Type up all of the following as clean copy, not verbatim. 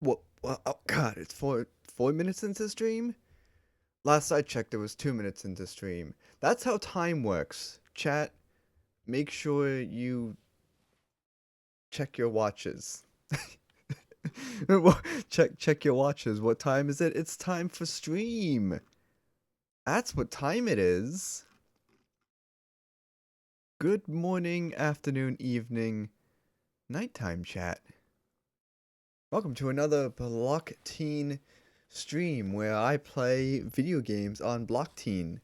Oh God, it's 4 minutes into stream. Last I checked, it was 2 minutes into stream. That's how time works. Chat, make sure you check your watches. check your watches. What time is it? It's time for stream. That's what time it is. Good morning, afternoon, evening, nighttime chat. Welcome to another Blockteen stream where I play video games on Blockteen.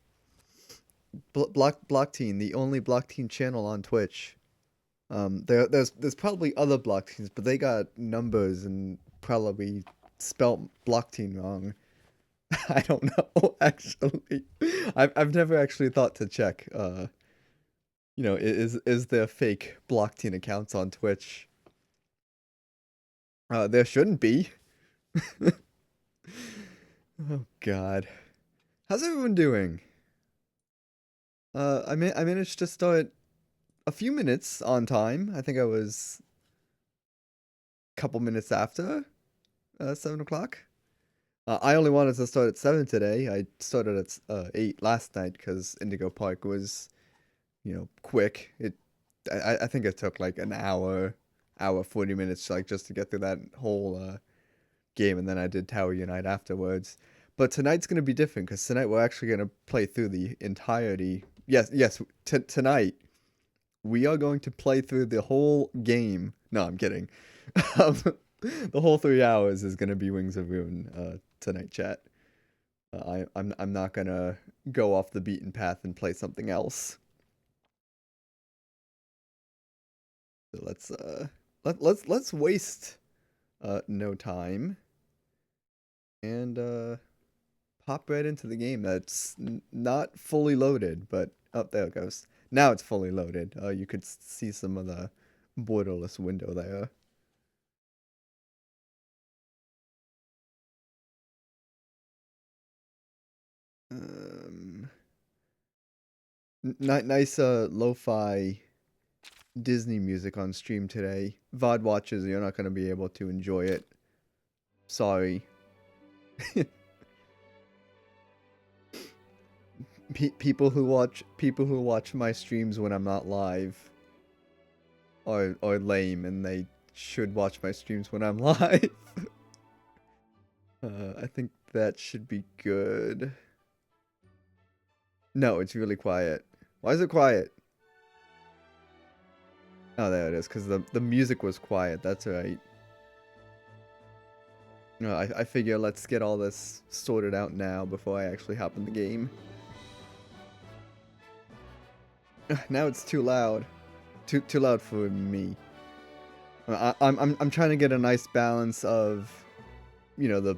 Blockteen, the only Blockteen channel on Twitch. There's probably other Blockteens, but they got numbers and probably spelt Blockteen wrong. I don't know actually. I've never actually thought to check. Is there fake Blockteen accounts on Twitch? There shouldn't be. Oh God, how's everyone doing? I managed to start a few minutes on time. I think I was a couple minutes after 7 o'clock. I only wanted to start at 7 today. I started at 8 last night because Indigo Park was, quick. I think it took like an hour 40 minutes, like just to get through that whole game, and then I did Tower Unite afterwards. But tonight's gonna be different because tonight we're actually gonna play through the entirety. Yes. Tonight we are going to play through the whole game. No, I'm kidding. Um, the whole 3 hours is gonna be Wings of Ruin tonight, chat. I'm not gonna go off the beaten path and play something else. So let's waste no time and pop right into the game. That's not fully loaded, but there it goes. Now it's fully loaded. You could see some of the borderless window there. Nice lo-fi Disney music on stream today. VOD watchers, you're not gonna be able to enjoy it. Sorry. People who watch my streams when I'm not live are lame, and they should watch my streams when I'm live. I think that should be good. No, it's really quiet. Why is it quiet? Oh, there it is, because the music was quiet. That's right. No, I figure let's get all this sorted out now before I actually hop in the game. Now it's too loud. Too loud for me. I'm trying to get a nice balance of, the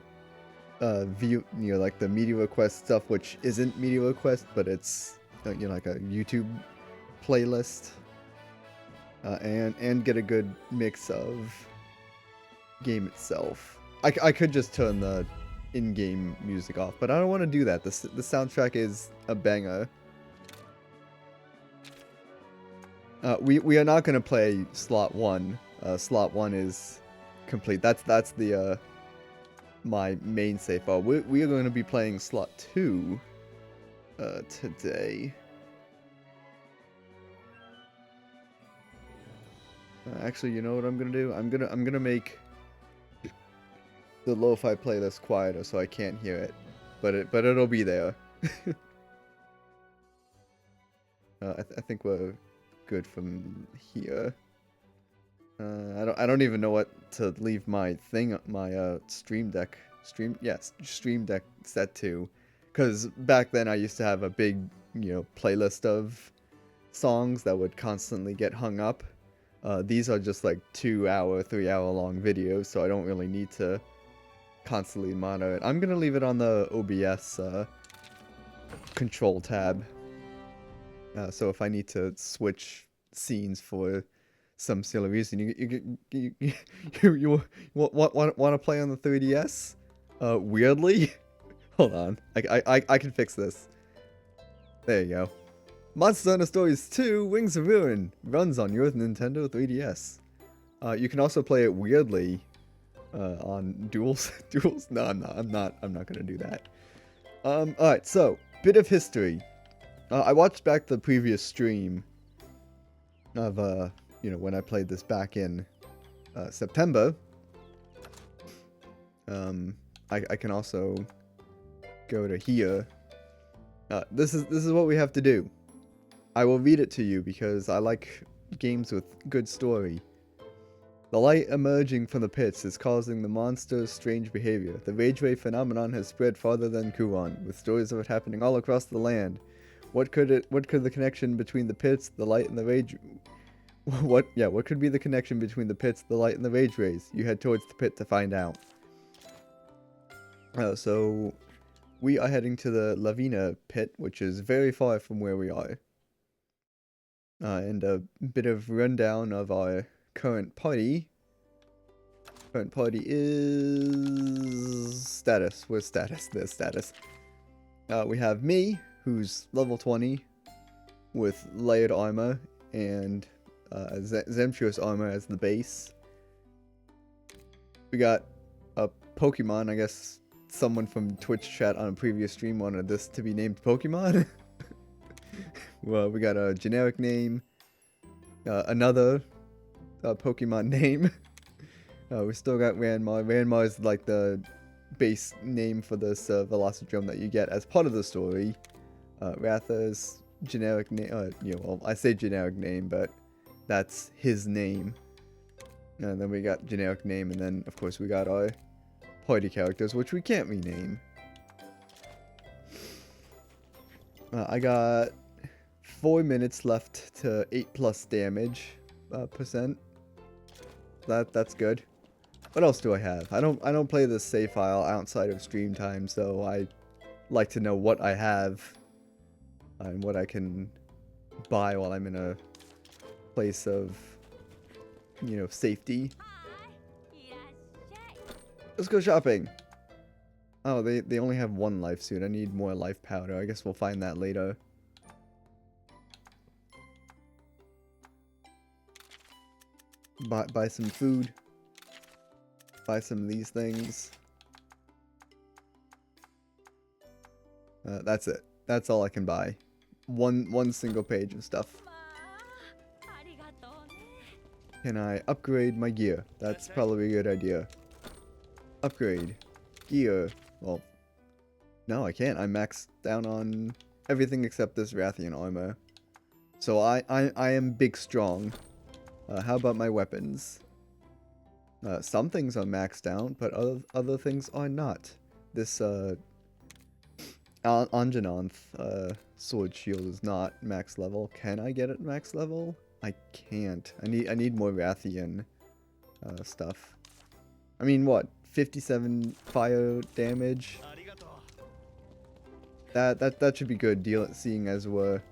view, like the media request stuff, which isn't media request, but it's like a YouTube playlist, and get a good mix of game itself. I could just turn the in-game music off, but I don't want to do that. The soundtrack is a banger. We are not gonna play slot 1. Slot 1 is complete. That's the my main save file. We are going to be playing slot 2 today. Actually, you know what I'm gonna do? I'm gonna make the lo-fi playlist quieter so I can't hear it, but it'll be there. I think we're good from here. I don't even know what to leave my Stream Deck set to, because back then I used to have a big playlist of songs that would constantly get hung up. These are just like 2-hour, 3-hour long videos, so I don't really need to constantly monitor it. I'm gonna leave it on the OBS control tab. So if I need to switch scenes for some silly reason, you want to play on the 3DS? Weirdly? Hold on. I can fix this. There you go. Monster Hunter Stories 2 Wings of Ruin runs on your Nintendo 3DS. You can also play it weirdly on duels. Duels? No, I'm not. I'm not gonna do that. All right. So, bit of history. I watched back the previous stream of when I played this back in September. I can also go to here. This is what we have to do. I will read it to you because I like games with good story. The light emerging from the pits is causing the monster's strange behavior. The Rage Ray phenomenon has spread farther than Kuron, with stories of it happening all across the land. What could the connection between the pits, the light, and the rage? What could be the connection between the pits, the light, and the Rage Rays? You head towards the pit to find out. So we are heading to the Lavina pit, which is very far from where we are. And a bit of rundown of our current party. Current party is status. Where's status? There's status. We have me, who's level 20, with layered armor and Zemshuos armor as the base. We got a Pokemon. I guess someone from Twitch chat on a previous stream wanted this to be named Pokemon. Well, we got a generic name, another Pokemon name. We still got Ranma. Ranma is like the base name for this Velocidrome that you get as part of the story. Ratha's generic name, well, I say generic name, but that's his name. And then we got generic name, and then of course we got our party characters, which we can't rename. I got 4 minutes left to 8+ damage percent. That's good. What else do I have? I don't play this save file outside of stream time, so I like to know what I have and what I can buy while I'm in a place of, safety. Let's go shopping. Oh, they only have one life suit. I need more life powder. I guess we'll find that later. Buy some food. Buy some of these things. That's it. That's all I can buy. One single page of stuff. Can I upgrade my gear? That's probably a good idea. Upgrade. Gear. Well, no, I can't. I'm maxed down on everything except this Rathian armor. So I am big strong. How about my weapons? Some things are maxed out, but other things are not. This Anjanath sword shield is not max level. Can I get it max level? I can't. I need more Rathian stuff. I mean, what? 57 fire damage? That should be good, seeing as we're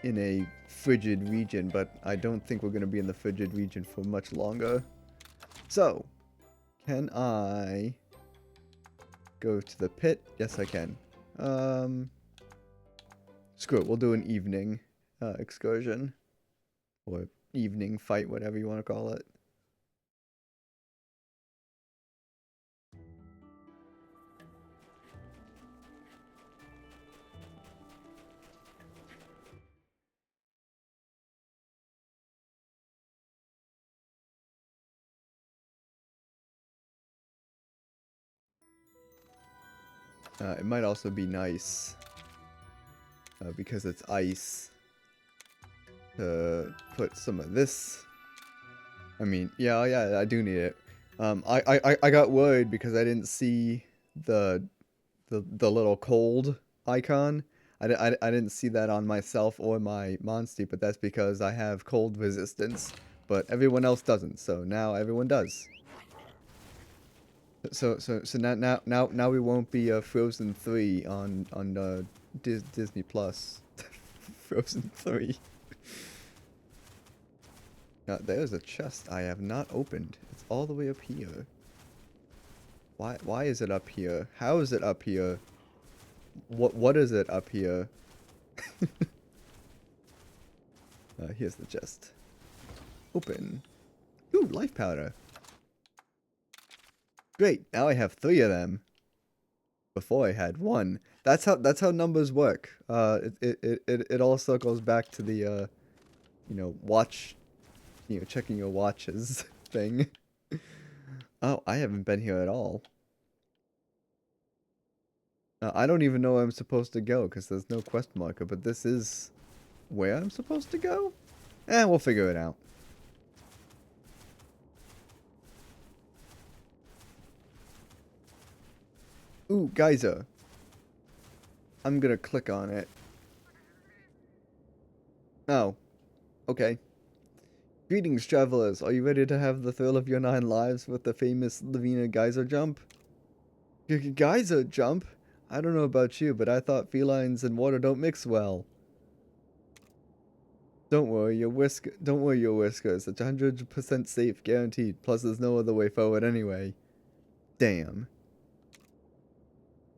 in a frigid region, but I don't think we're going to be in the frigid region for much longer. So, can I go to the pit? Yes, I can. Screw it, we'll do an evening excursion. Or evening fight, whatever you want to call it. It might also be nice, because it's ice, to put some of this. I mean, yeah, I do need it. I got worried because I didn't see the little cold icon. I didn't see that on myself or my Monstie, but that's because I have cold resistance, but everyone else doesn't. So now everyone does. So now we won't be Frozen 3 on Disney Plus. Frozen 3. Now there's a chest I have not opened. It's all the way up here. Why is it up here? How is it up here? What is it up here? Here's the chest. Open. Ooh, life powder. Great, now I have 3 of them. Before I had 1. That's how numbers work. It all circles back to the you know, watch, you know, checking your watches thing. Oh, I haven't been here at all. I don't even know where I'm supposed to go because there's no quest marker, but this is where I'm supposed to go? We'll figure it out. Ooh, geyser. I'm gonna click on it. Oh, okay. Greetings, travelers. Are you ready to have the thrill of your 9 lives with the famous Lavina geyser jump? Geyser jump? I don't know about you, but I thought felines and water don't mix well. Don't worry your whiskers. It's 100% safe, guaranteed. Plus, there's no other way forward anyway. Damn.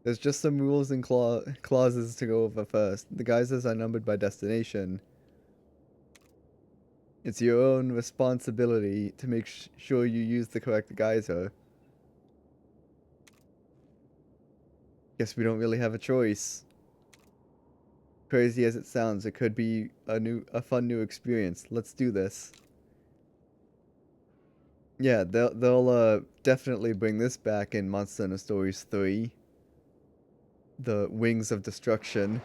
There's just some rules and clauses to go over first. The geysers are numbered by destination. It's your own responsibility to make sure you use the correct geyser. Guess we don't really have a choice. Crazy as it sounds, it could be a fun new experience. Let's do this. Yeah, they'll definitely bring this back in Monster Hunter Stories 3. The Wings of Destruction.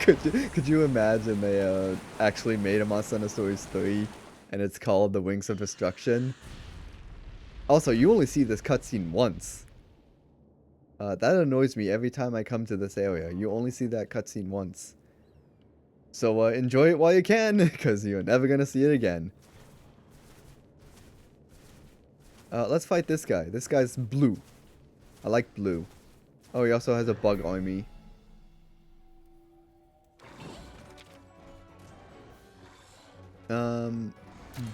Could you imagine they actually made a Monster Hunter Stories 3 and it's called The Wings of Destruction? Also, you only see this cutscene once. That annoys me every time I come to this area. You only see that cutscene once. So enjoy it while you can, because you're never gonna see it again. Let's fight this guy. This guy's blue. I like blue. Oh, he also has a bug on me.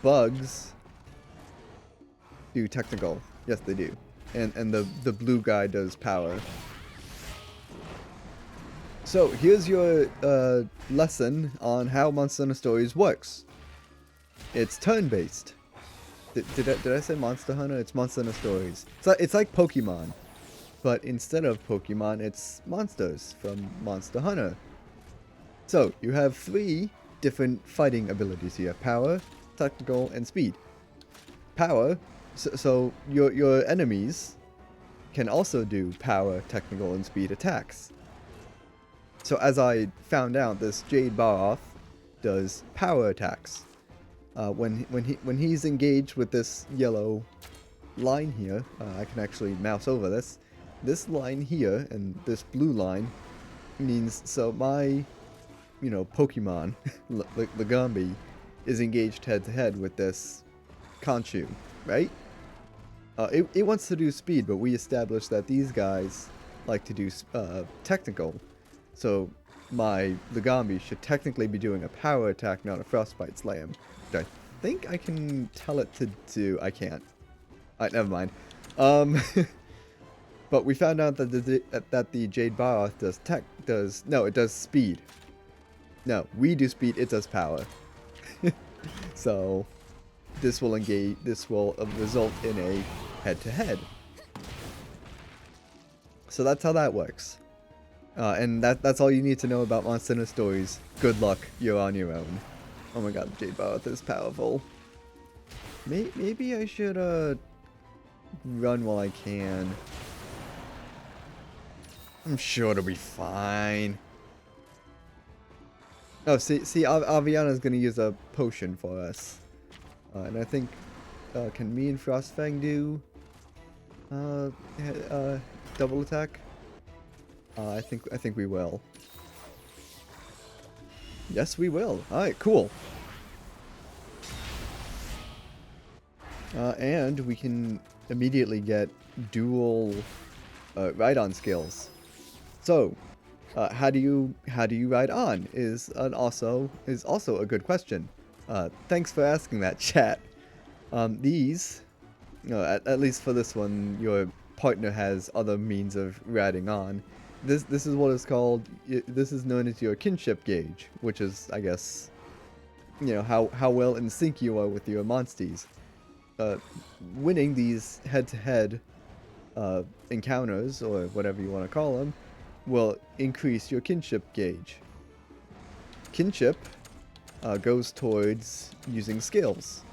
Bugs do technical. Yes, they do. And the blue guy does power. So here's your lesson on how Monster Hunter Stories works. It's turn-based. Did I say Monster Hunter? It's Monster Hunter Stories. It's like Pokemon, but instead of Pokemon, it's monsters from Monster Hunter. So you have 3 different fighting abilities. You have power, technical, and speed. Power. So your enemies can also do power, technical, and speed attacks. So as I found out, this Jade Barroth does power attacks. When he's engaged with this yellow line here, I can actually mouse over this. This line here and this blue line means so my, you know, Pokemon, Lagombi, is engaged head to head with this Conchu, right? It wants to do speed, but we established that these guys like to do technical. So my Lagombi should technically be doing a power attack, not a Frostbite Slam. Which I think I can tell it to do. I can't. Alright, never mind. But we found out that the Jade Barroth it does speed. No, we do speed, it does power. So this will result in a head-to-head. So that's how that works. And that's all you need to know about Monster Hunter Stories. Good luck, you're on your own. Oh my god, Jade Barroth is powerful. Maybe I should run while I can. I'm sure it'll be fine. Oh, see, Aviana's gonna use a potion for us. And I think, can me and Frostfang do, double attack? I think we will. Yes, we will. Alright, cool. And we can immediately get dual, ride-on skills. So, how do you ride on is also a good question. Thanks for asking that, chat. These, at least for this one, your partner has other means of riding on. This is what is called. This is known as your kinship gauge, which is, I guess, you know, how well in sync you are with your monsties. winning these head-to-head encounters, or whatever you want to call them, will increase your kinship gauge. Kinship goes towards using skills.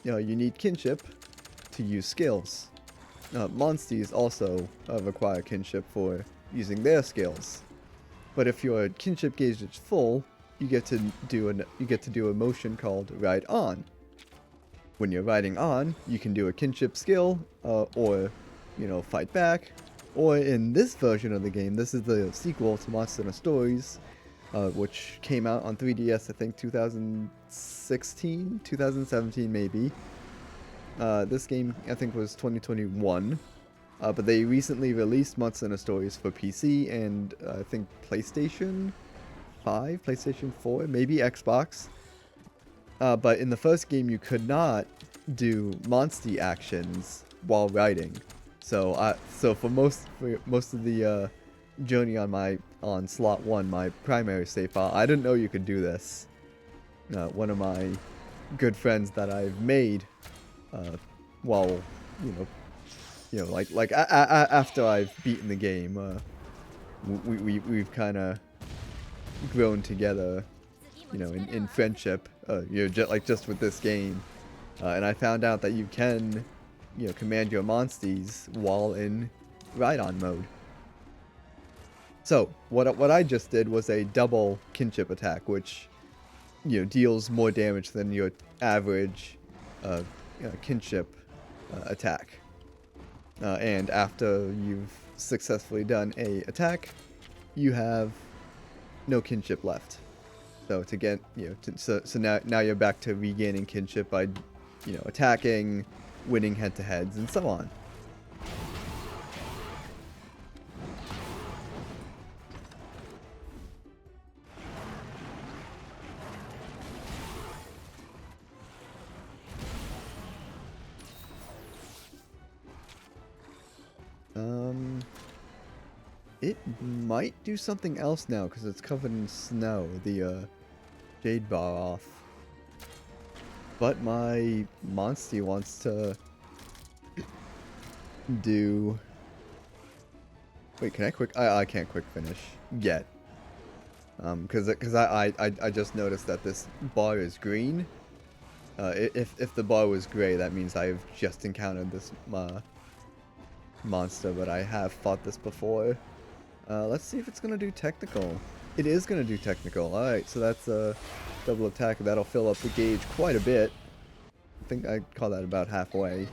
You need kinship to use skills. Monsties also require kinship for using their skills. But if your kinship gauge is full, you get to do a motion called Ride On. When you're riding on, you can do a kinship skill, or fight back. Or in this version of the game, this is the sequel to Monster Hunter Stories, which came out on 3DS, I think 2016, 2017 maybe. This game, I think, was 2021. But they recently released Monster Hunter Stories for PC and I think PlayStation 5, PlayStation 4, maybe Xbox. But in the first game, you could not do Monstie actions while riding. So for most of the journey on slot 1, my primary save file, I didn't know you could do this. One of my good friends that I've made, while after I've beaten the game, we've kind of grown together, in friendship, just with this game, and I found out that you can, command your monsties while in ride-on mode. So what I just did was a double kinship attack, which deals more damage than your average kinship attack. And after you've successfully done a attack, you have no kinship left. So to get so now you're back to regaining kinship by attacking, winning head-to-heads, and so on. It might do something else now because it's covered in snow. The jade bar off. But my Monstie wants to do. Wait, can I quick? I can't quick finish yet. Because I just noticed that this bar is green. If the bar was gray, that means I've just encountered this monster, but I have fought this before. Let's see if it's gonna do technical. It is gonna do technical. Alright, so that's a double attack. That'll fill up the gauge quite a bit. I think I'd call that about halfway.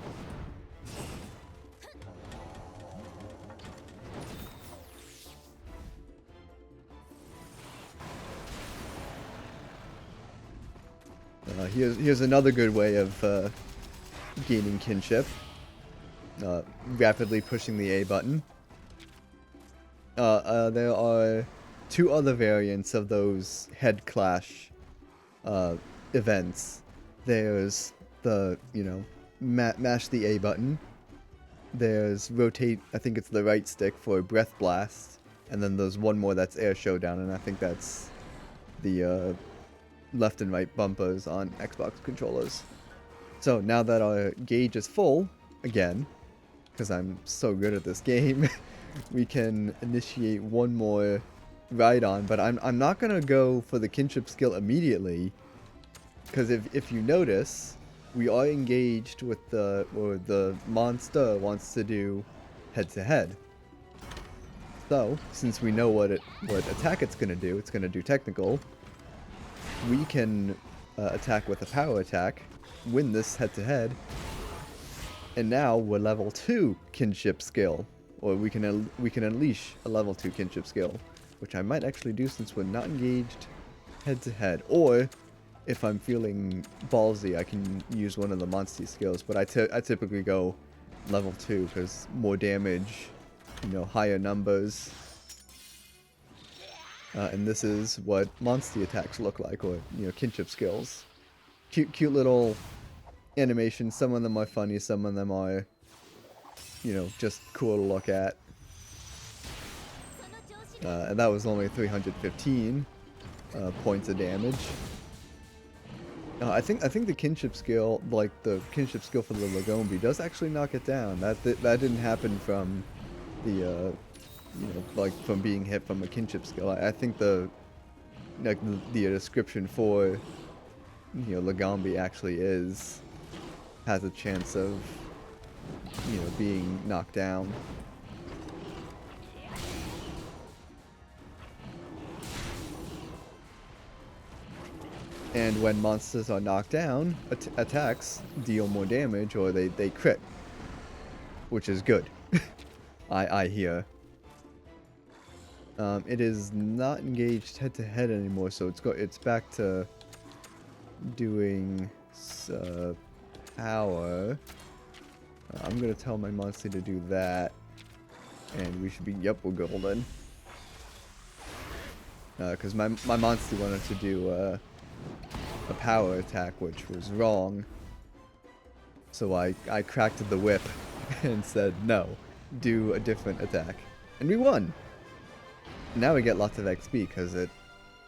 Here's another good way of gaining kinship. Rapidly pushing the A button. There are two other variants of those head clash events. There's the, mash the A button. There's rotate, I think it's the right stick for breath blast. And then there's one more that's air showdown, and I think that's the left and right bumpers on Xbox controllers. So now that our gauge is full, again, because I'm so good at this game, we can initiate one more ride-on, but I'm not gonna go for the kinship skill immediately, because if you notice, we are engaged with the monster wants to do head-to-head. So since we know what attack it's gonna do technical. We can attack with a power attack, win this head-to-head, and now we're level 2 kinship skill. Or we can unleash a level 2 kinship skill, which I might actually do since we're not engaged head-to-head. Or, if I'm feeling ballsy, I can use one of the Monstie skills, but I typically go level 2, because more damage, higher numbers. And this is what Monstie attacks look like, or, kinship skills. Cute little animations. Some of them are funny, some of them are, just cool to look at. And that was only 315 points of damage. I think the kinship skill, like the kinship skill for the Lagombi, does actually knock it down. That didn't happen from the like from being hit from a kinship skill. I think the like the description for Lagombi actually has a chance of being knocked down. And when monsters are knocked down, attacks deal more damage, or they crit, which is good. I hear. It is not engaged head to head anymore, so it's back to doing power. I'm gonna tell my monster to do that, and we should be we're golden. Because my monster wanted to do a power attack, which was wrong. So I cracked the whip and said no, do a different attack, and we won. Now we get lots of XP because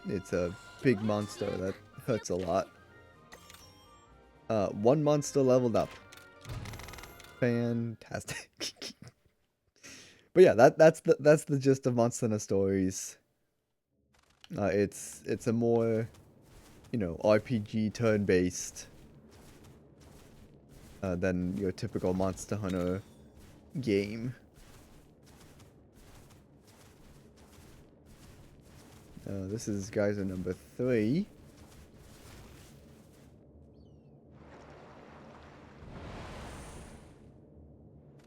it's a big monster that hurts a lot. One monster leveled up. Fantastic. But yeah, that's the gist of Monster Hunter Stories. It's a more RPG turn-based than your typical Monster Hunter game. This is Geyser number 3.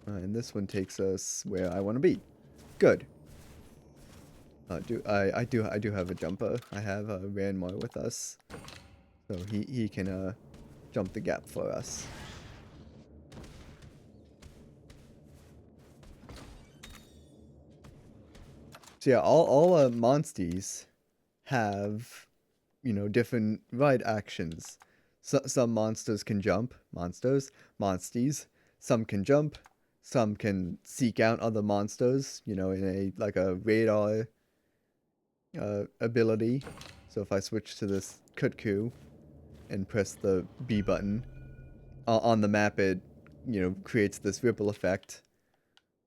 And this one takes us where I want to be. Good. I do have a jumper. I have Ranmar with us, so he can jump the gap for us. So yeah, all monsties have different ride actions. Some monsters can jump. Monsties. Some can jump. Some can seek out other monsters. In a radar ability. So if I switch to this Kutku and press the B button on the map, it creates this ripple effect.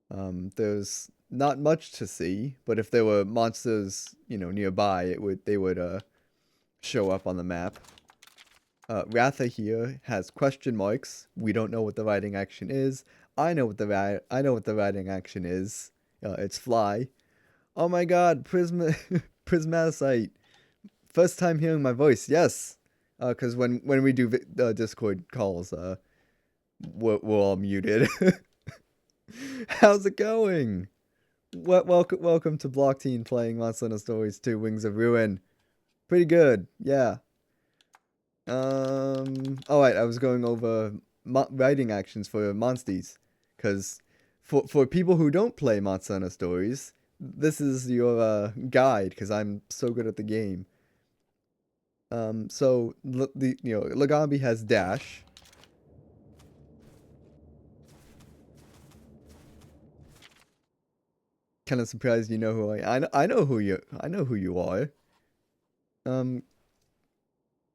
There's not much to see, but if there were monsters nearby, they would show up on the map. Ratha here has question marks. We don't know what the riding action is. I know what the riding action is. It's fly. Oh my god, Prismaticite. First time hearing my voice, yes. Because when we do Discord calls, we're all muted. How's it going? Welcome to Block Teen playing Monster Hunter Stories 2 Wings of Ruin. Pretty good, yeah. Alright, I was going over writing actions for monsties. Because for people who don't play Monster Hunter Stories, this is your guide, because I'm so good at the game. So Lagombi has dash. Kind of surprised you know who I know who you are.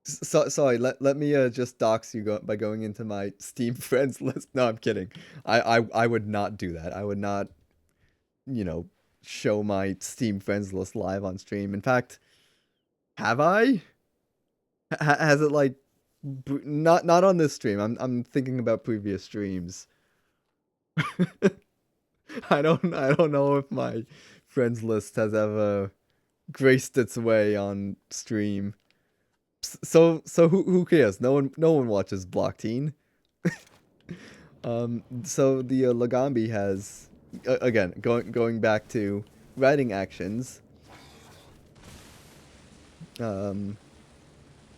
Sorry, let me just dox you by going into my Steam friends list. No, I'm kidding. I would not do that. I would not show my Steam friends list live on stream. In fact, have I? Has it like not on this stream? I'm thinking about previous streams. I don't know if my friends list has ever graced its way on stream. So who cares? No one watches Block Teen. So the Lagombi has again going back to writing actions.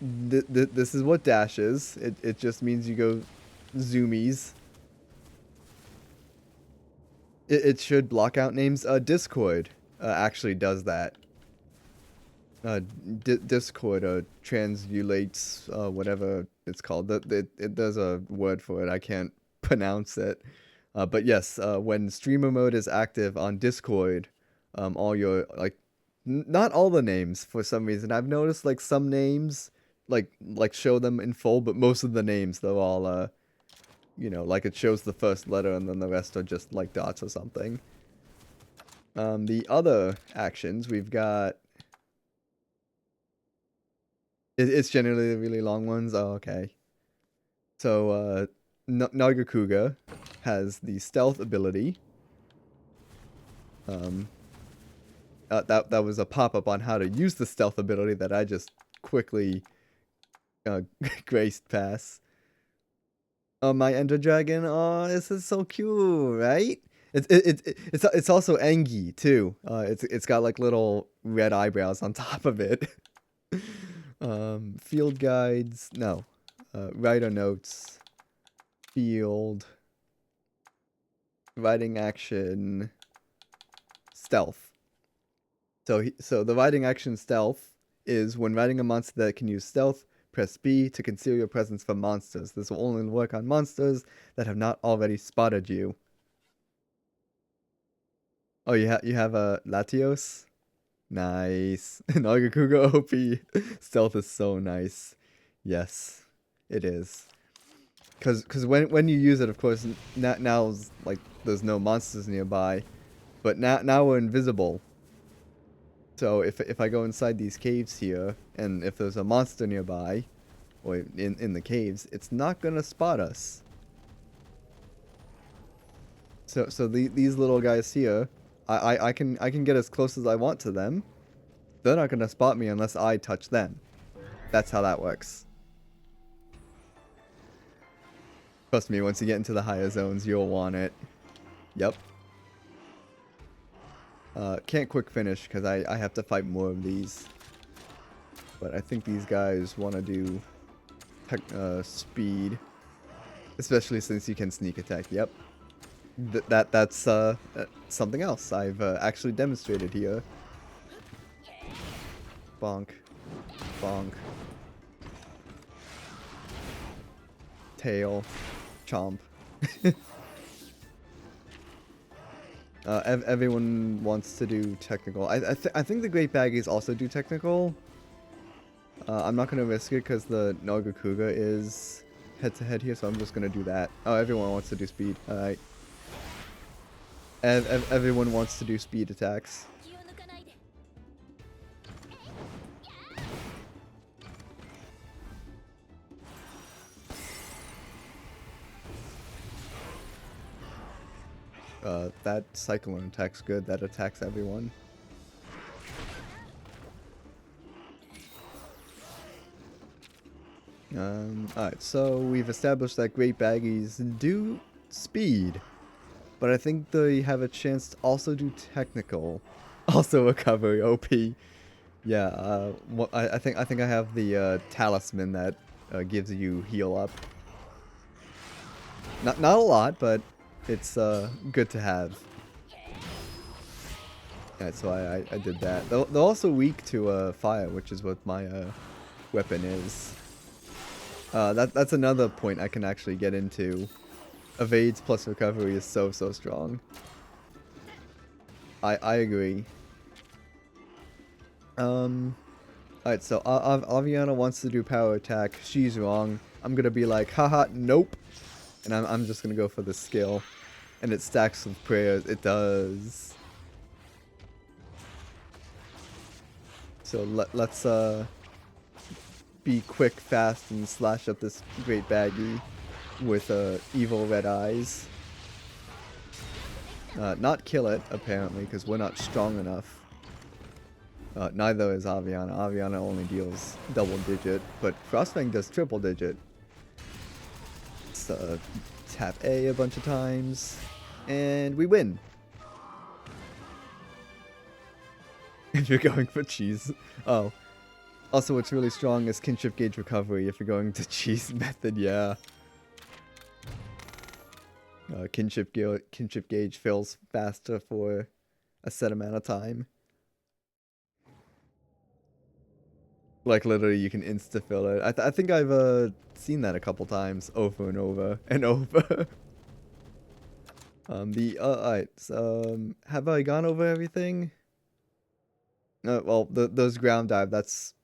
This is what dash is. It just means you go zoomies. It should block out names. Discord actually does that. Discord translates whatever it's called. There's a word for it. I can't pronounce it. But yes, when streamer mode is active on Discord, all your not all the names for some reason. I've noticed like some names like show them in full, but most of the names they're all you know, like it shows the first letter and then the rest are just like dots or something. The other actions we've got. It's generally the really long ones. Oh, okay. So Nargacuga has the stealth ability. That was a pop-up on how to use the stealth ability that I just quickly graced past. Oh, my Ender Dragon. Oh, this is so cute, right? It's also Engi too. It's got like little red eyebrows on top of it. Field guides. No. Writer notes. Field. Writing action. Stealth. So the writing action stealth is when writing a monster that can use stealth, press B to conceal your presence from monsters. This will only work on monsters that have not already spotted you. Oh, you have a Latios? Nice. Nargacuga OP. Stealth is so nice. Yes, it is. Cause when you use it, of course, now like there's no monsters nearby, but now we're invisible. So if I go inside these caves here, and if there's a monster nearby, or in the caves, it's not gonna spot us. So these little guys here, I can get as close as I want to them. They're not gonna spot me unless I touch them. That's how that works. Trust me, once you get into the higher zones, you'll want it. Yep. Can't quick finish because I have to fight more of these. But I think these guys want to do speed. Especially since you can sneak attack. Yep. That's something else I've actually demonstrated here. Bonk. Bonk. Tail. Chomp. Everyone wants to do technical. I think the Great Baggies also do technical. I'm not going to risk it because the Nargacuga is head-to-head here, so I'm just going to do that. Oh, everyone wants to do speed. Alright. Everyone wants to do speed attacks. That Cyclone attack's good. That attacks everyone. Alright, so we've established that Great Baggies do speed. But I think they have a chance to also do technical. Also recovery OP. Yeah, I think I have the talisman that gives you heal up. Not a lot, but it's good to have. Yeah, so I did that. They're also weak to fire, which is what my weapon is. That's another point I can actually get into. Evades plus recovery is so strong. I agree. Alright, so Aviana wants to do power attack. She's wrong. I'm gonna be like, haha, nope. And I'm just gonna go for the skill. And it stacks with prayers. It does. So let's be quick, fast, and slash up this Great Baggy with evil red eyes. Not kill it, apparently, because we're not strong enough. Neither is Aviana. Aviana only deals double digit, but Frostfang does triple digit. Let's tap A a bunch of times, and we win. If you're going for cheese. Oh. Also, what's really strong is kinship gauge recovery if you're going to cheese method, yeah. Kinship gauge fills faster for a set amount of time. Like, literally, you can insta-fill it. I think I've seen that a couple times, over and over and over. Alright, so, have I gone over everything? Well, those ground dive, that's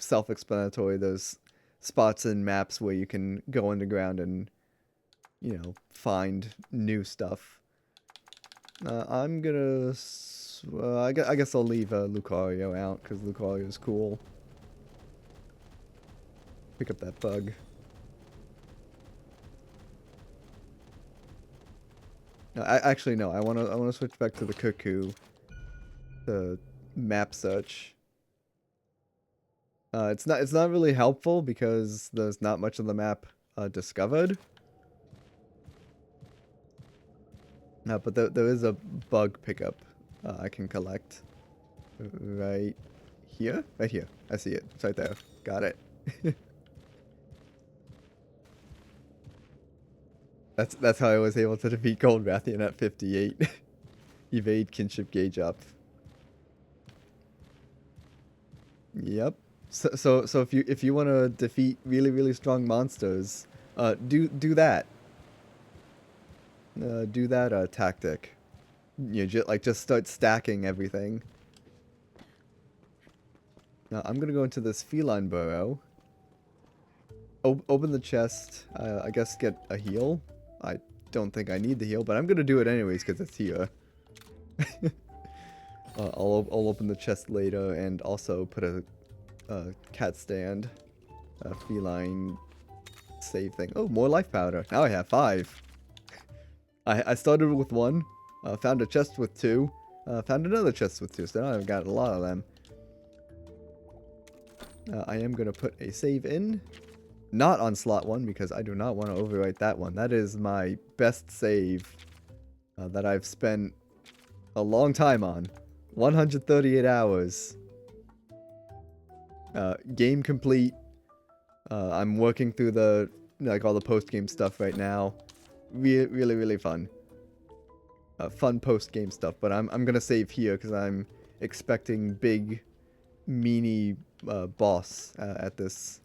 self-explanatory. There's spots in maps where you can go underground and, you know, find new stuff. I'm gonna... I guess I'll leave Lucario out, because Lucario is cool. Pick up that bug. No, actually no. I wanna switch back to the Cuckoo, the map search. It's not really helpful because there's not much of the map discovered. But there is a bug pickup I can collect right here. Right here. I see it. It's right there. Got it. That's how I was able to defeat Gold Rathian at 58. Evade kinship gauge up. Yep. So if you want to defeat really strong monsters, do that. Do that tactic. You just start stacking everything. Now I'm gonna go into this feline burrow. Open the chest. I guess get a heal. I don't think I need the heal, but I'm gonna do it anyways because it's here. I'll open the chest later and also put a cat stand, a feline save thing. Oh, more life powder. Now I have 5. I started with 1, found a chest with 2, found another chest with 2, so now I've got a lot of them. I am going to put a save in, not on slot 1 because I do not want to overwrite that one. That is my best save that I've spent a long time on. 138 hours. Game complete. I'm working through the all the post-game stuff right now. Really fun. Fun post-game stuff, but I'm gonna save here because I'm expecting big, meanie boss at this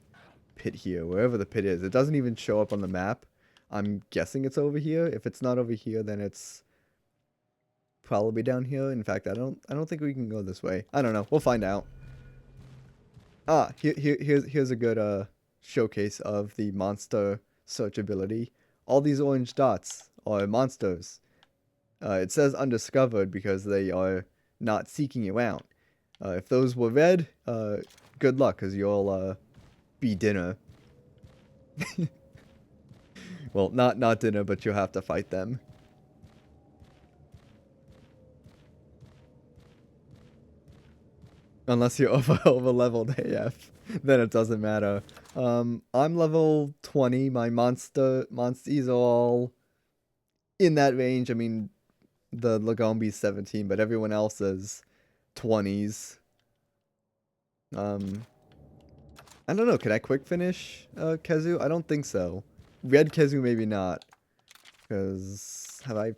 pit here, wherever the pit is. It doesn't even show up on the map. I'm guessing it's over here. If it's not over here, then it's probably down here. In fact, I don't think we can go this way. I don't know. We'll find out. Ah, here's a good showcase of the monster search ability. All these orange dots are monsters. It says undiscovered because they are not seeking you out. If those were red, good luck, because you'll be dinner. Well, not dinner, but you'll have to fight them. Unless you're over leveled AF, then it doesn't matter. I'm level 20. My monsties are all in that range. I mean, the Lagombi's 17, but everyone else is 20s. I don't know. Can I quick finish Khezu? I don't think so. Red Khezu maybe not. Because have I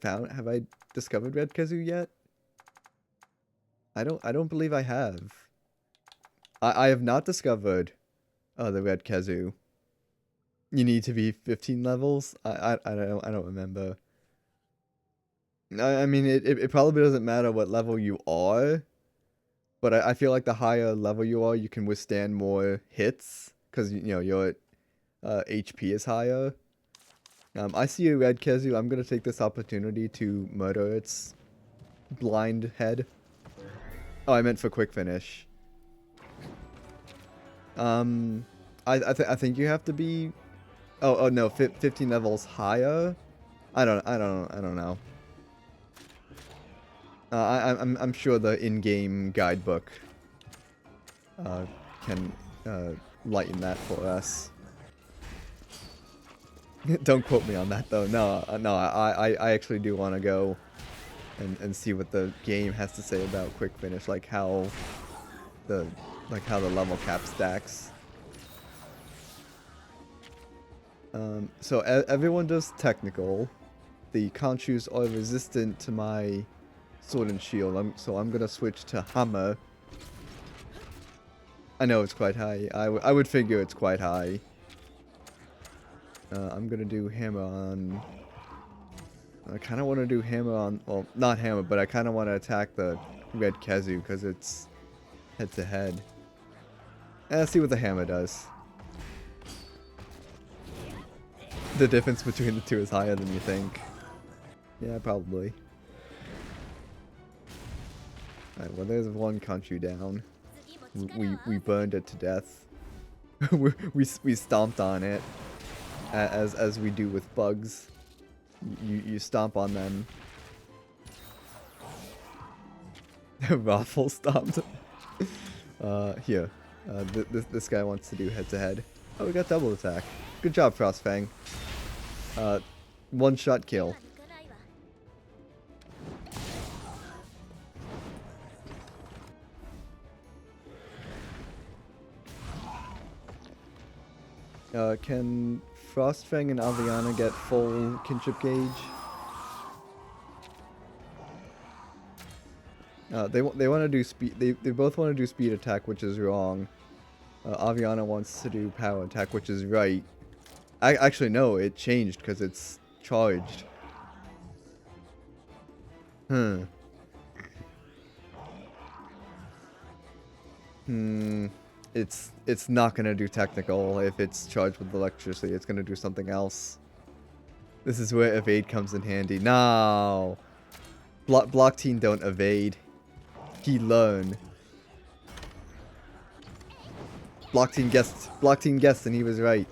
discovered Red Khezu yet? I don't believe I have. I have not discovered the Red Khezu. You need to be 15 levels? I don't remember. I mean it probably doesn't matter what level you are, but I feel like the higher level you are, you can withstand more hits because you know your HP is higher. I see a Red Khezu. I'm gonna take this opportunity to murder its blind head. Oh, I meant for quick finish. I think you have to be. Oh no, 15 levels higher. I don't know. I'm sure the in-game guidebook can lighten that for us. Don't quote me on that though. No, I actually do want to go and see what the game has to say about quick finish, like how the level cap stacks. So everyone does technical. The Conchus are resistant to my sword and shield, so I'm gonna switch to hammer. I know it's quite high. I would figure it's quite high. I'm gonna do hammer on. I kind of want to do hammer on. Well, not hammer, but I kind of want to attack the Red Khezu because it's head to head. Let's see what the hammer does. The difference between the two is higher than you think. Yeah, probably. Alright, well there's one country down. We burned it to death. we stomped on it. As we do with bugs. You stomp on them. Raffle stomped. Here. This guy wants to do head-to-head. Oh, we got double attack. Good job, Frostfang. One-shot kill. Can Frostfang and Aviana get full kinship gauge? They want to do speed. They both want to do speed attack, which is wrong. Aviana wants to do power attack, which is right. Actually, no, it changed because it's charged. It's not gonna do technical if it's charged with electricity. It's gonna do something else. This is where evade comes in handy. No, block team don't evade. He learn. Block team guessed, and he was right.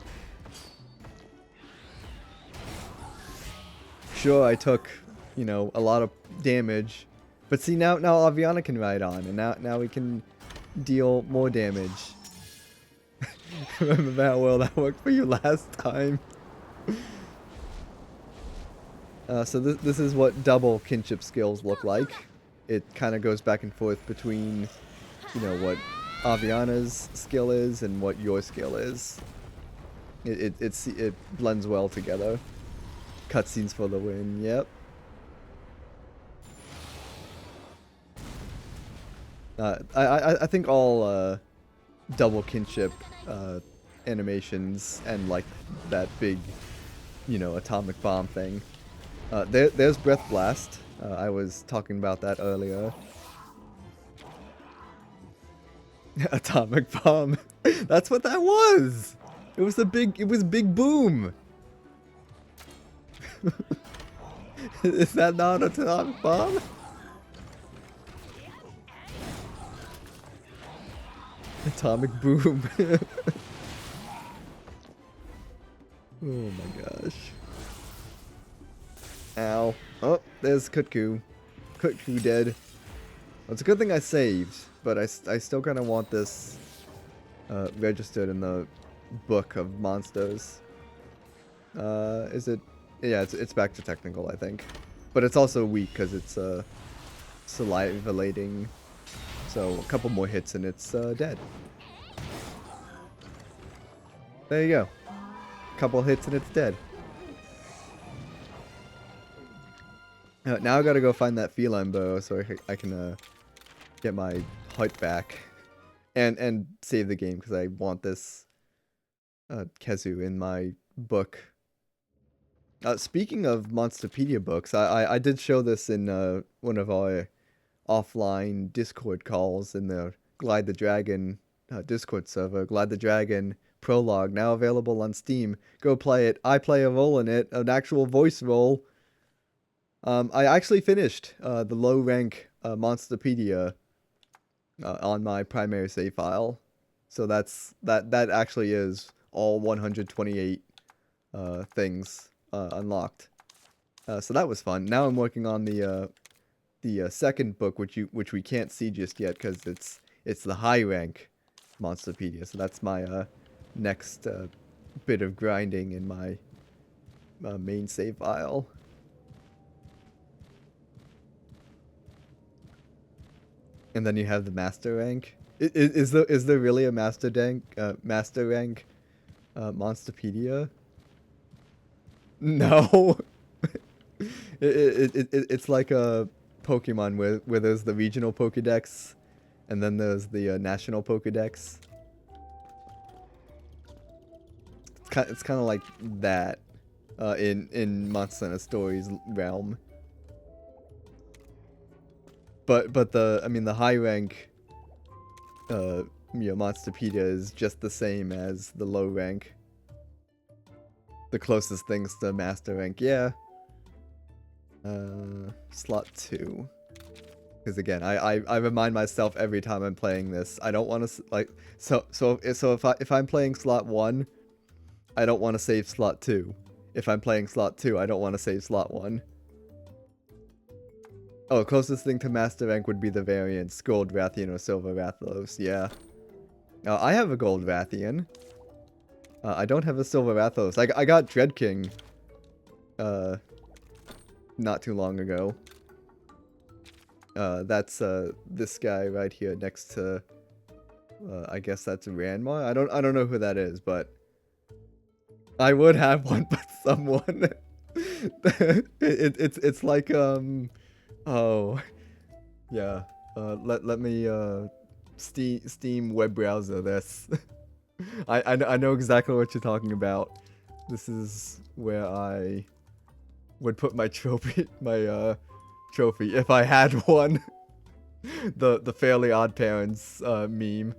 Sure, I took, you know, a lot of damage, but see now Aviana can ride on, and now we can deal more damage. Remember how well that worked for you last time? So this is what double kinship skills look like. It kind of goes back and forth between, you know, what Aviana's skill is and what your skill is. It blends well together. Cutscenes for the win. Yep. I think all double kinship animations and like that big, you know, atomic bomb thing. There's Breath Blast. I was talking about that earlier. Atomic bomb. That's what that was. It was big boom. Is that not an atomic bomb? Atomic boom. Oh my gosh. Ow. Oh, there's Kutku. Kutku dead. Well, it's a good thing I saved, but I still kind of want this registered in the book of monsters. Is it? Yeah, it's back to technical, I think. But it's also weak because it's salivating. So a couple more hits and it's dead. There you go. Couple hits and it's dead. Now I gotta go find that feline bow so I can get my heart back and save the game because I want this Kezu in my book. Speaking of Monsterpedia books, I did show this in one of our offline Discord calls in the Glide the Dragon Discord server. Glide the Dragon Prologue, now available on Steam. Go play it. I play a role in it, an actual voice role. I actually finished the low rank Monsterpedia on my primary save file. So that actually is all 128 things unlocked. So that was fun. Now I'm working on the second book, which we can't see just yet because it's the high rank Monsterpedia. So that's my next bit of grinding in my main save file. And then you have the master rank. Is there really a master rank Monsterpedia? No. It's like a Pokemon where there's the regional Pokédex, and then there's the national Pokédex. It's kind of like that in Monster Hunter Stories realm. But the high rank Monsterpedia is just the same as the low rank. The closest things to master rank, yeah. Slot 2. Because again, I remind myself every time I'm playing this, I don't want to like so if I'm playing slot 1, I don't want to save slot 2. If I'm playing slot 2, I don't want to save slot 1. Oh, closest thing to master rank would be the variants gold Rathian or silver Rathalos. Yeah. I have a gold Rathian. I don't have a silver Rathalos. I got Dreadking not too long ago. That's this guy right here next to I guess that's Ranma. I don't know who that is, but I would have one, but someone it's like oh yeah. Let me Steam web browser this. I know exactly what you're talking about. This is where I would put my trophy trophy if I had one. The Fairly Odd Parents meme.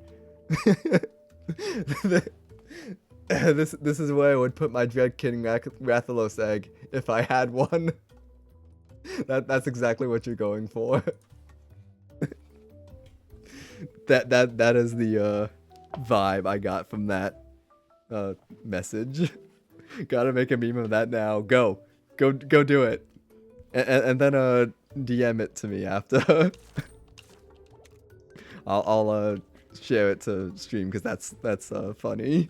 This is where I would put my Dreadking Rathalos egg if I had one. That's exactly what you're going for. that is the vibe I got from that message. Gotta make a meme of that now. Go do it, and then DM it to me after. I'll share it to stream because that's funny.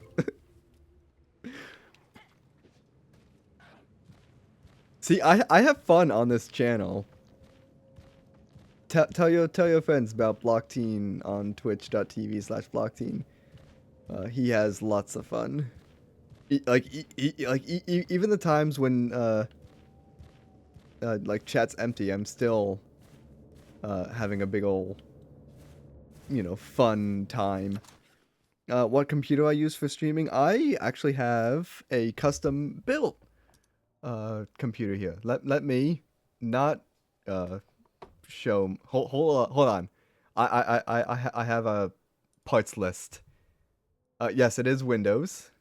See, I have fun on this channel. Tell your friends about Blockteen on twitch.tv/Blockteen. He has lots of fun. Even the times when like chat's empty, I'm still having a big ol' fun time. What computer I use for streaming? I actually have a custom built computer here. Let me not show. Hold on. I have a parts list. Yes, it is Windows,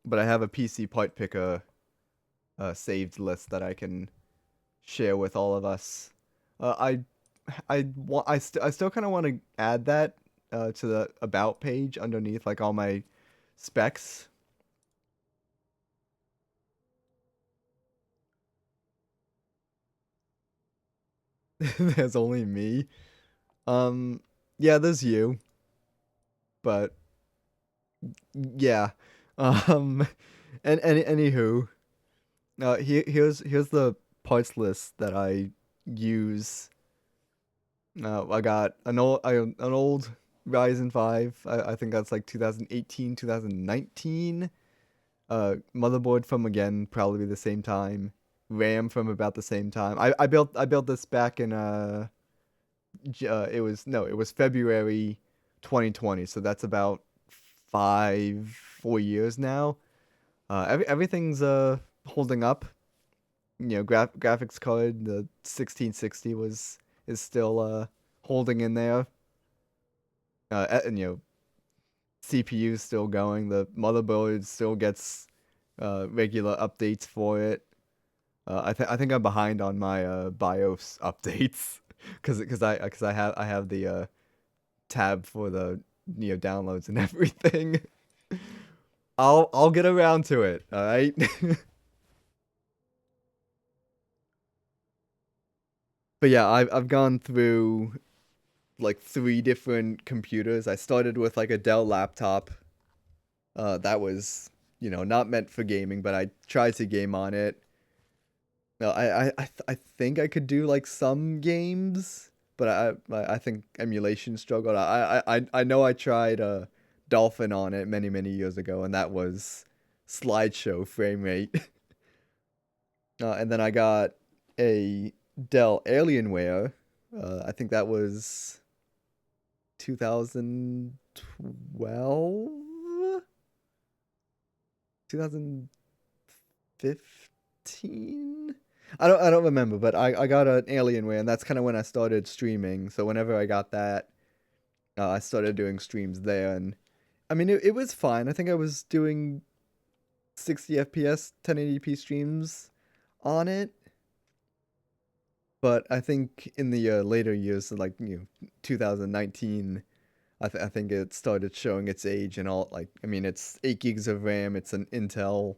but I have a PC part picker saved list that I can share with all of us. I still kind of want to add that to the about page underneath like all my specs. There's only me. Yeah, there's you. But yeah. Um and anywho, here's the parts list that I use. I got an old Ryzen 5. I think that's like 2018, 2019. Motherboard from again probably the same time. RAM from about the same time. I built this back in it was February 2020, so that's about 4 years now. Everything's holding up. Graphics card, the 1660 is still holding in there. And CPU's still going. The motherboard still gets regular updates for it. I think I'm behind on my BIOS updates because I have the tab for the downloads and everything. I'll get around to it. All right. But yeah, I've gone through like 3 different computers. I started with like a Dell laptop. That was not meant for gaming, but I tried to game on it. No, I think I could do like some games, but I think emulation struggled. I know I tried Dolphin on it many years ago, and that was slideshow frame rate. And then I got a Dell Alienware. I think that was 2012, 2015. I don't remember, but I got an Alienware, and that's kind of when I started streaming. So whenever I got that, I started doing streams there, and I mean, it was fine. I think I was doing 60 FPS, 1080p streams on it. But I think in the later years, like 2019, I think it started showing its age and all. Like, I mean, it's 8 gigs of RAM. It's an Intel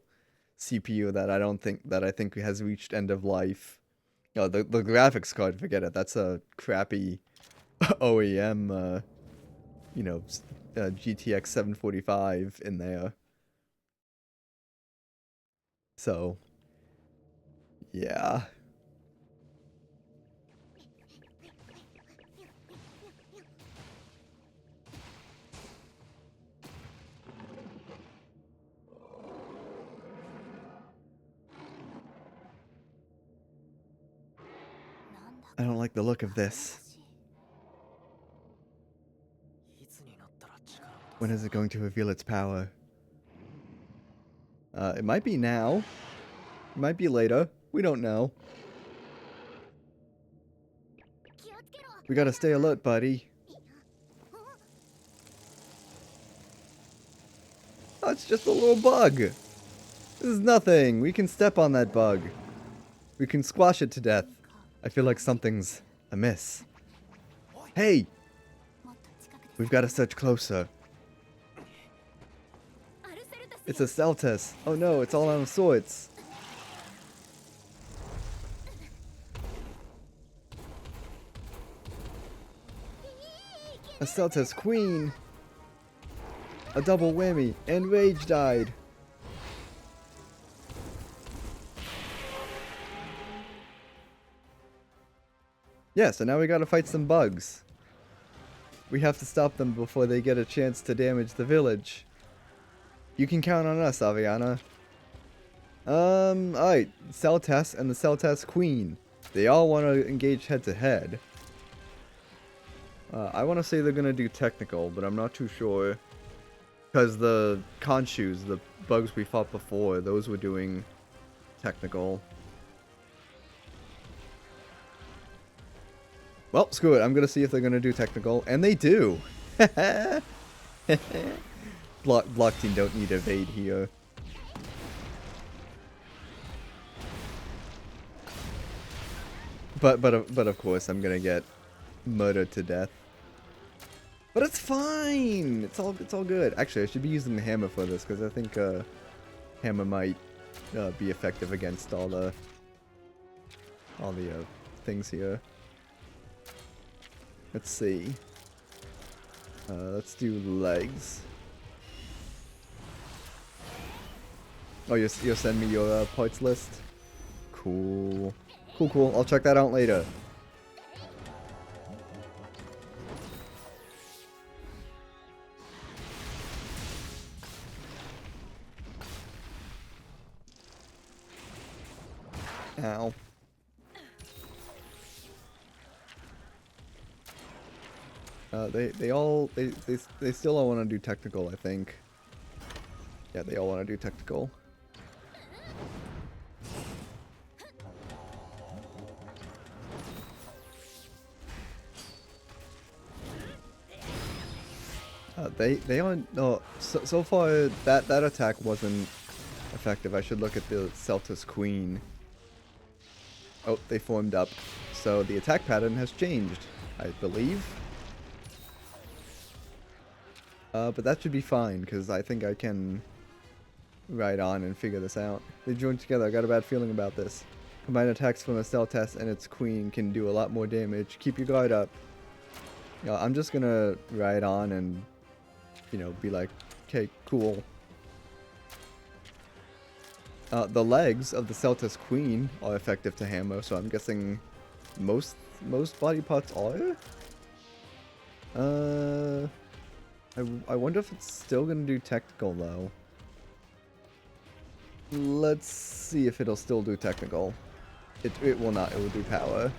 CPU that I think has reached end of life. The graphics card, forget it. That's a crappy OEM. GTX 745 in there. So, yeah. I don't like the look of this. When is it going to reveal its power? It might be now. It might be later. We don't know. We gotta stay alert, buddy. Oh, it's just a little bug. This is nothing. We can step on that bug. We can squash it to death. I feel like something's amiss. Hey! We've got to search closer. It's a Celtis. Oh no, it's all out of sorts. A Celtis queen. A double whammy. And Rage died. Yeah, so now we gotta fight some bugs. We have to stop them before they get a chance to damage the village. You can count on us, Aviana. Alright. Celtis and the Celtis Queen. They all want to engage head to head. I want to say they're gonna do technical, but I'm not too sure. Because the Conchus, the bugs we fought before, those were doing technical. Well, screw it. I'm gonna see if they're gonna do technical, and they do. Block team don't need evade here. But of course I'm gonna get murdered to death. But it's fine. It's all good. Actually, I should be using the hammer for this because I think hammer might be effective against all the things here. Let's see. Let's do legs. Oh, you'll send me your parts list? Cool. Cool. I'll check that out later. Ow. They still all want to do technical, I think. Yeah, they all want to do technical. They aren't. No, so far that attack wasn't effective. I should look at the Celtis Queen. Oh, they formed up. So the attack pattern has changed, I believe. But that should be fine, because I think I can ride on and figure this out. They joined together. I got a bad feeling about this. Combined attacks from a Celtis and its queen can do a lot more damage. Keep your guard up. I'm just gonna ride on and, be like, okay, cool. The legs of the Celtis Queen are effective to hammer, so I'm guessing most body parts are? I wonder if it's still gonna do technical though. Let's see if it'll still do technical. It will not. It will do power.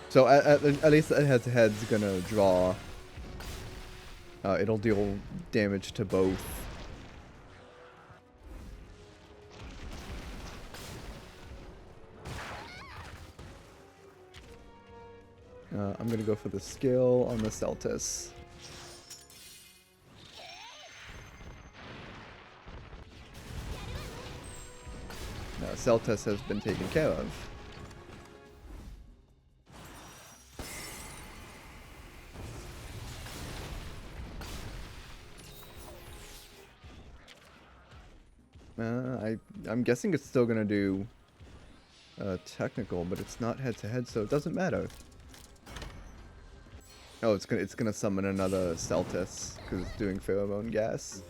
So at least the head-to-head's gonna draw. It'll deal damage to both. I'm gonna go for the skill on the Celtis. Celtis has been taken care of. I'm guessing it's still gonna do technical, but it's not head to head, so it doesn't matter. Oh, it's gonna summon another Celtis because it's doing pheromone gas,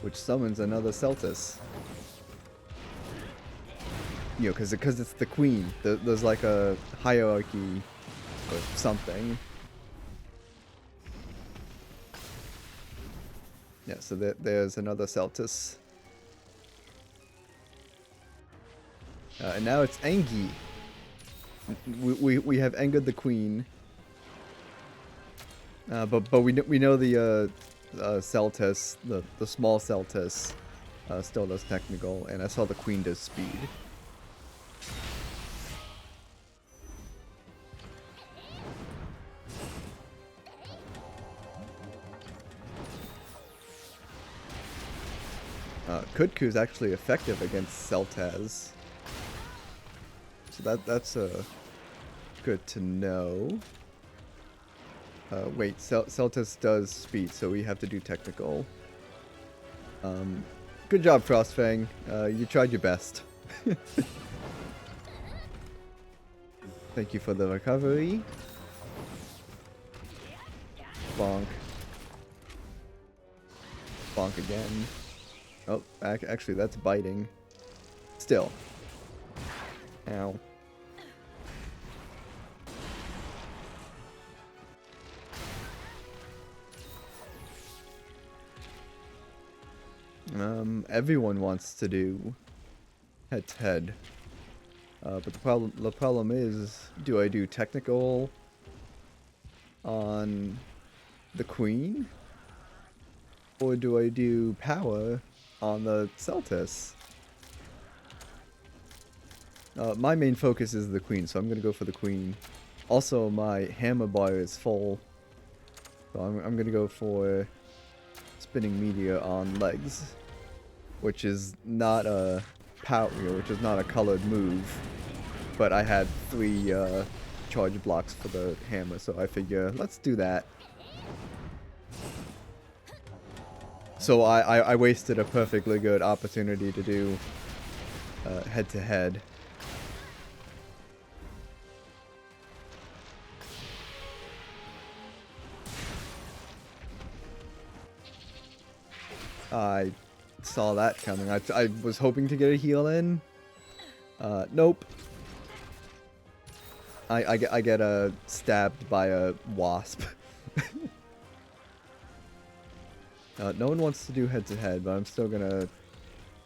which summons another Celtis. You know, because it's the queen. There's like a hierarchy or something. Yeah, so there's another Celtis. And now it's Angie. We have angered the queen. But we know the Celtis, the small Celtis, still does technical, and I saw the queen does speed. Kutku is actually effective against Celtaz. So that's good to know. Wait, Celtis does speed, so we have to do technical. Good job, Frostfang. You tried your best. Thank you for the recovery. Bonk. Bonk again. Oh, actually, that's biting. Still. Ow. Everyone wants to do head-to-head. But the problem is, do I do technical on the queen? Or do I do power on the Celtis? My main focus is the queen, so I'm gonna go for the queen. Also, my hammer bar is full, so I'm gonna go for spinning meteor on legs, which is not a which is not a colored move, but I had 3 charge blocks for the hammer, so I figure let's do that. So I wasted a perfectly good opportunity to do head-to-head. I saw that coming. I was hoping to get a heal in. Nope. I get stabbed by a wasp. No one wants to do head-to-head, but I'm still gonna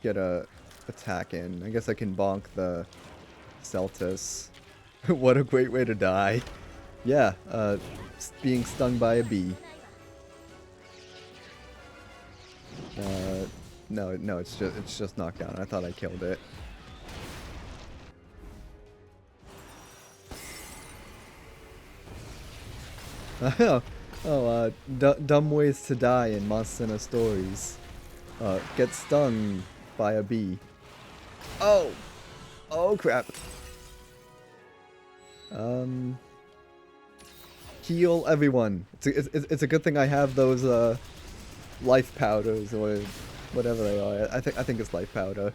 get a attack in. I guess I can bonk the Celtis. What a great way to die. Yeah, being stung by a bee. No, it's just knocked down. I thought I killed it. Dumb ways to die in Monster Stories. Get stung by a bee. Oh! Oh crap. Heal everyone. It's a good thing I have those life powders or whatever they are. I think it's life powder.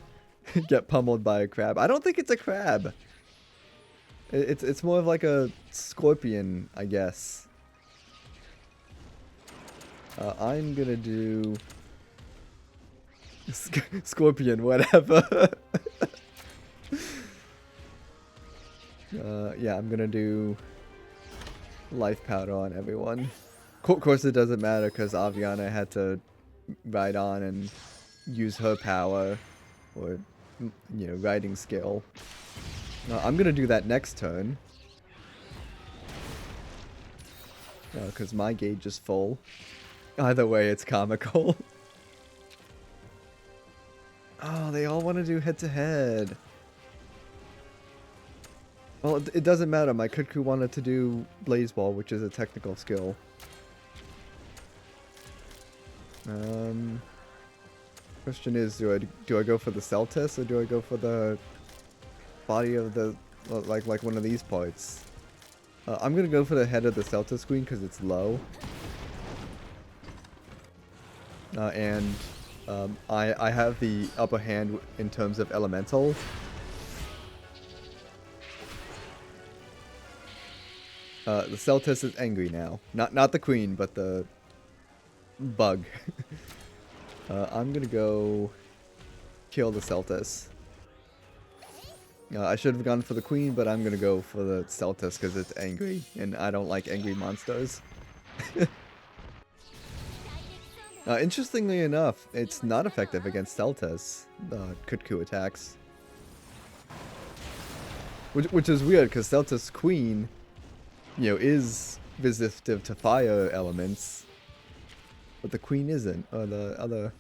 Get pummeled by a crab. I don't think it's a crab. It's more of like a scorpion, I guess. I'm gonna do scorpion, whatever. Yeah, I'm gonna do life powder on everyone. Of course, it doesn't matter because Aviana had to ride on and use her power or, you know, riding skill. I'm gonna do that next turn. Because my gauge is full. Either way, it's comical. Oh, they all want to do head-to-head. Well, it doesn't matter. My Kutku wanted to do Blaze Ball, which is a technical skill. Question is, do I go for the Cell Test or do I go for the body of the like one of these parts? I'm gonna go for the head of the Cell Test Queen because it's low. And I have the upper hand in terms of elemental. The Cell Test is angry now. Not the queen, but the bug. I'm gonna go kill the Celtis. I should have gone for the queen, but I'm gonna go for the Celtis because it's angry, and I don't like angry monsters. Interestingly enough, it's not effective against Celtis, Kutku attacks. Which is weird, because Celtis Queen, is resistive to fire elements. But the queen isn't, or the other...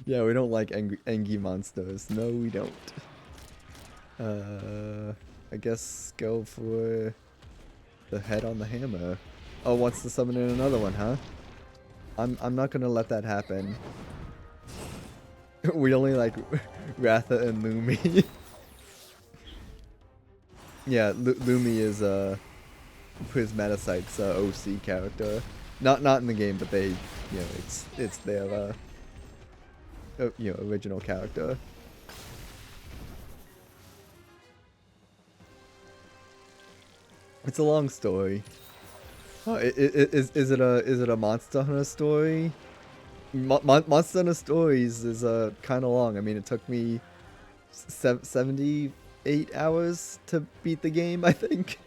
yeah, we don't like angry monsters. No, we don't. I guess go for the head on the hammer. Oh, wants to summon in another one, huh? I'm not gonna let that happen. We only like Ratha and Lumi. Yeah, Lumi is Prismaticide's OC character. Not in the game, but they, it's their original character. It's a long story. Is it a Monster Hunter story? Monster Hunter Stories is kind of long. I mean, it took me 78 hours to beat the game, I think.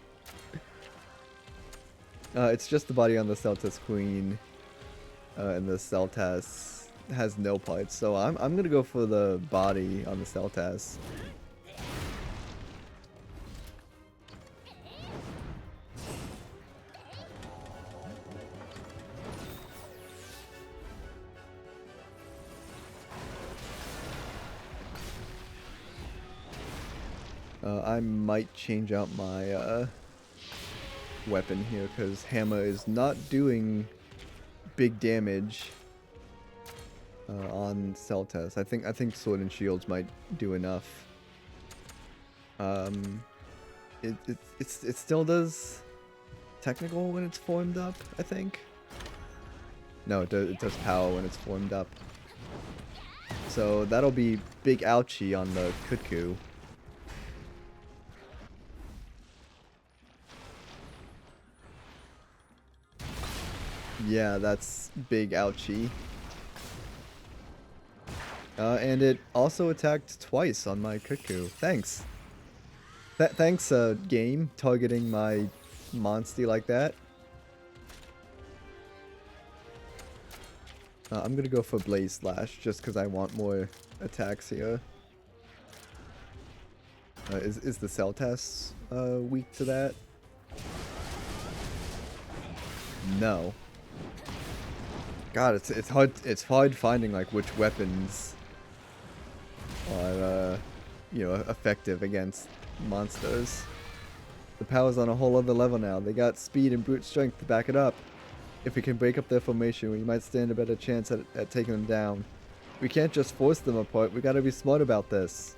It's just the body on the Celtis Queen, and the Celtas has no parts, so I'm gonna go for the body on the Celtas. I might change out my weapon here because hammer is not doing big damage on Celtas. I think sword and shields might do enough. It still does technical when it's formed up, I think. No, it does power when it's formed up. So that'll be big ouchie on the Kutku. Yeah, that's big ouchie. And it also attacked twice on my Kutku. Thanks. Thanks, game, targeting my monstie like that. I'm gonna go for Blaze Slash, just because I want more attacks here. Is the Celtas weak to that? No. God, it's hard finding like which weapons are effective against monsters. The power's on a whole other level now. They got speed and brute strength to back it up. If we can break up their formation, we might stand a better chance at taking them down. We can't just force them apart. We gotta be smart about this.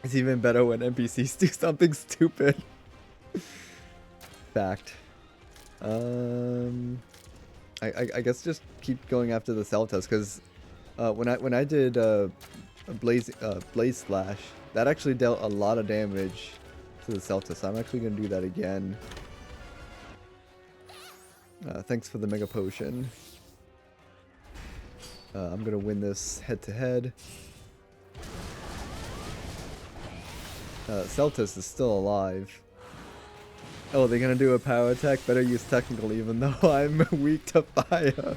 It's even better when NPCs do something stupid. Fact. I guess just keep going after the Celtas, because when I did Blaze Slash, that actually dealt a lot of damage to the Celtas. So I'm actually gonna do that again. Thanks for the Mega Potion. I'm gonna win this head to head. Celtis is still alive. Oh, they're gonna do a power attack? Better use technical even though I'm weak to fire.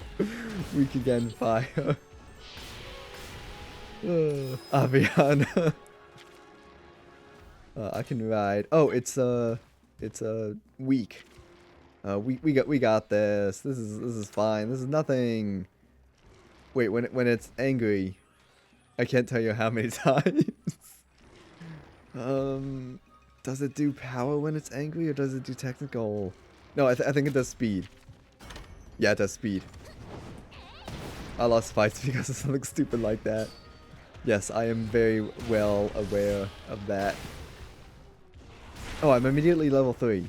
Weak again, fire. Aviana. I can ride. Oh, it's weak. We got this. This is fine. This is nothing. Wait, when it's angry, I can't tell you how many times. Does it do power when it's angry, or does it do technical? No, I think it does speed. Yeah, it does speed. I lost fights because of something stupid like that. Yes, I am very well aware of that. Oh, I'm immediately level 3.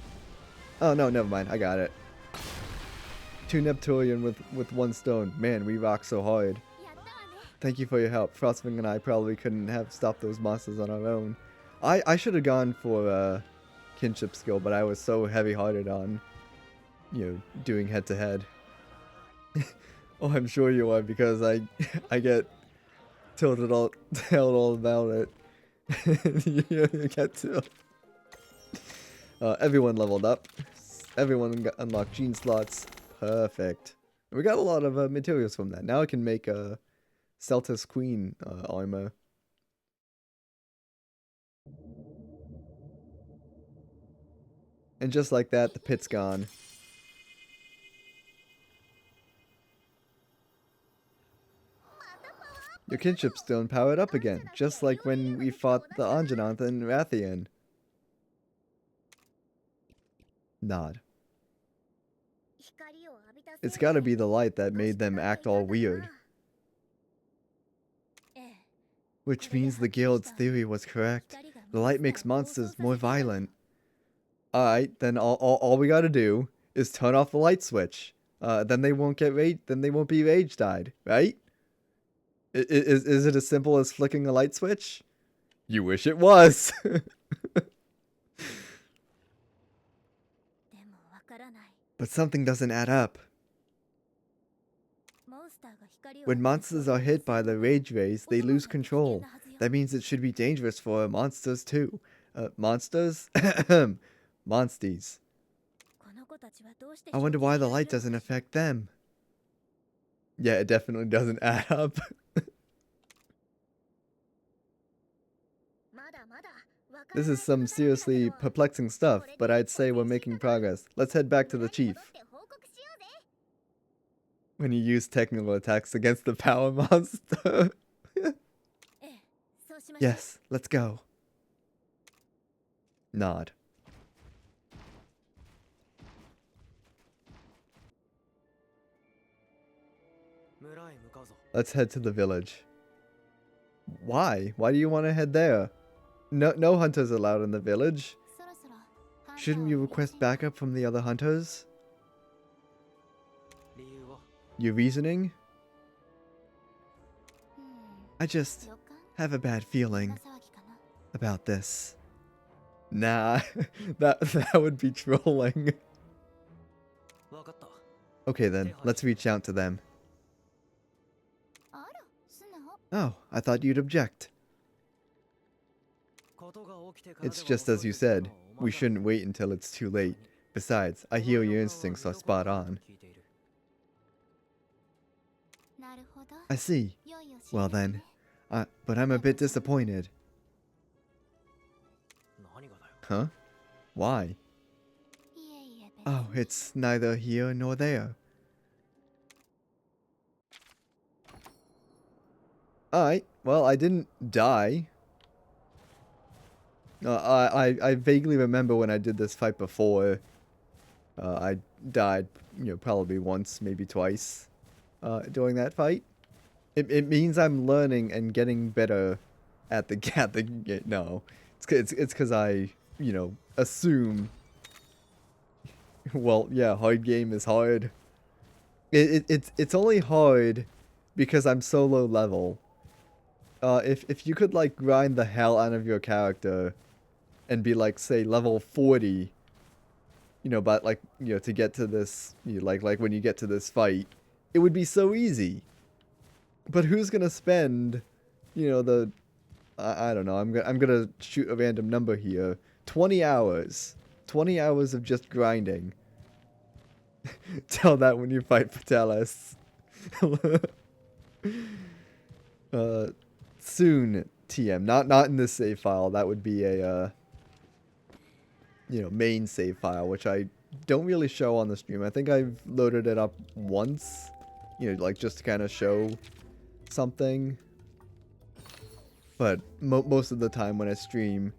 Oh, no, never mind. I got it. 2 Neptunian with 1 stone. Man, we rock so hard. Thank you for your help. Frostwing and I probably couldn't have stopped those monsters on our own. I should have gone for kinship skill, but I was so heavy-hearted on, doing head-to-head. Oh, I'm sure you are, because I get told all about it. You get to. Everyone leveled up. Everyone got unlocked gene slots. Perfect. We got a lot of materials from that. Now I can make a Celtis Queen armor. And just like that, the pit's gone. Your kinship stone powered up again, just like when we fought the Anjanath and Rathian. Nod. It's gotta be the light that made them act all weird. Which means the guild's theory was correct. The light makes monsters more violent. Alright, then all we gotta do is turn off the light switch. Then they won't be rage dyed, right? Is it as simple as flicking a light switch? You wish it was. But something doesn't add up. When monsters are hit by the rage rays, they lose control. That means it should be dangerous for monsters too. Monsters? Monsties. I wonder why the light doesn't affect them. Yeah, it definitely doesn't add up. This is some seriously perplexing stuff, but I'd say we're making progress. Let's head back to the chief. When you use technical attacks against the power monster. Yes, let's go. Nod. Let's head to the village. Why? Why do you want to head there? No hunters allowed in the village. Shouldn't you request backup from the other hunters? Your reasoning? I just have a bad feeling about this. Nah, that would be trolling. Okay then, let's reach out to them. Oh, I thought you'd object. It's just as you said. We shouldn't wait until it's too late. Besides, I hear your instincts are spot on. I see. Well then, but I'm a bit disappointed. Huh? Why? Oh, it's neither here nor there. Alright, well, I didn't die. I vaguely remember when I did this fight before. I died, probably once, maybe twice, during that fight. It means I'm learning and getting better at the no. It's because I, assume. Well, yeah, hard game is hard. It's only hard because I'm so low level. If you could like grind the hell out of your character and be like, say, level 40, but like, to get to this, like when you get to this fight, it would be so easy. But who's gonna spend, I don't know, I'm gonna shoot a random number here, 20 hours. 20 hours of just grinding. Tell that when you fight Patelis. Soon, TM. Not in this save file. That would be a, main save file, which I don't really show on the stream. I think I've loaded it up once, like just to kind of show something. But most of the time when I stream,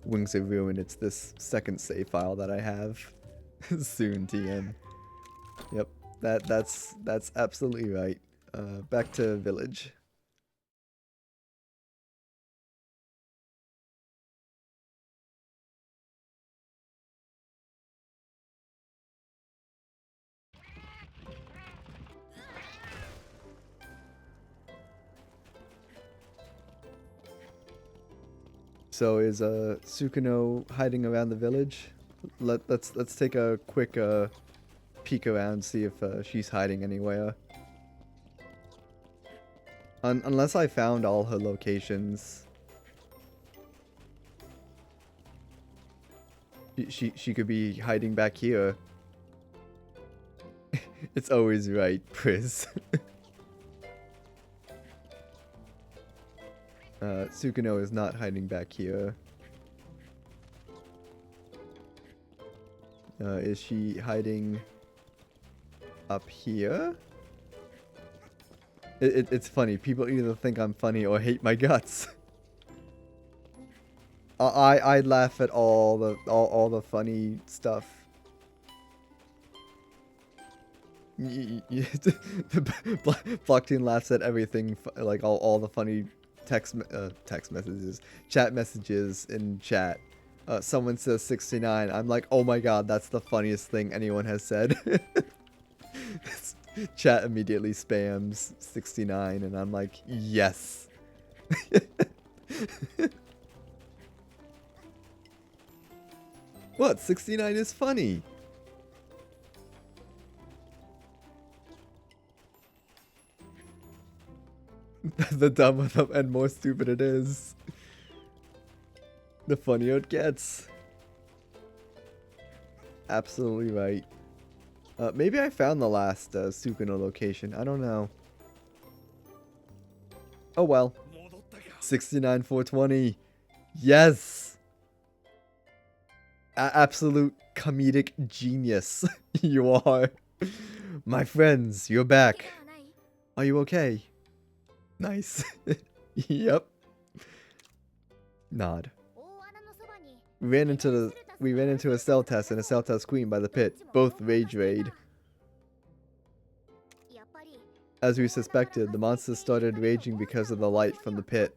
Wings of Ruin. It's this second save file that I have. Soon, TM. Yep, that's absolutely right. Back to village. So is Sukino hiding around the village? Let's take a quick peek around, see if she's hiding anywhere. Unless I found all her locations. She could be hiding back here. It's always right, Priz. Sukino is not hiding back here. Is she hiding up here? It's funny. People either think I'm funny or hate my guts. I laugh at all the funny stuff. Blockchain laughs at everything, like all the funny text messages, chat messages in chat. Someone says 69. I'm like, oh my god, that's the funniest thing anyone has said. Chat immediately spams 69, and I'm like, yes. What? 69 is funny. The dumber and more stupid it is, the funnier it gets. Absolutely right. Maybe I found the last Sukino location. I don't know. Oh well. 69 420. Yes. Absolute comedic genius. You are. My friends, you're back. Are you okay? Nice. Yep. Nod. We ran into a cell test and a cell test queen by the pit, both rage raid. As we suspected, the monsters started raging because of the light from the pit.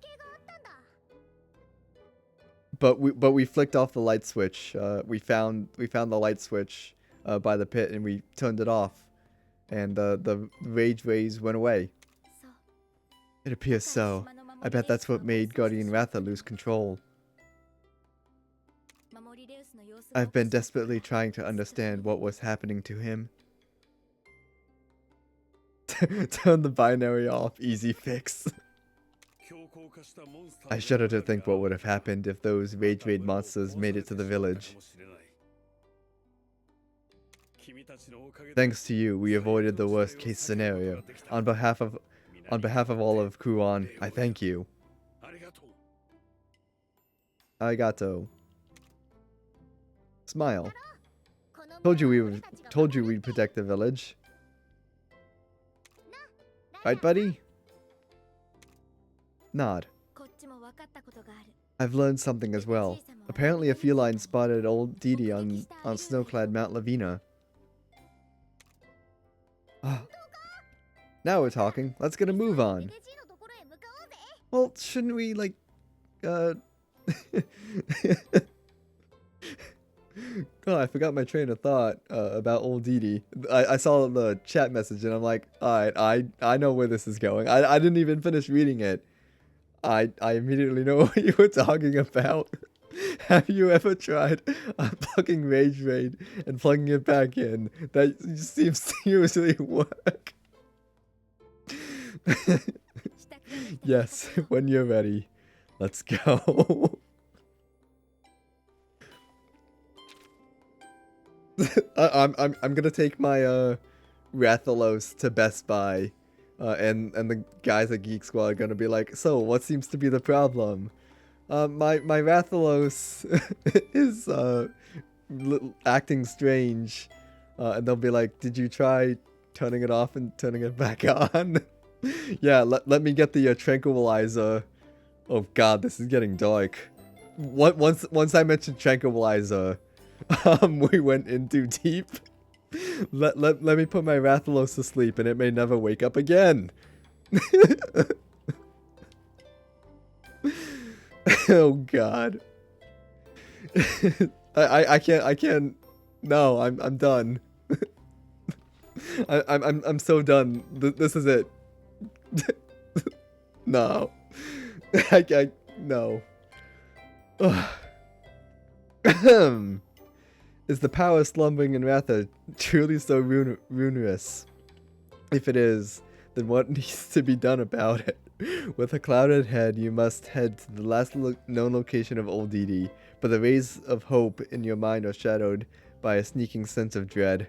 But we flicked off the light switch. We found the light switch by the pit, and we turned it off, and the rage rays went away. It appears so. I bet that's what made Guardian Ratha lose control. I've been desperately trying to understand what was happening to him. Turn the binary off, easy fix. I shudder to think what would have happened if those rage raid monsters made it to the village. Thanks to you, we avoided the worst case scenario. On behalf of all of Kuon, I thank you. Arigato. Smile. Told you we'd protect the village. Right, buddy? Nod. I've learned something as well. Apparently a feline spotted old Didi on snow-clad Mount Lavina. Now we're talking. Let's get a move on. Well, shouldn't we, like, Oh, I forgot my train of thought about old Didi. I saw the chat message and I'm like, alright, I know where this is going. I didn't even finish reading it. I immediately know what you were talking about. Have you ever tried unplugging Rage Raid and plugging it back in? That just seems to usually work. Yes, when you're ready. Let's go. I'm gonna take my Rathalos to Best Buy, and the guys at Geek Squad are gonna be like, so what seems to be the problem? My Rathalos is acting strange, and they'll be like, did you try turning it off and turning it back on? Yeah, let me get the tranquilizer. Oh god, this is getting dark. once I mentioned tranquilizer, we went in too deep. Let me put my Rathalos to sleep, and it may never wake up again. Oh God. I can't. No, I'm done. I'm so done. This is it. No. No. Is the power slumbering in Ratha truly so ruinous? If it is, then what needs to be done about it? With a clouded head, you must head to the last known location of Old Edie, but the rays of hope in your mind are shadowed by a sneaking sense of dread.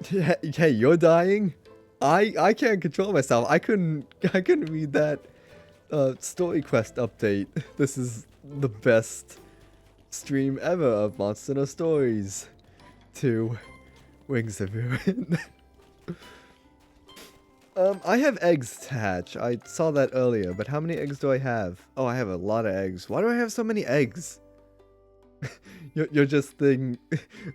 Hey, you're dying? I can't control myself. I couldn't read that story quest update. This is the best stream ever of Monster No Stories 2 Wings of Ruin. I have eggs to hatch. I saw that earlier, but how many eggs do I have? Oh, I have a lot of eggs. Why do I have so many eggs? You're just thinking,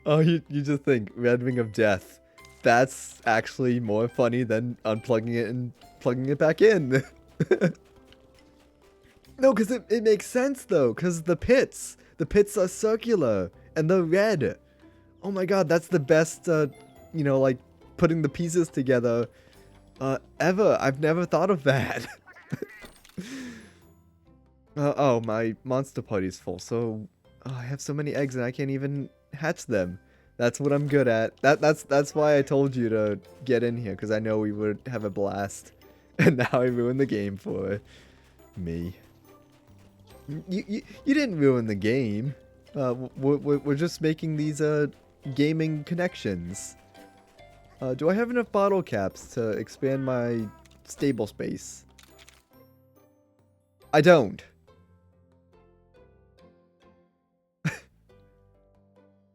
oh, you just think Red Ring of Death. That's actually more funny than unplugging it and plugging it back in. No, because it makes sense though, because the pits are circular and they're red. Oh my God, that's the best, you know, like putting the pieces together ever. I've never thought of that. Oh, my monster party's full, so I have so many eggs and I can't even hatch them. That's what I'm good at. That's why I told you to get in here, because I know we would have a blast. And now I ruined the game for me. You didn't ruin the game. We're just making these gaming connections. Do I have enough bottle caps to expand my stable space? I don't.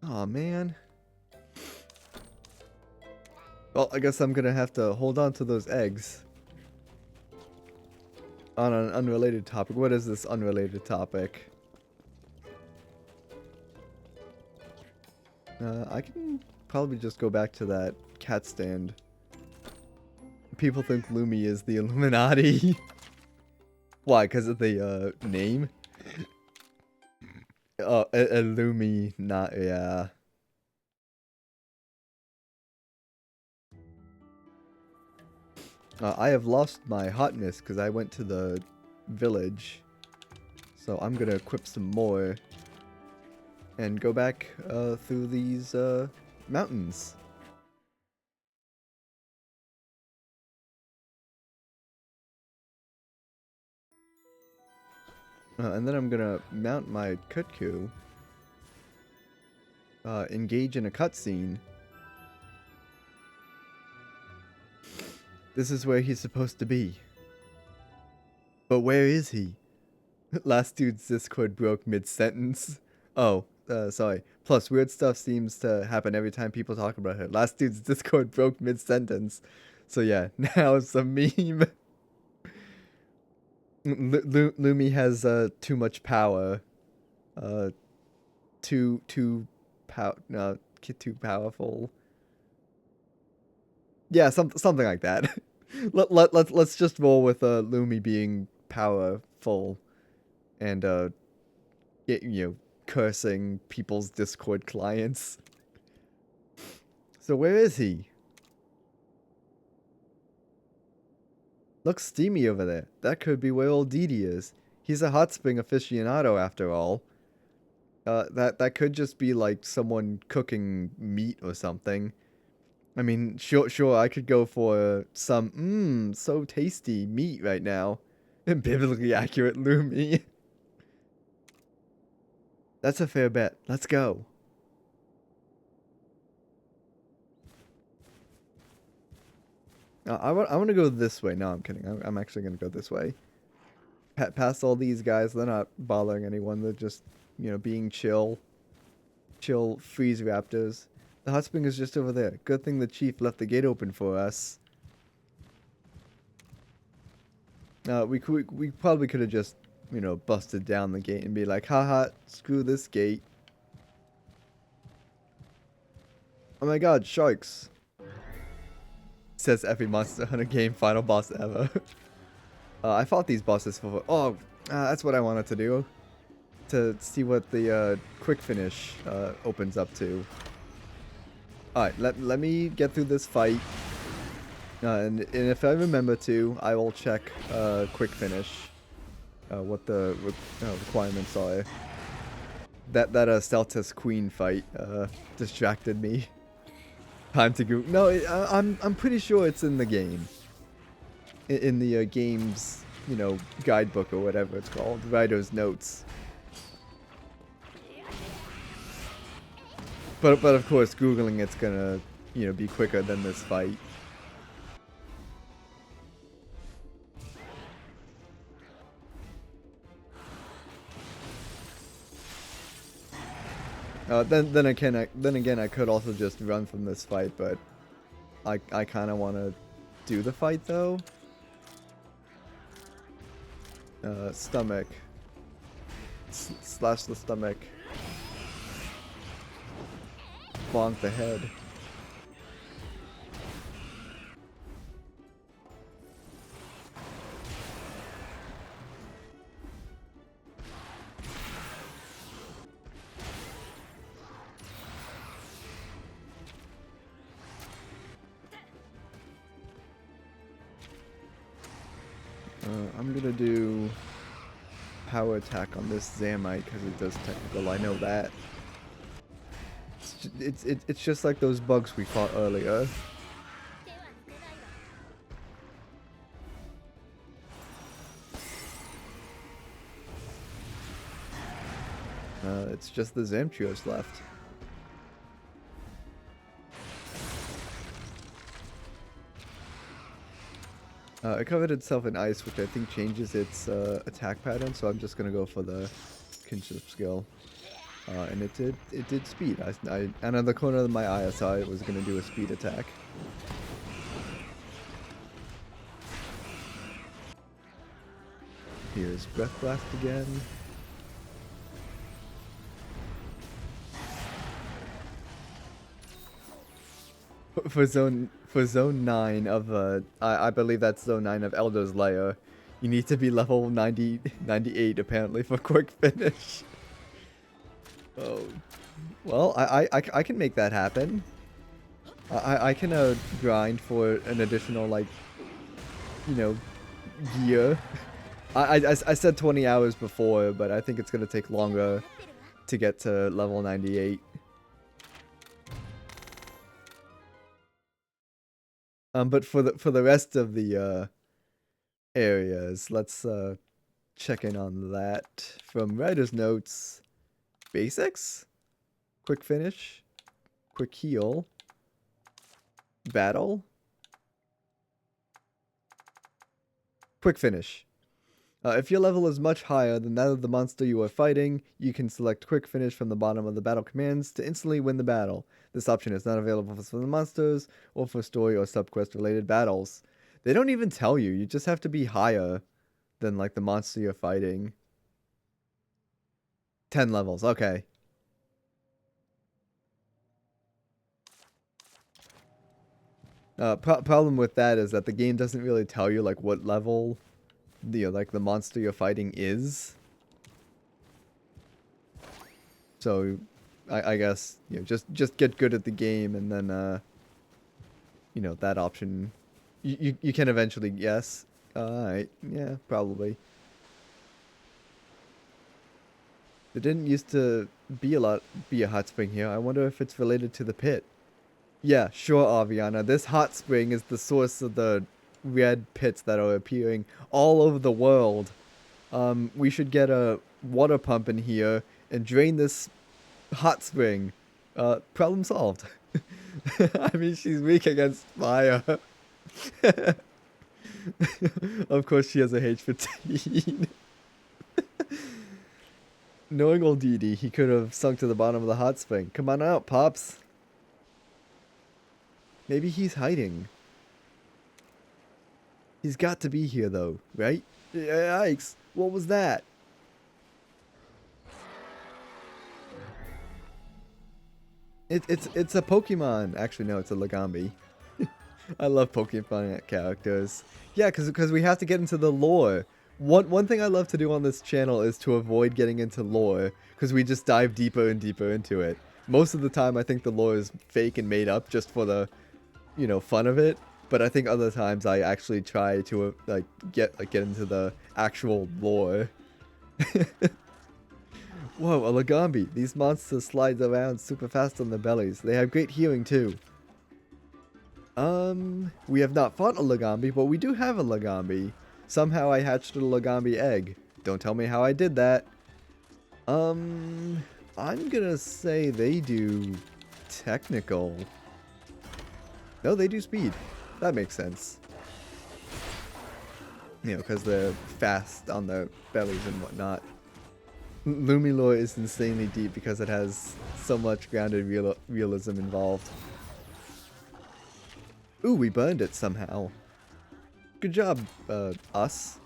Aw, man. Well, I guess I'm gonna have to hold on to those eggs. On an unrelated topic. What is this unrelated topic? I can probably just go back to that cat stand. People think Lumi is the Illuminati. Why? Because of the name? Oh, Illumi, not, yeah. I have lost my hotness because I went to the village. So I'm gonna equip some more and go back through these mountains. And then I'm gonna mount my Kutku, engage in a cutscene. This is where he's supposed to be. But where is he? Last dude's Discord broke mid-sentence. Oh, sorry. Plus, weird stuff seems to happen every time people talk about her. Last dude's Discord broke mid-sentence. So yeah, now it's a meme. Lumi has too much power. Too powerful. Yeah, something like that. Let's just roll with Lumi being powerful and you know, cursing people's Discord clients. So where is he? Looks steamy over there. That could be where old Didi is. He's a hot spring aficionado after all. That could just be like someone cooking meat or something. I mean, sure, I could go for some, so tasty meat right now. Biblically accurate Lumi. That's a fair bet. Let's go. I want to go this way. No, I'm kidding. I'm actually going to go this way. Past all these guys, they're not bothering anyone. They're just, you know, being chill. Chill freeze raptors. The hot spring is just over there. Good thing the chief left the gate open for us. We probably could have just you know, busted down the gate and be like, haha, screw this gate. Oh my god, sharks. Says every Monster Hunter game final boss ever. I fought these bosses for... Oh, that's what I wanted to do. To see what the quick finish opens up to. Alright, let me get through this fight. And if I remember to, I will check quick finish. What the requirements are. That Celtis Queen fight distracted me. Time to go. No, I'm pretty sure it's in the game. In the game's, you know, guidebook or whatever it's called, writer's notes. But of course, googling it's gonna, you know, be quicker than this fight. Then again, I could also just run from this fight, but I kind of want to do the fight though. Stomach. Slash the stomach. Bonk the head. I'm gonna do power attack on this Zamite because it does technical. I know that. It's just like those bugs we fought earlier. It's just the Zamtrios left. It covered itself in ice, which I think changes its attack pattern, so I'm just gonna go for the kinship skill. And it did speed. I out of the corner of my eye I saw it was gonna do a speed attack. Here's Breath Blast again. For zone 9 of I believe that's zone 9 of Elder's Lair, you need to be level 98 apparently for quick finish. Oh, well, I can make that happen. I can grind for an additional, like, you know, year. I said 20 hours before, but I think it's gonna take longer to get to level 98. But for the rest of the areas, let's check in on that from writer's notes. Basics, quick finish, quick heal, battle, quick finish. If your level is much higher than that of the monster you are fighting, you can select quick finish from the bottom of the battle commands to instantly win the battle. This option is not available for the monsters or for story or subquest related battles. They don't even tell you. You just have to be higher than like the monster you're fighting. 10 levels. Okay. Problem with that is that the game doesn't really tell you like what level like the monster you're fighting is. So I guess, you know, just get good at the game and then you know, that option you can eventually guess. Alright, yeah, probably. There didn't used to be a hot spring here. I wonder if it's related to the pit. Yeah, sure, Aviana. This hot spring is the source of the red pits that are appearing all over the world. We should get a water pump in here and drain this hot spring. Problem solved. I mean, she's weak against fire. Of course, she has a H15. Knowing old Didi, he could have sunk to the bottom of the hot spring. Come on out, Pops. Maybe he's hiding. He's got to be here, though, right? Yikes. What was that? It's a Pokemon. Actually, no, it's a Legambi. I love Pokemon characters. Yeah, because we have to get into the lore. One thing I love to do on this channel is to avoid getting into lore, because we just dive deeper and deeper into it. Most of the time, I think the lore is fake and made up just for the, fun of it. But I think other times I actually try to get into the actual lore. Whoa, a Legambi. These monsters slide around super fast on their bellies. They have great healing too. We have not fought a Legambi, but we do have a Legambi. Somehow I hatched a Legambi egg. Don't tell me how I did that. I'm gonna say they do technical. No, they do speed. That makes sense. Because they're fast on their bellies and whatnot. Lumilore is insanely deep because it has so much grounded realism involved. Ooh, we burned it somehow. Good job, us.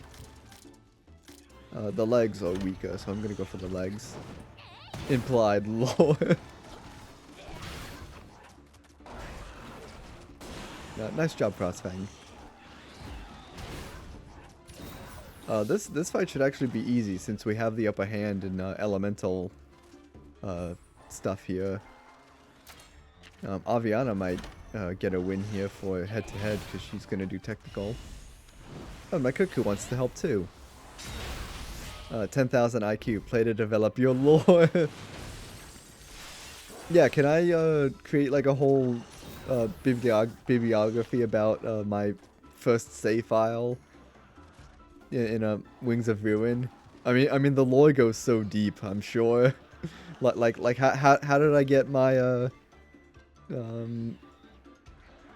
The legs are weaker, so I'm gonna go for the legs. Implied lore. Nice job, Frostfang. This fight should actually be easy since we have the upper hand in elemental stuff here. Aviana might get a win here for head-to-head because she's going to do technical. Oh, my Cuckoo wants to help too. 10,000 IQ. Play to develop your lore. Yeah, can I create like a whole bibliography about my first save file in a Wings of Ruin? I mean the lore goes so deep, I'm sure. like how did I get my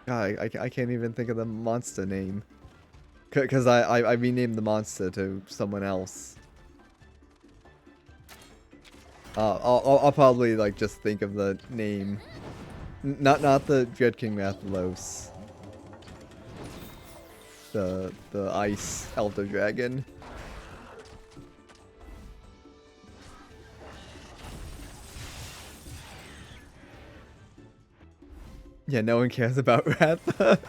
I can't even think of the monster name. Because I renamed the monster to someone else. I'll probably like just think of the name. Not the Dread King Rathalos. The Ice Elder Dragon. Yeah, no one cares about Ratha.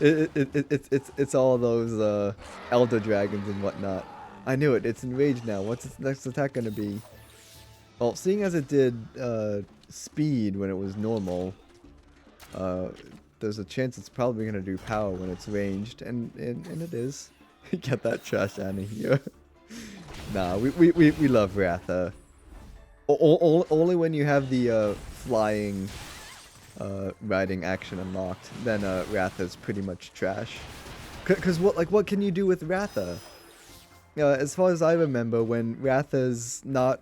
It's all those Elder Dragons and whatnot. I knew it. It's enraged now. What's its next attack gonna be? Well, seeing as it did speed when it was normal, there's a chance it's probably gonna do power when it's ranged, and it is. Get that trash out of here. Nah, we love Ratha. Only when you have the flying riding action unlocked, then Ratha's pretty much trash. Cause what can you do with Ratha? As far as I remember, when Ratha's not,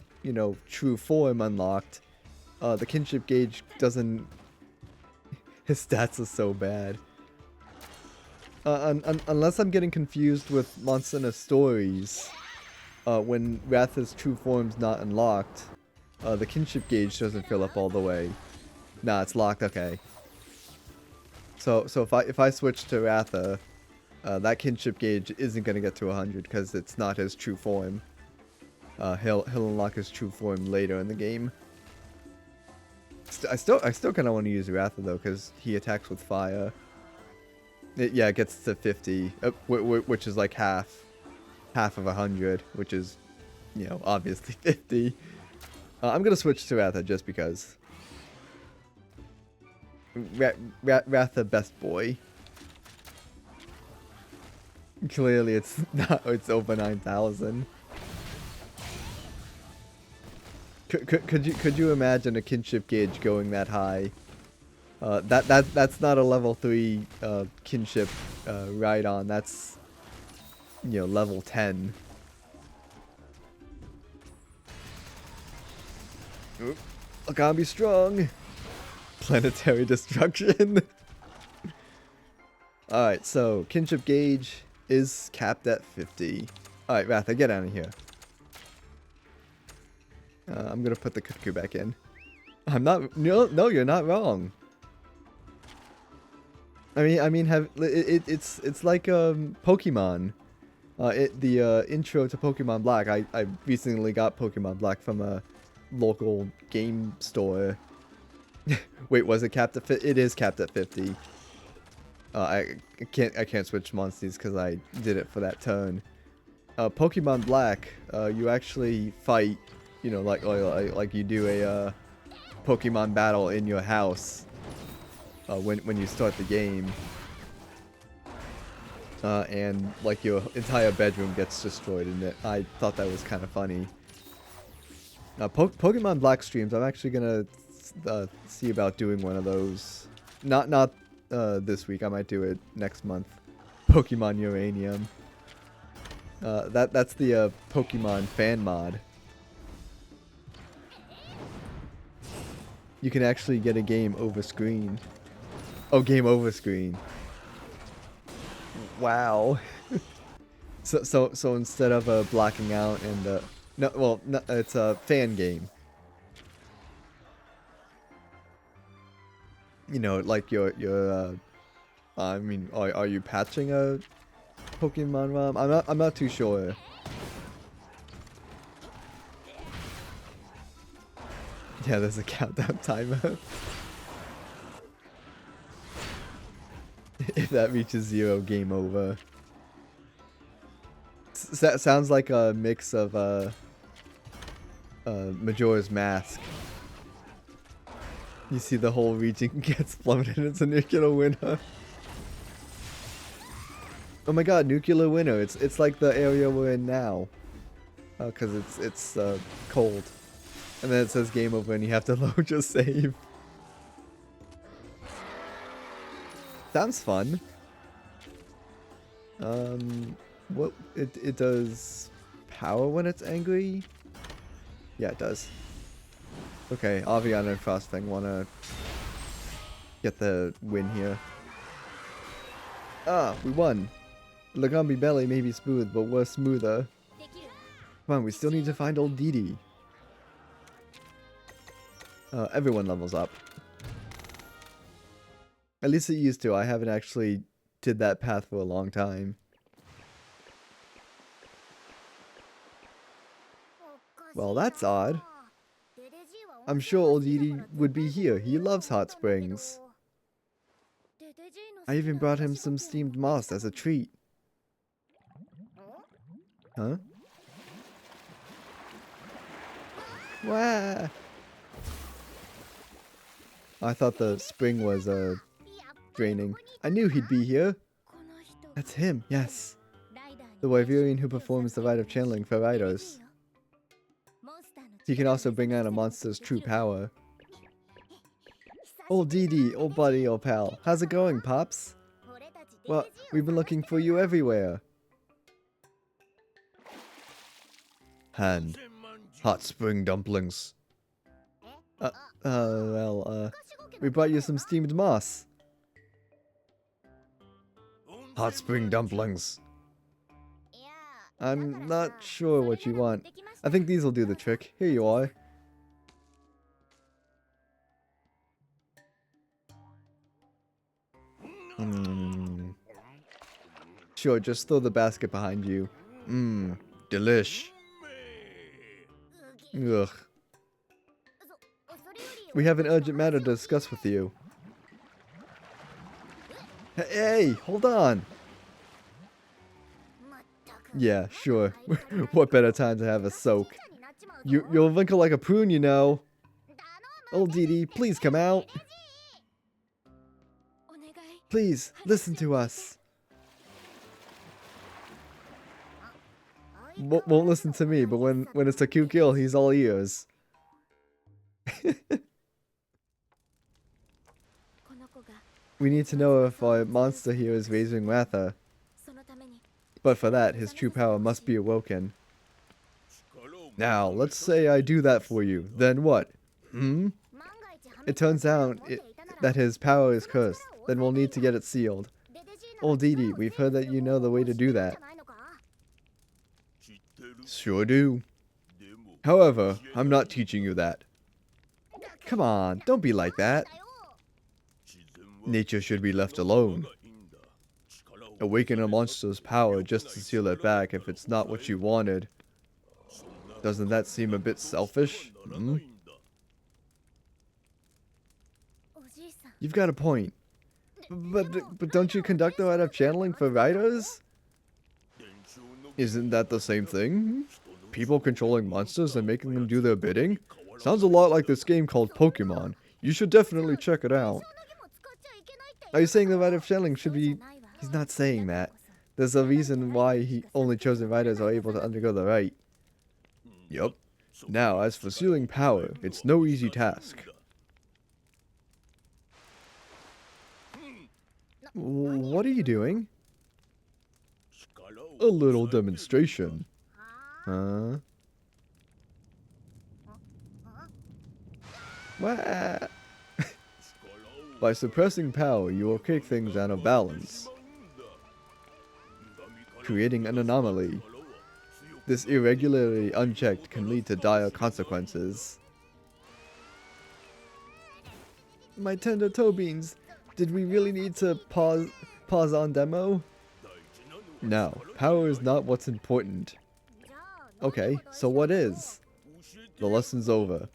true form unlocked, the kinship gauge doesn't... His stats are so bad. Unless I'm getting confused with Monster Hunter Stories, when Ratha's true form's not unlocked, the kinship gauge doesn't fill up all the way. Nah, it's locked, okay. So if I switch to Ratha, that kinship gauge isn't gonna get to 100 because it's not his true form. He'll unlock his true form later in the game. I still kind of want to use Ratha though because he attacks with fire. It gets to 50, which is like half of 100, which is, obviously 50. I'm gonna switch to Ratha just because. Ratha best boy. Clearly it's not, it's over 9,000. Could you imagine a kinship gauge going that high? That's not a level 3 kinship Rhydon, that's level 10. Oop. I can't be strong. Planetary destruction. Alright, so kinship gauge is capped at 50. Alright, Ratha, get out of here. I'm gonna put the Cuckoo back in. I'm not. No, you're not wrong. I mean, it's like Pokemon. The intro to Pokemon Black. I recently got Pokemon Black from a local game store, Wait, was it capped at 50? It is capped at 50. I can't switch monsters because I did it for that turn. Pokemon Black, you actually fight, you know, like you do a Pokemon battle in your house when you start the game. And like your entire bedroom gets destroyed in it. I thought that was kind of funny. Pokemon Black streams, I'm actually gonna see about doing one of those. Not this week. I might do it next month. Pokemon Uranium. That's the Pokemon fan mod. You can actually get a game over screen. Oh, game over screen. Wow. So instead of blacking out and no, well, no, it's a fan game. You know, like your I mean, are you patching a Pokemon ROM? I'm not too sure. Yeah, there's a countdown timer. If that reaches 0, game over. Sounds like a mix of Majora's Mask. You see the whole region gets plummeted into nuclear winter. Oh my god, nuclear winter. It's like the area we're in now. Cause it's cold. And then it says game over and you have to load your save. Sounds fun. What it does power when it's angry? Yeah, it does. Okay, Aviana and Frostfang wanna get the win here. Ah, we won. Lagombi Belly may be smooth, but we're smoother. Come on, we still need to find old Didi. Everyone levels up. At least it used to. I haven't actually did that path for a long time. Well, that's odd. I'm sure old Didi would be here. He loves hot springs. I even brought him some steamed moss as a treat. Huh? Wah! I thought the spring was draining. I knew he'd be here. That's him, yes. The Wyverian who performs the rite of channeling for riders. He can also bring out a monster's true power. Old Didi, old buddy, old pal. How's it going, Pops? Well, we've been looking for you everywhere. Hand. Hot spring dumplings. We brought you some steamed moss. Hot spring dumplings. I'm not sure what you want. I think these will do the trick. Here you are. Sure, just throw the basket behind you. Delish. Ugh. We have an urgent matter to discuss with you. Hey, hold on. Yeah, sure. What better time to have a soak? You'll wrinkle like a prune, you know. Old Didi, please come out. Please, listen to us. Won't listen to me, but when it's a cute girl, he's all ears. We need to know if our monster here is raising Ratha. But for that, his true power must be awoken. Now, let's say I do that for you. Then what? It turns out that his power is cursed. Then we'll need to get it sealed. Old Didi, we've heard that you know the way to do that. Sure do. However, I'm not teaching you that. Come on, don't be like that. Nature should be left alone. Awaken a monster's power just to seal it back if it's not what you wanted. Doesn't that seem a bit selfish? You've got a point. But don't you conduct the rite of channeling for writers? Isn't that the same thing? People controlling monsters and making them do their bidding? Sounds a lot like this game called Pokemon. You should definitely check it out. Are you saying the rite of channeling should be... He's not saying that. There's a reason why only chosen writers are able to undergo the rite. Yup. Now, as for sealing power, it's no easy task. What are you doing? A little demonstration. Huh? What? By suppressing power, you will kick things out of balance, creating an anomaly. This irregularity unchecked can lead to dire consequences. My tender toe beans, did we really need to pause on demo? No, power is not what's important. Okay, so what is? The lesson's over.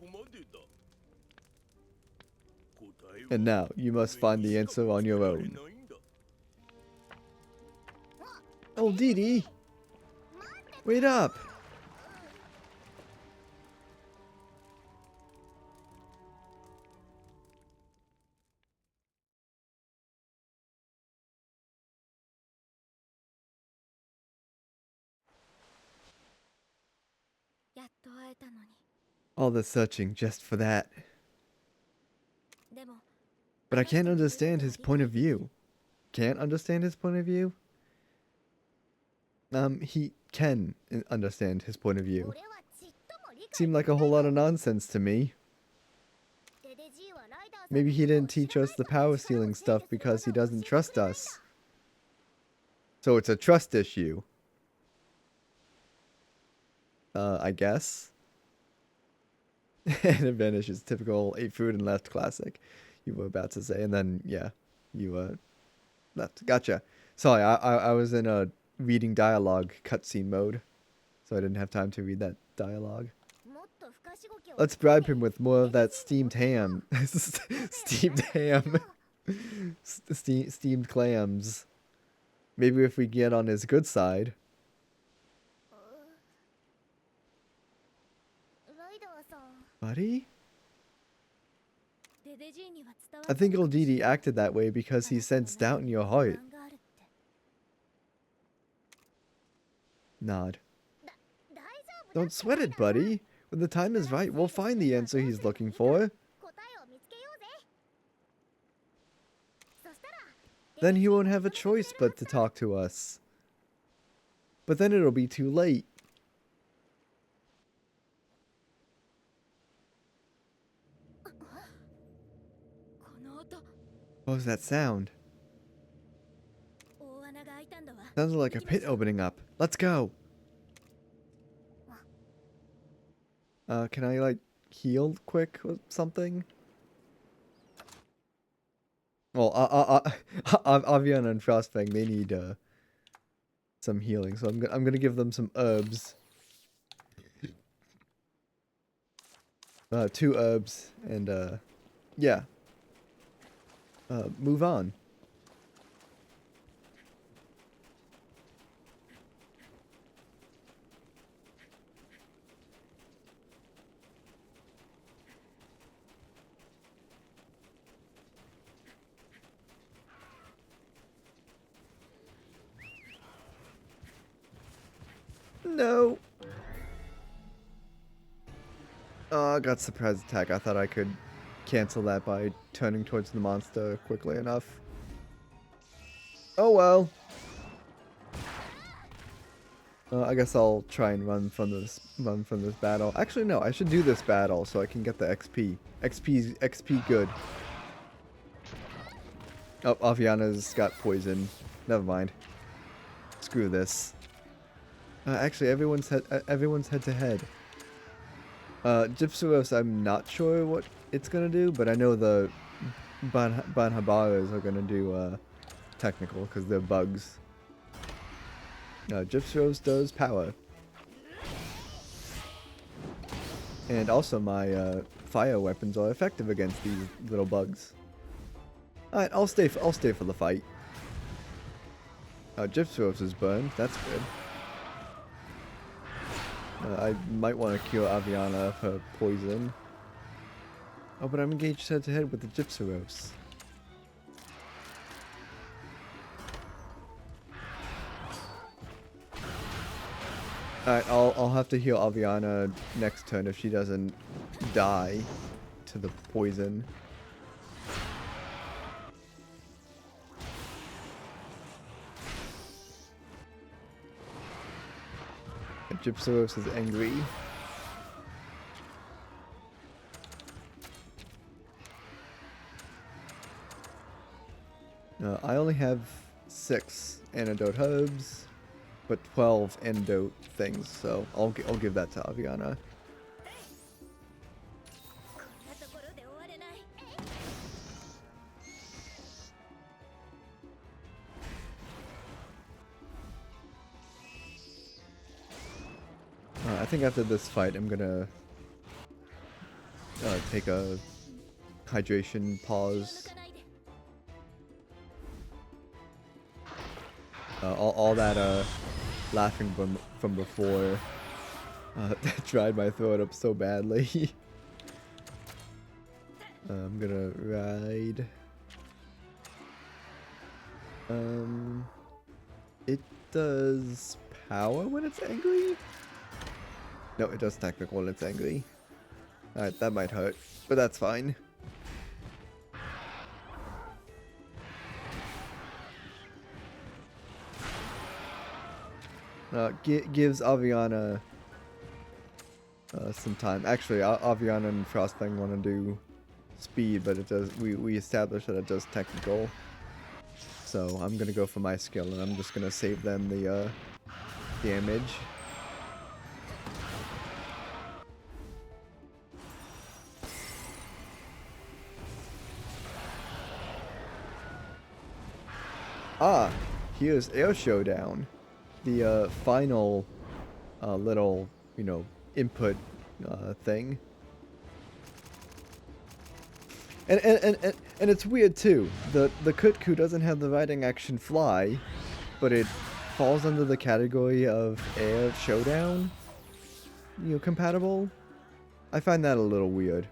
And now, you must find the answer on your own. Oh, Dee Dee! Wait up! All the searching just for that. But I can't understand his point of view. Can't understand his point of view? He can understand his point of view. Seemed like a whole lot of nonsense to me. Maybe he didn't teach us the power stealing stuff because he doesn't trust us. So it's a trust issue. I guess. And it vanishes. Typical ate food and left classic. You were about to say, and then yeah, you left. Gotcha. Sorry, I was in a reading dialogue cutscene mode, so I didn't have time to read that dialogue. Let's bribe him with more of that steamed ham. Steamed ham. Steamed clams. Maybe if we get on his good side. Buddy? I think old Dee Dee acted that way because he sensed doubt in your heart. Nod. Don't sweat it, buddy. When the time is right, we'll find the answer he's looking for. Then he won't have a choice but to talk to us. But then it'll be too late. What was that sound? Sounds like a pit opening up. Let's go. Can I like heal quick or something? Well, Avian and Frostfang, they need some healing, so I'm gonna give them some herbs. 2 herbs and yeah. Move on. No. Oh, I got surprise attack. I thought I could cancel that by turning towards the monster quickly enough. Oh well. I guess I'll try and run from this battle. Actually, no. I should do this battle so I can get the XP. XP good. Oh, Aviana's got poison. Never mind. Screw this. Actually, everyone's head to head. Gypsuros, I'm not sure what it's gonna do, but I know the Banhabaras are gonna do technical because they're bugs. Gypsuros does power, and also my fire weapons are effective against these little bugs. Alright, I'll stay for the fight. Gypsy is burned. That's good. I might want to cure Aviana of her poison. Oh, but I'm engaged head to head with the Gypsy. Alright, I'll have to heal Aviana next turn if she doesn't die to the poison. Gypsy is angry. I only have 6 antidote herbs, but 12 antidote things, so I'll give that to Aviana. I think after this fight, I'm gonna take a hydration pause. All that laughing from before that dried my throat up so badly. I'm gonna ride. It does power when it's angry? No, it does technical when it's angry. Alright, that might hurt, but that's fine. Gives Aviana some time. Actually, Aviana and Frostfang want to do speed, but it does. We established that it does technical. So I'm gonna go for my skill, and I'm just gonna save them the damage. Ah, here's Air Showdown, the final little, you know, input thing. And it's weird too. The Kutku doesn't have the riding action fly, but it falls under the category of Air Showdown, you know, compatible. I find that a little weird.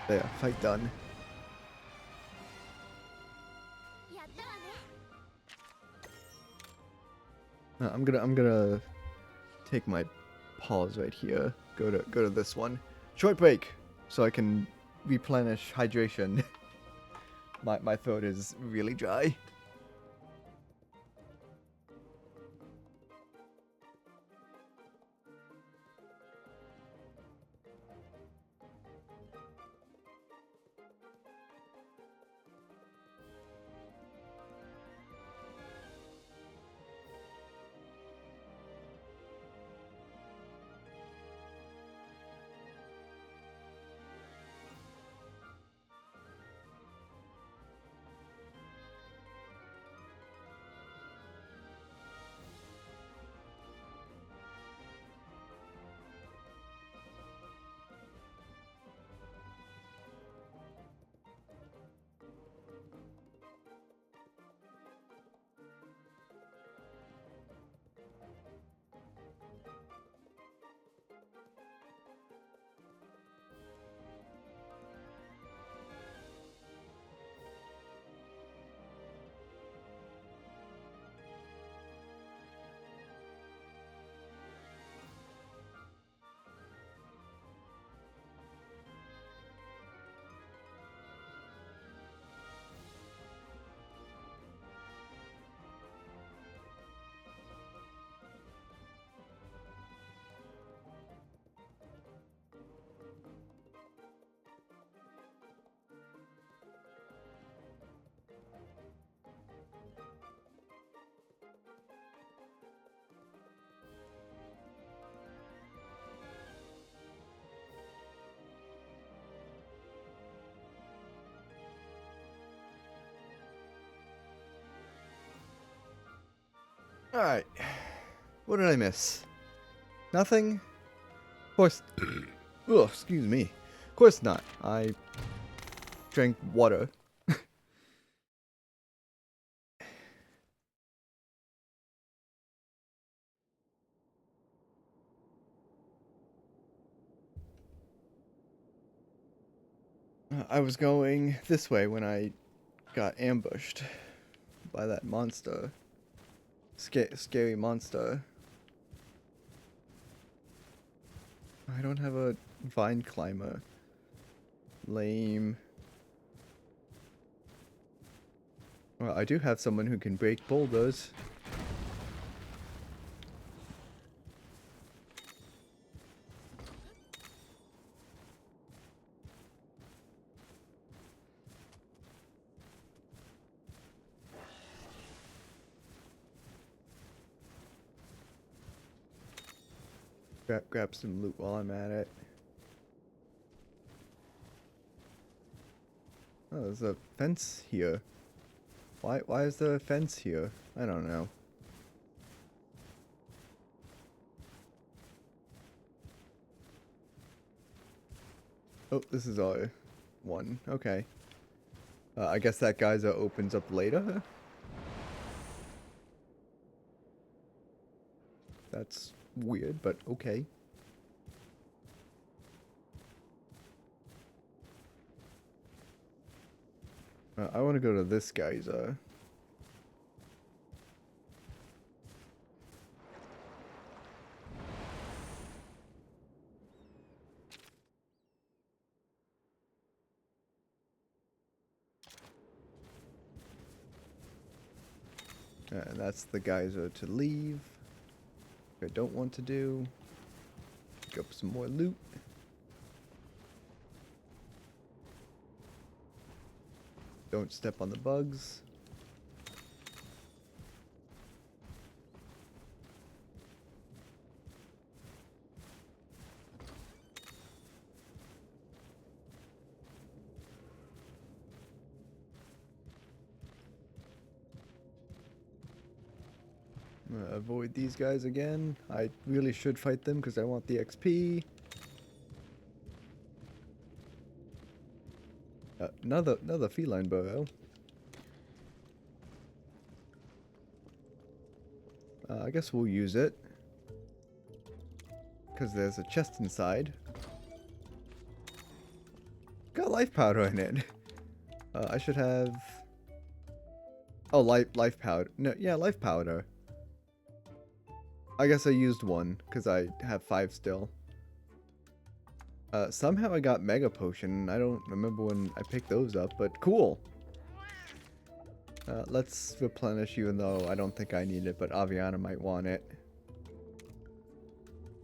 There, fight done. I'm gonna take my pause right here. Go to this one. Short break, so I can replenish hydration. My throat is really dry. Alright. What did I miss? Nothing? Of course. Oh, excuse me. Of course not. I drank water. I was going this way when I got ambushed by that monster. Scary monster. I don't have a vine climber. Lame. Well, I do have someone who can break boulders. Grab some loot while I'm at it. Oh, there's a fence here. Why is there a fence here? I don't know. Oh, this is our one. Okay. I guess that geyser opens up later. That's weird, but okay. I want to go to this geyser. That's the geyser to leave. I don't want to do. Pick up some more loot. Don't step on the bugs. Avoid these guys again. I really should fight them because I want the XP. Another feline burrow. I guess we'll use it. Because there's a chest inside. Got life powder in it. I should have... Oh, life powder. No, yeah, life powder. I guess I used one, because I have 5 still. Somehow I got Mega Potion. I don't remember when I picked those up, but cool. Let's replenish, even though I don't think I need it, but Aviana might want it.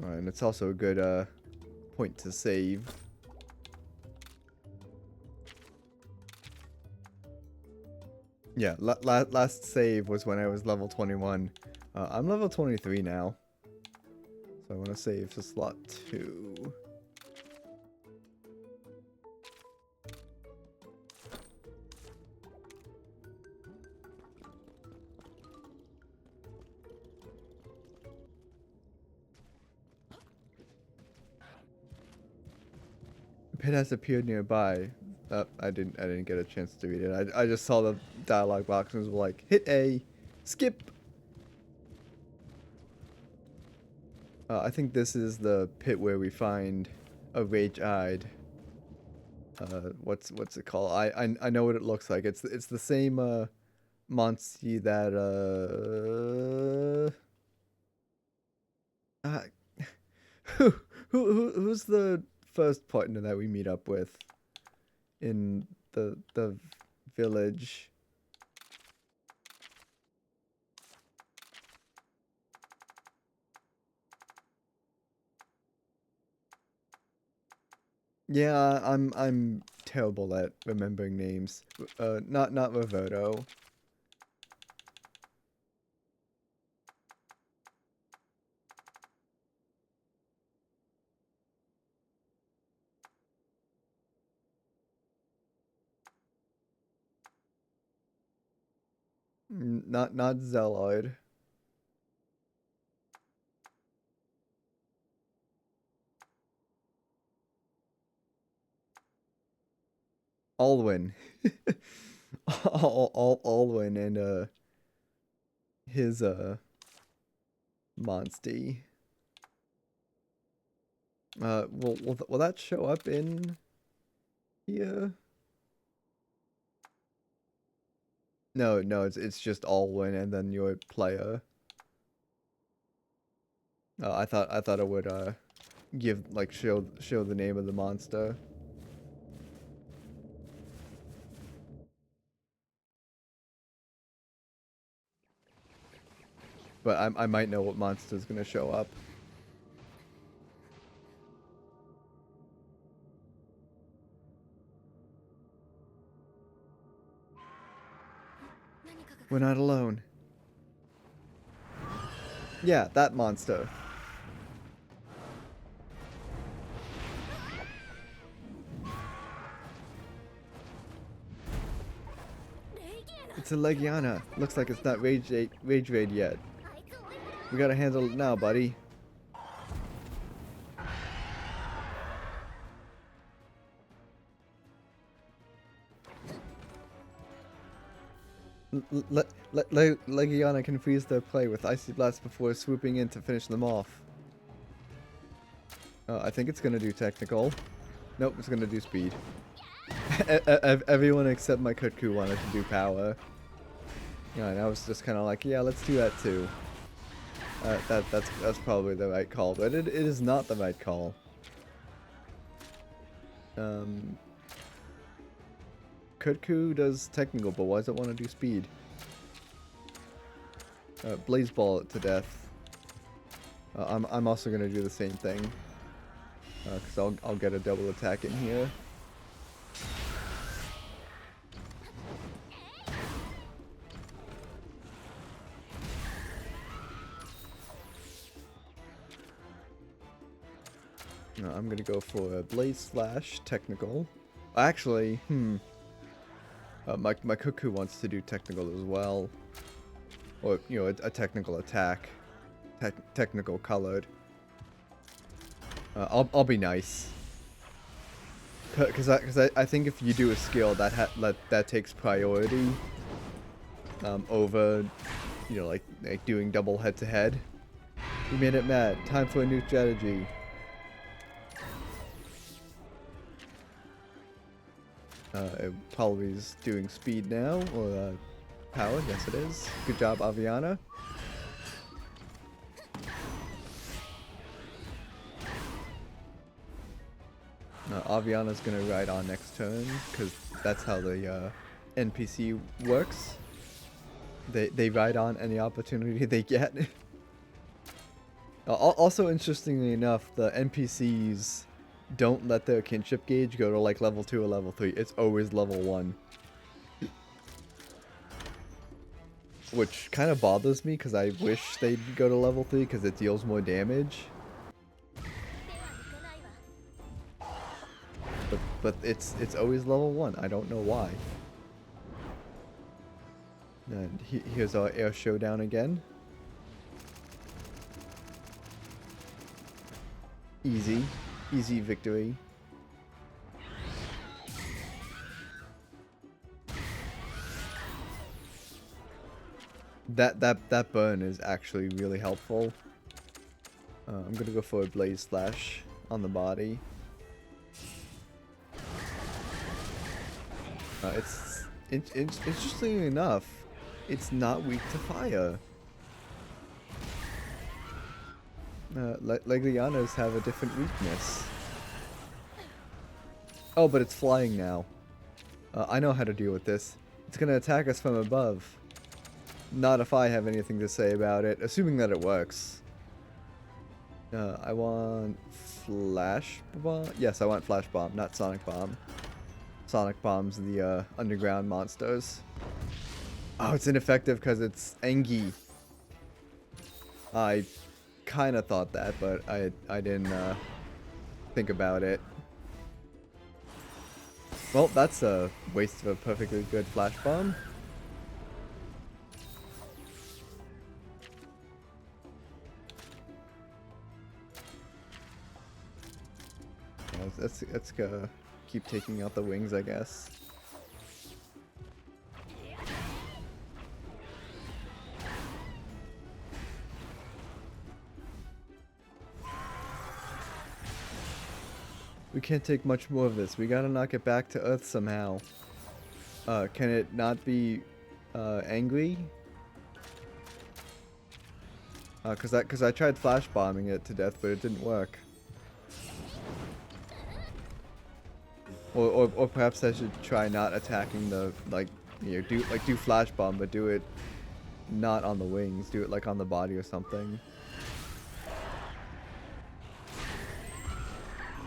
And it's also a good point to save. Yeah, last save was when I was level 21. I'm level 23 now. So I want to save to slot 2. Pit has appeared nearby. I didn't get a chance to read it. I just saw the dialogue box and was like, hit A, skip. I think this is the pit where we find a rage-eyed. What's it called? I know what it looks like. It's the same monster that uh who who's the first partner that we meet up with in the village? Yeah, I'm terrible at remembering names. Not Roberto. Not Zeloid. Alwyn. Alwyn and his Monstie. Will that show up in here? No, it's just Alwyn and then your player. I thought it would give like show the name of the monster. But I might know what monster is gonna show up. We're not alone. Yeah, that monster. It's a Legiana. Looks like it's not Rage Raid yet. We gotta handle it now, buddy. Legiana can freeze their prey with Icy Blast before swooping in to finish them off. I think it's gonna do technical. Nope, it's gonna do speed. Everyone except my Kutku wanted to do power. Yeah, and I was just kind of like, yeah, let's do that too. That's probably the right call, but it is not the right call. Kutku does technical, but why does it want to do speed? Blaze Ball it to death. I'm also gonna do the same thing, cause I'll get a double attack in here. I'm gonna go for a Blaze Slash technical. Actually, my Kutku wants to do technical as well, or you know, a technical attack, technical colored. I'll be nice, cause I think if you do a skill that takes priority, over, you know, like doing double head to head. You made it mad. Time for a new strategy. It probably is doing speed now, or power. Yes, it is. Good job, Aviana. Aviana's gonna ride on next turn, because that's how the NPC works. They ride on any opportunity they get. Also, interestingly enough, the NPCs don't let their kinship gauge go to like level 2 or level 3. It's always level 1. Which kind of bothers me, because I wish they'd go to level 3 because it deals more damage. But it's always level 1. I don't know why. And here's our air showdown again. Easy victory. That burn is actually really helpful. I'm gonna go for a Blaze Slash on the body. It's interestingly enough, it's not weak to fire. Leglianas have a different weakness. Oh, but it's flying now. I know how to deal with this. It's gonna attack us from above. Not if I have anything to say about it, assuming that it works. I want Flash Bomb? Yes, I want Flash Bomb, not Sonic Bomb. Sonic Bomb's the underground monsters. Oh, it's ineffective because it's Engi. I kind of thought that, but I didn't think about it. Well, that's a waste of a perfectly good Flash Bomb. Let's go. keep taking out the wings, I guess. We can't take much more of this. We gotta knock it back to Earth somehow. Can it not be angry? Cause I tried flash bombing it to death, but it didn't work. Or perhaps I should try not attacking the, like, you know, do flash bomb, but do it not on the wings. Do it like on the body or something.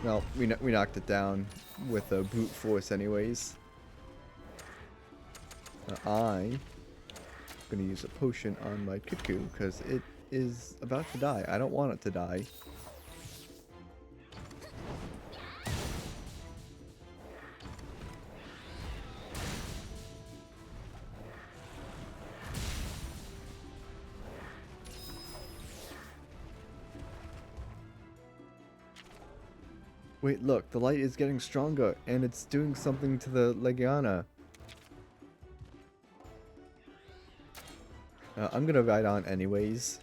Well, we knocked it down with a brute force anyways. I'm gonna use a potion on my Cuckoo because it is about to die. I don't want it to die. Wait, look, the light is getting stronger, and it's doing something to the Legiana. I'm gonna ride on anyways.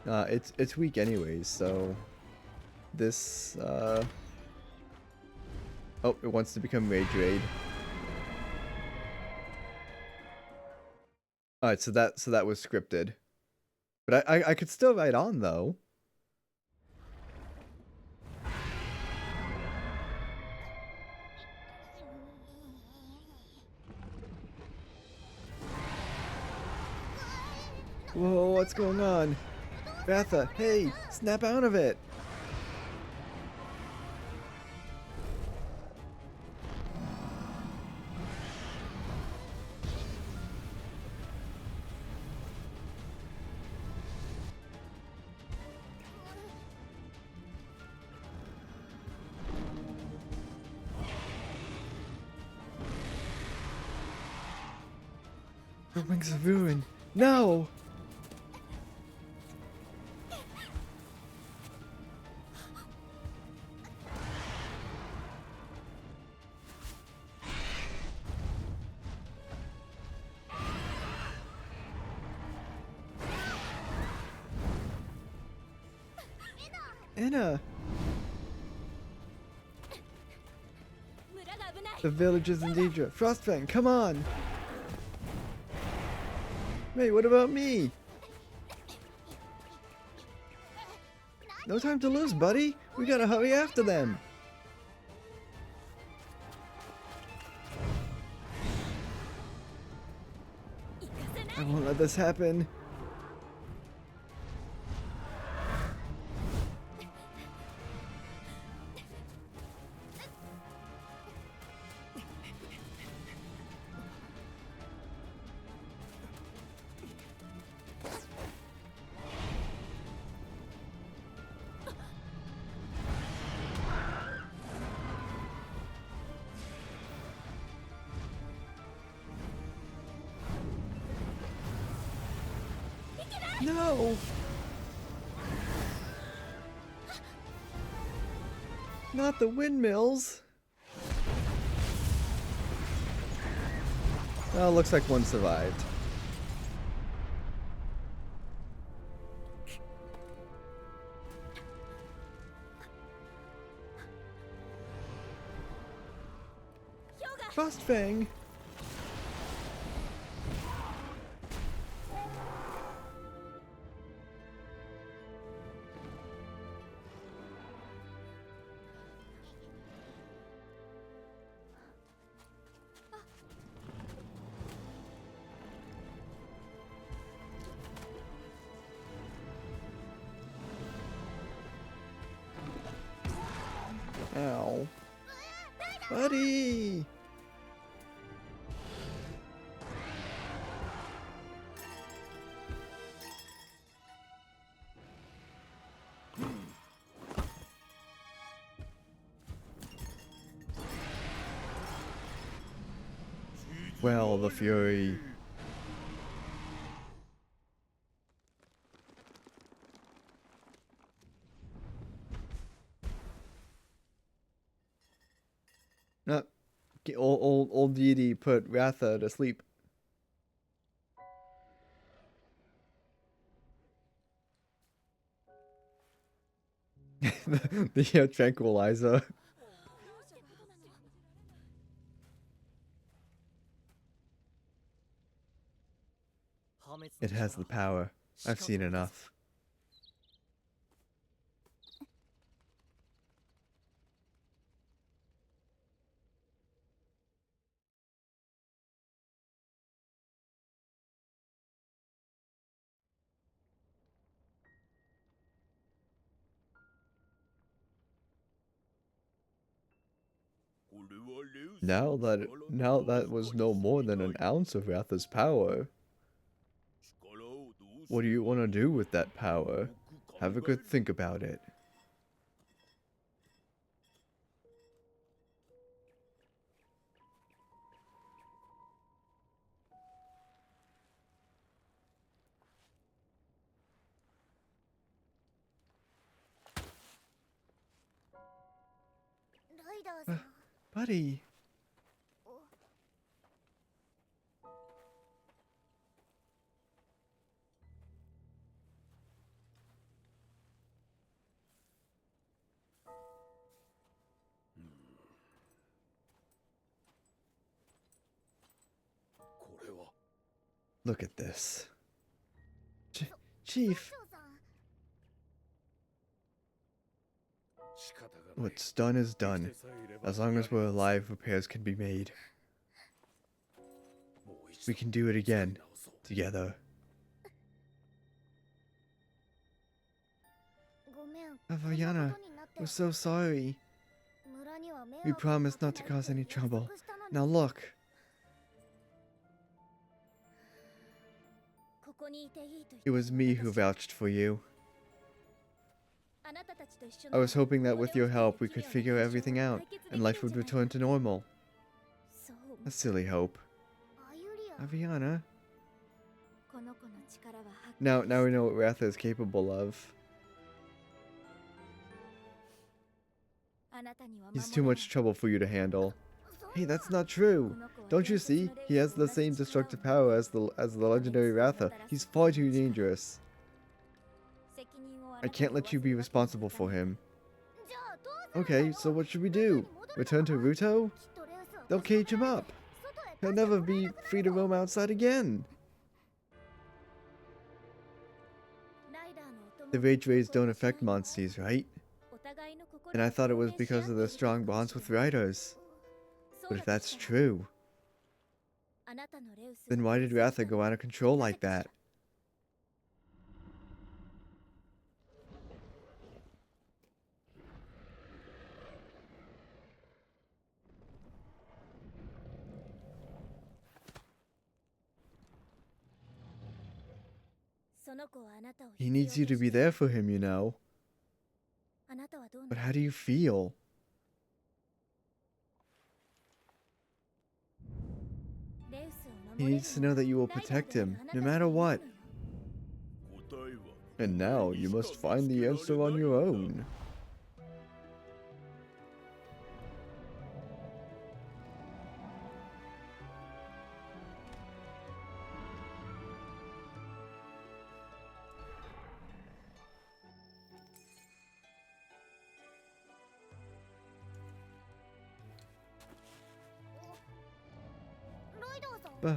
It's weak anyways, so this oh, it wants to become Rage Raid. Alright, so that was scripted. But I could still ride on though. Whoa, what's going on? Batha, hey, snap out of it! Her wings are ruined. No! Anna! The village is in danger. Frostfang, come on! Hey, what about me? No time to lose, buddy. We gotta hurry after them. I won't let this happen. No! Not the windmills! Well, looks like one survived. Frostfang! Ow. Buddy! Well, the fury. old deity put Ratha to sleep. The tranquilizer. It has the power. I've seen enough. Now that was no more than an ounce of Ratha's power. What do you want to do with that power? Have a good think about it. Buddy. Look at this. Chief. What's done is done. As long as we're alive, repairs can be made. We can do it again. Together. Aviana, we're so sorry. We promised not to cause any trouble. Now look. It was me who vouched for you. I was hoping that with your help we could figure everything out and life would return to normal. A silly hope. Aviana. Now we know what Ratha is capable of. He's too much trouble for you to handle. Hey, that's not true. Don't you see? He has the same destructive power as the legendary Ratha. He's far too dangerous. I can't let you be responsible for him. Okay, so what should we do? Return to Ruto? They'll cage him up. He'll never be free to roam outside again. The rage rays don't affect monsters, right? And I thought it was because of their strong bonds with riders. But if that's true, then why did Ratha go out of control like that? He needs you to be there for him, you know. But how do you feel? He needs to know that you will protect him, no matter what. And now you must find the answer on your own.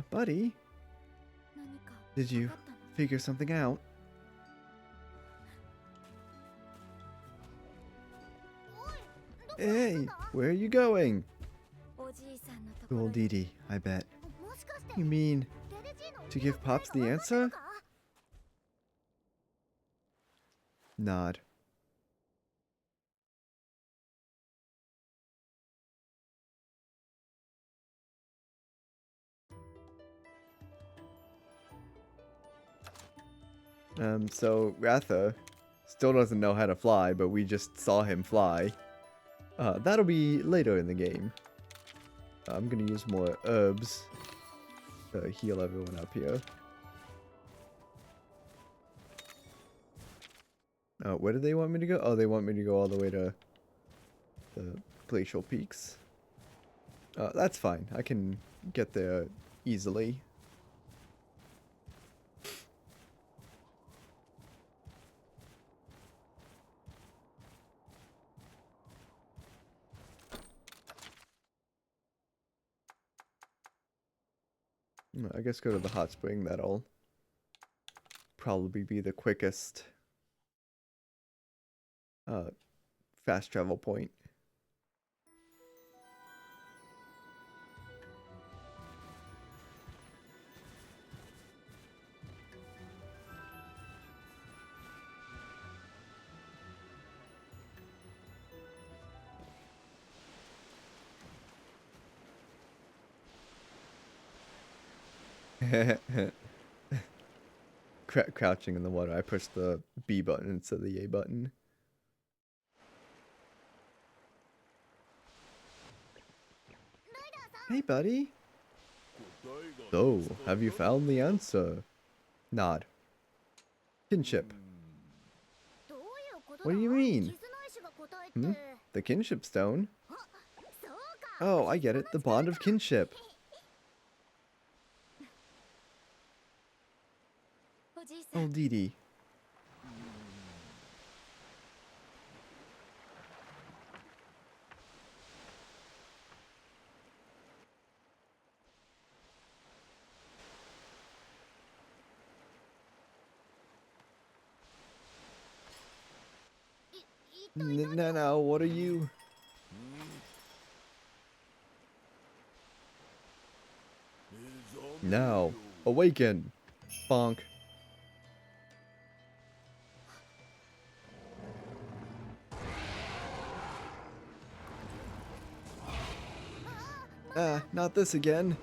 Buddy, did you figure something out? Hey, where are you going? To old Didi, I bet. You mean to give Pops the answer? Nod. So Ratha still doesn't know how to fly, but we just saw him fly. That'll be later in the game. I'm gonna use more herbs to heal everyone up here. Where do they want me to go? Oh, they want me to go all the way to the glacial peaks. That's fine. I can get there easily. I guess go to the hot spring. That'll probably be the quickest fast travel point. Crouching in the water. I pushed the B button instead of the A button. Hey, buddy. So, have you found the answer? Nod. Kinship. What do you mean? Hmm? The kinship stone? Oh, I get it. The bond of kinship. Oh, Dee Dee. No, what are you? Now, awaken. Bonk. Ah, not this again.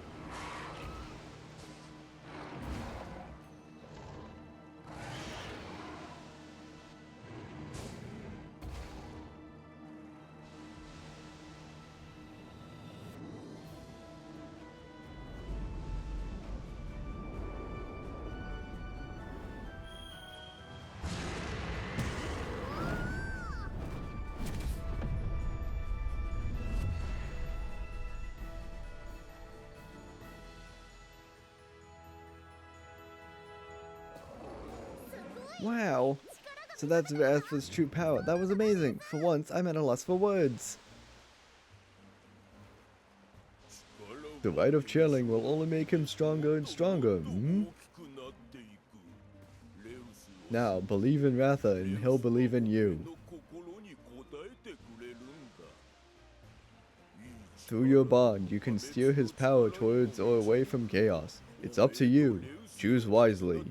Wow. So that's Ratha's true power. That was amazing. For once, I'm at a loss for words. The rite of channeling will only make him stronger and stronger. Hmm? Now, believe in Ratha and he'll believe in you. Through your bond, you can steer his power towards or away from chaos. It's up to you. Choose wisely.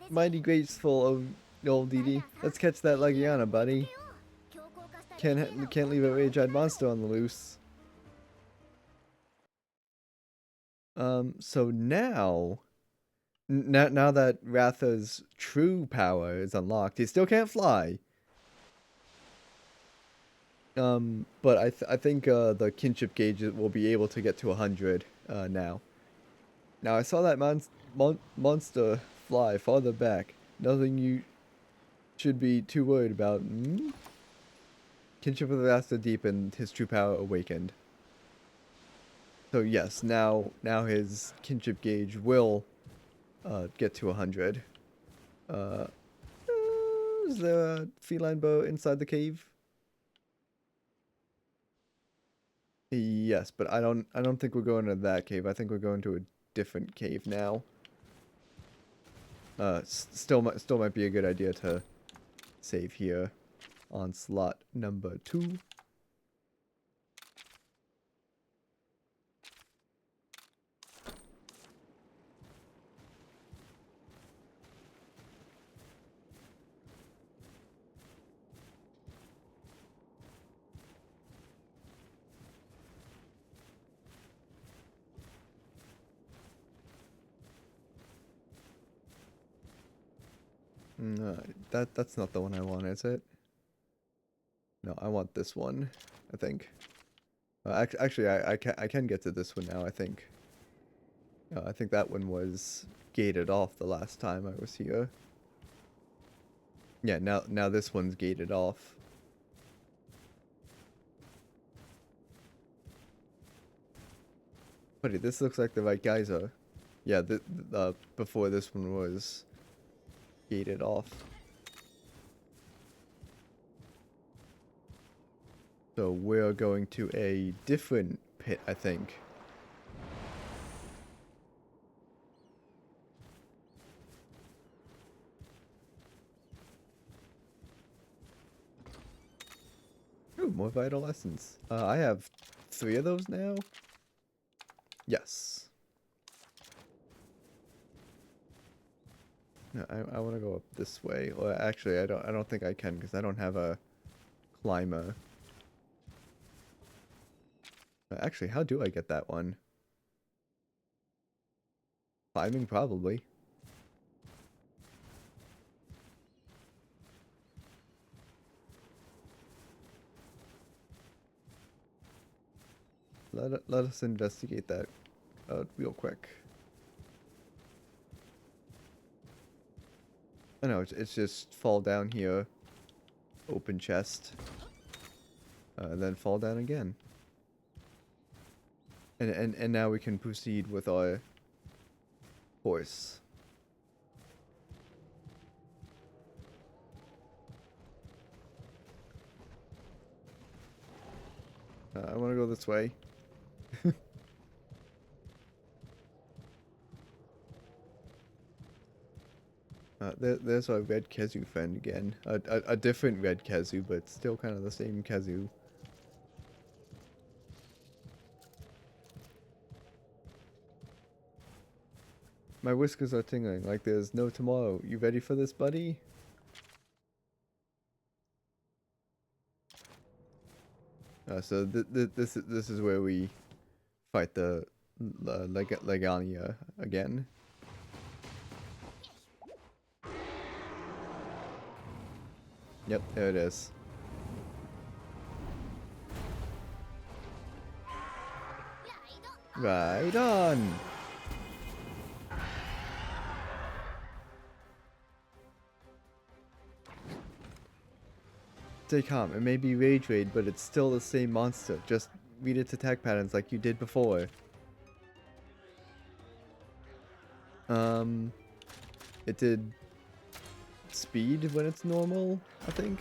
Mighty graceful of old Dee Dee. Let's catch that Legiana, buddy. Can't leave a rage-eyed monster on the loose. So now that Ratha's true power is unlocked, he still can't fly. But I think the kinship gauge will be able to get to 100 now. Now I saw that monster fly farther back. Nothing you should be too worried about. Hmm? Kinship with Ratha deepened, his true power awakened. So yes, now his kinship gauge will get to 100. Is there a feline bow inside the cave? Yes, but I don't think we're going to that cave. I think we're going to a different cave now. Still might be a good idea to save here on slot number 2. No, that's not the one I want, is it? No, I want this one, I think. Actually, I can get to this one now, I think. I think that one was gated off the last time I was here. Yeah, now this one's gated off. Buddy, this looks like the right geyser. Yeah, before this one was gated off. So we're going to a different pit, I think. Ooh, more vital essence. I have 3 of those now. Yes. No, I want to go up this way. Well, actually, I don't think I can because I don't have a climber. Actually, how do I get that one? Climbing, probably. Let us investigate that real quick. I know, it's just fall down here, open chest, then fall down again. And now we can proceed with our horse. I want to go this way. There's our red Kezu friend again. A different red Kezu, but still kind of the same Kezu. My whiskers are tingling like there's no tomorrow. You ready for this, buddy? So this is where we fight the Legania again. Yep, there it is. Right on! Stay calm. It may be Rage Raid, but it's still the same monster. Just read its attack patterns like you did before. It did speed when it's normal, I think.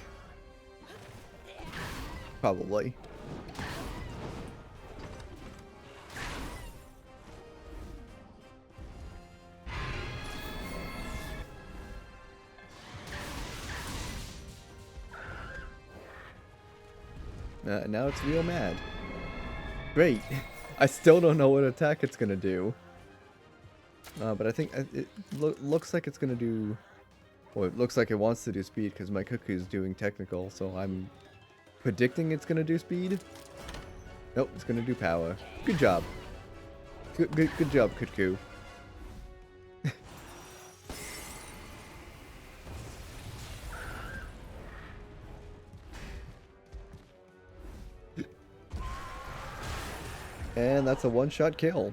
Probably. Now it's real mad. Great. I still don't know what attack it's gonna do. But I think it looks like it's gonna do... Well, it looks like it wants to do speed because my Cuckoo is doing technical, so I'm predicting it's gonna do speed. Nope, it's gonna do power. Good job. Good job, Cuckoo. And that's a one-shot kill.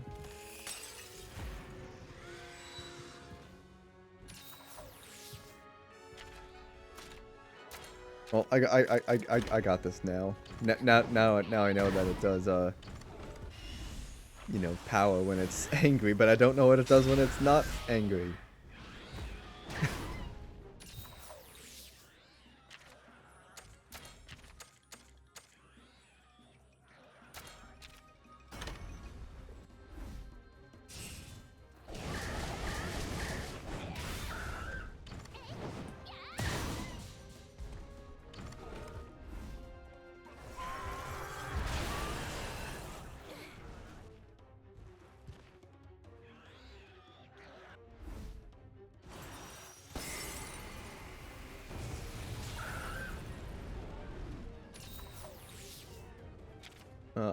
Well, I got this now. Now I know that it does you know, power when it's angry, but I don't know what it does when it's not angry.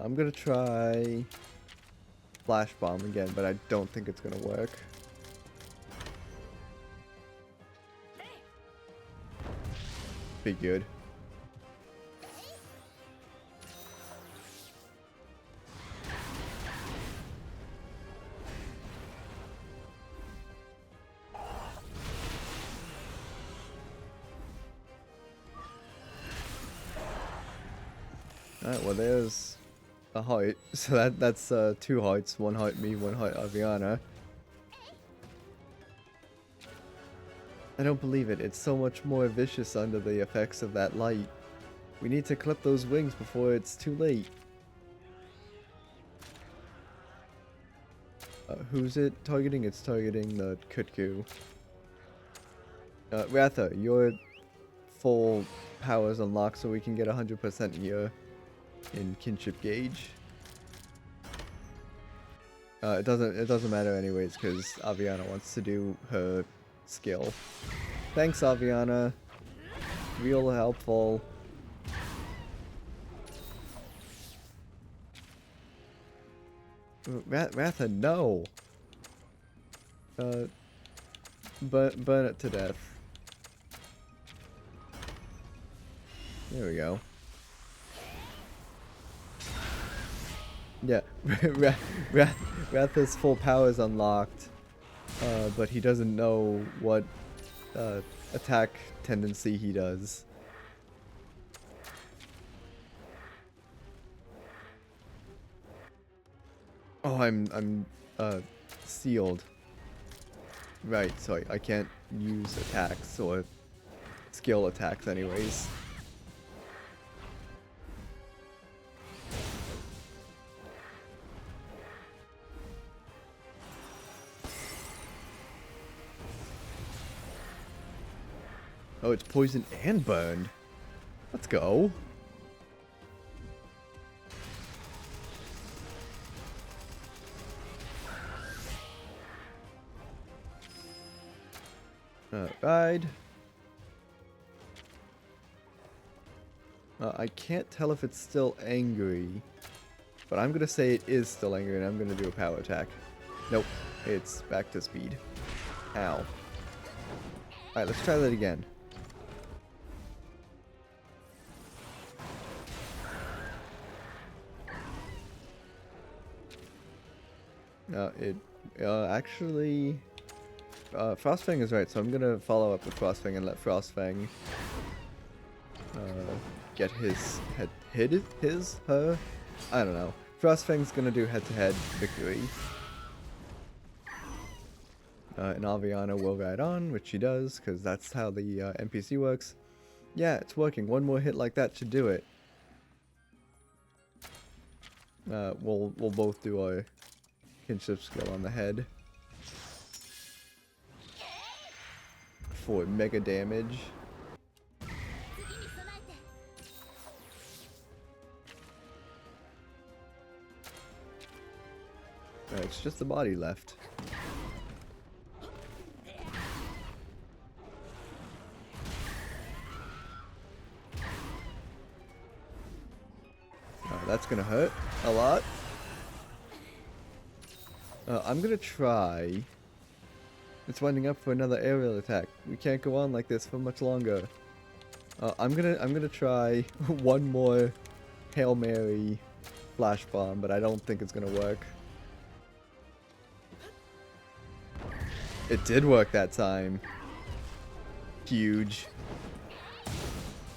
I'm gonna try Flash Bomb again, but I don't think it's gonna work. Be good. Alright, well there's a heart. So that's 2 hearts. 1 heart me, 1 heart Aviana. I don't believe it. It's so much more vicious under the effects of that light. We need to clip those wings before it's too late. Who's it targeting? It's targeting the Kutku. Ratha, your full powers unlocked so we can get 100% here in kinship gauge. It doesn't matter anyways because Aviana wants to do her skill. Thanks, Aviana. Real helpful. Ratha, no. Burn it to death. There we go. Yeah, Ratha's full power is unlocked, but he doesn't know what attack tendency he does. Oh, I'm sealed. Right, so I can't use attacks or skill attacks anyways. Oh, it's poisoned and burned. Let's go. Ride. I can't tell if it's still angry, but I'm gonna say it is still angry, and I'm gonna do a power attack. Nope, it's back to speed. Ow. Alright, let's try that again. Actually, Frostfang is right, so I'm gonna follow up with Frostfang and let Frostfang get his her? I don't know. Frostfang's gonna do head-to-head victory. And Aviana will ride on, which she does, because that's how the NPC works. Yeah, it's working. One more hit like that should do it. We'll both do our kinship skill on the head for mega damage. It's just the body left. That's gonna hurt a lot. I'm gonna try. It's winding up for another aerial attack. We can't go on like this for much longer. I'm gonna try one more Hail Mary flash bomb, but I don't think it's gonna work. It did work that time. Huge.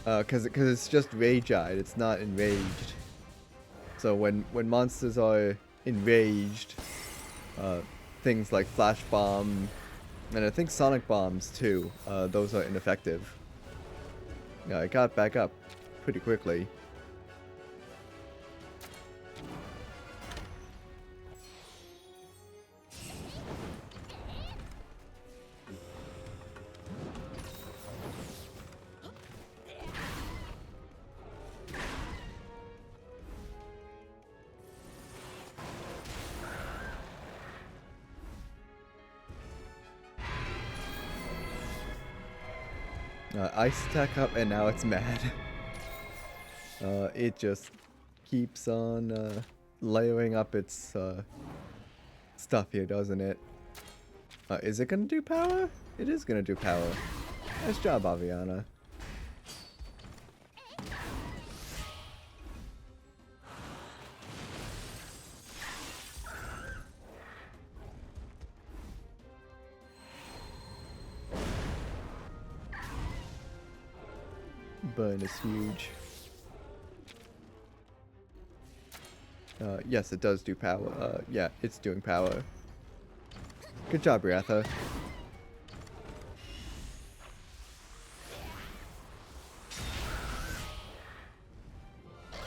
Cause it's just Rage-Eyed. It's not enraged. So when monsters are enraged, things like Flash Bomb, and I think Sonic Bombs too, those are ineffective. Yeah, I got back up pretty quickly. Ice attack up, and now it's mad. It just keeps on layering up its stuff here, doesn't it? Is it gonna do power? It is gonna do power. Nice job, Aviana. Burn is huge. Yes, it does do power. Yeah, it's doing power. Good job, Ratha.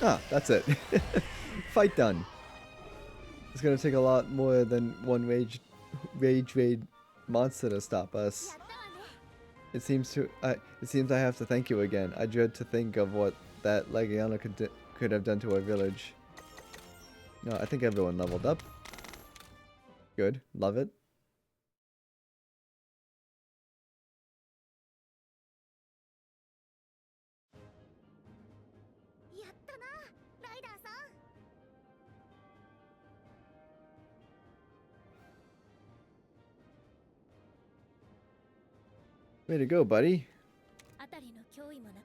Ah, that's it. Fight done. It's gonna take a lot more than one rage raid monster to stop us. It seems I have to thank you again. I dread to think of what that Legiana could have done to our village. No, I think everyone leveled up. Good, love it. Way to go, buddy.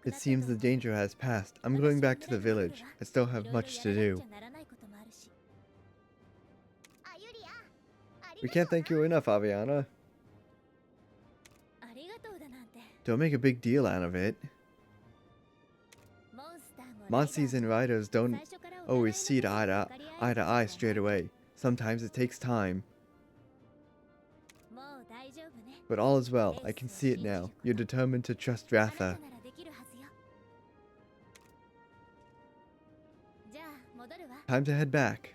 It seems the danger has passed. I'm going back to the village. I still have much to do. We can't thank you enough, Aviana. Don't make a big deal out of it. Monsters and riders don't always see eye to eye straight away. Sometimes it takes time. But all is well. I can see it now. You're determined to trust Ratha. Time to head back.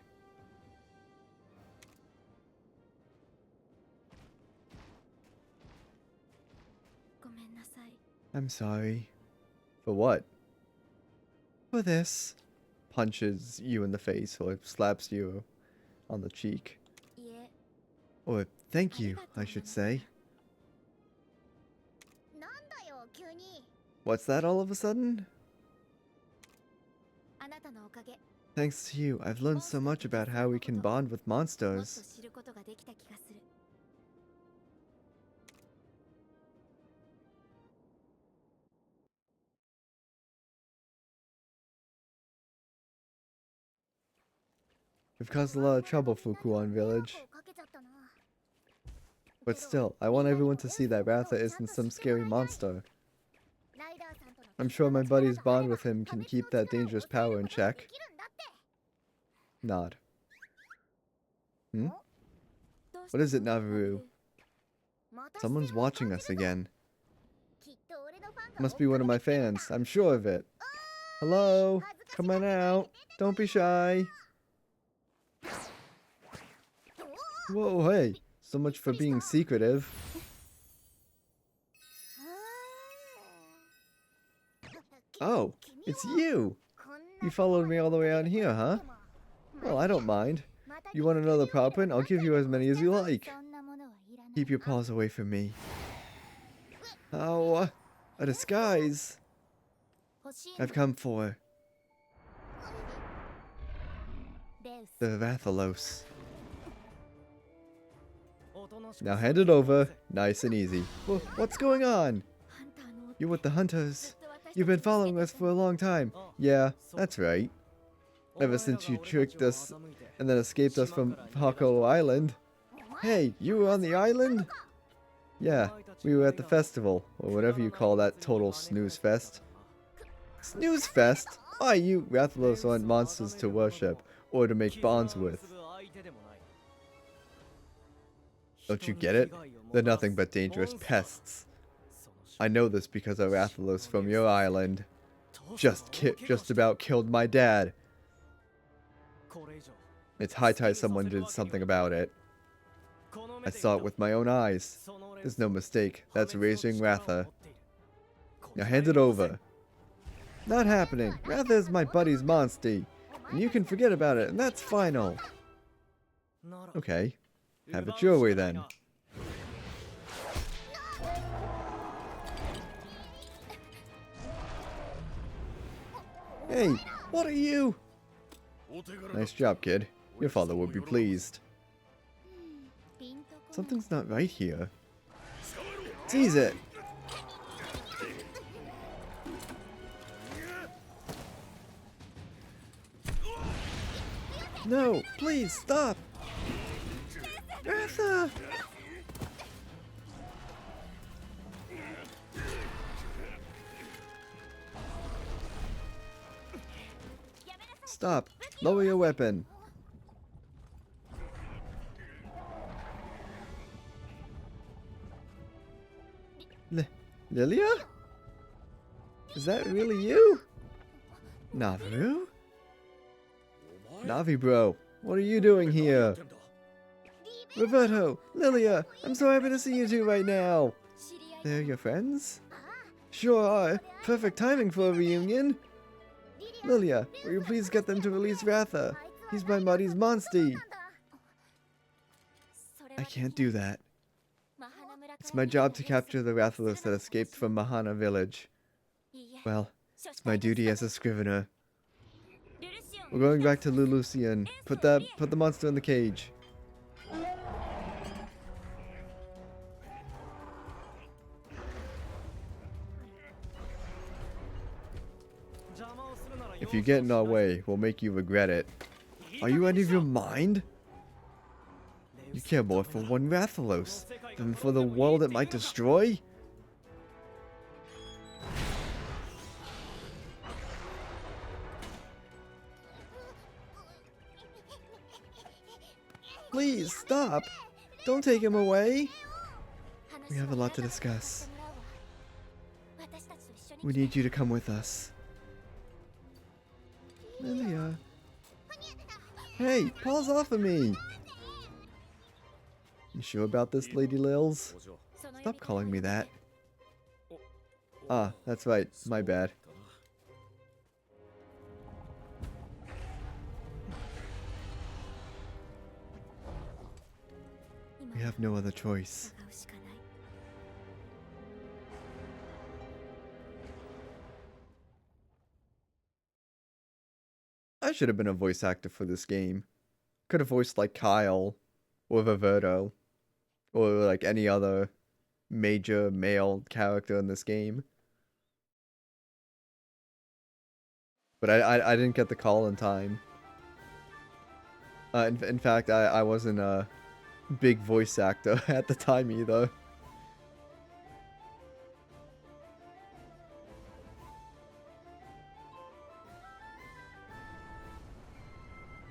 I'm sorry. For what? For this. Punches you in the face or slaps you on the cheek. Or thank you, I should say. What's that all of a sudden? Thanks to you, I've learned so much about how we can bond with monsters. We've caused a lot of trouble, Fukuan Village. But still, I want everyone to see that Ratha isn't some scary monster. I'm sure my buddy's bond with him can keep that dangerous power in check. Nod. Hmm? What is it, Naviru? Someone's watching us again. Must be one of my fans, I'm sure of it. Hello? Come on out. Don't be shy. Whoa, hey. So much for being secretive. Oh, it's you! You followed me all the way out here, huh? Well, I don't mind. You want another paw print? I'll give you as many as you like. Keep your paws away from me. Oh, a disguise! I've come for the Rathalos. Now hand it over, nice and easy. What's going on? You're with the hunters. You've been following us for a long time. Yeah, that's right. Ever since you tricked us and then escaped us from Hako Island. Hey, you were on the island? Yeah, we were at the festival, or whatever you call that total snooze fest. Snooze fest? Why, you Rathalos aren't monsters to worship, or to make bonds with. Don't you get it? They're nothing but dangerous pests. I know this because a Rathalos from your island just about killed my dad. It's high time someone did something about it. I saw it with my own eyes. There's no mistake. That's Raising Ratha. Now hand it over. Not happening. Ratha is my buddy's monster. And you can forget about it, and that's final. Okay. Have it your way then. Hey, what are you? Nice job, kid. Your father would be pleased. Something's not right here. Seize it! No, please stop! Ratha! Stop! Lower your weapon! Lilia? Is that really you? Naviru? Navi bro, what are you doing here? Roberto, Lilia, I'm so happy to see you two right now. They're your friends? Sure are. Perfect timing for a reunion. Lilia, will you please get them to release Ratha? He's my Muddy's Monstie. I can't do that. It's my job to capture the Rathalos that escaped from Mahana village. Well, it's my duty as a scrivener. We're going back to Lulusian. Put the monster in the cage. If you get in our way, we'll make you regret it. Are you out of your mind? You care more for one Rathalos than for the world it might destroy? Please, stop! Don't take him away! We have a lot to discuss. We need you to come with us. Lilia. Hey, paws off of me! You sure about this, Lady Lils? Stop calling me that. Ah, that's right. My bad. We have no other choice. I should have been a voice actor for this game. Could have voiced like Kyle, or Roberto, or like any other major male character in this game. But I didn't get the call in time. In fact, I wasn't a big voice actor at the time either.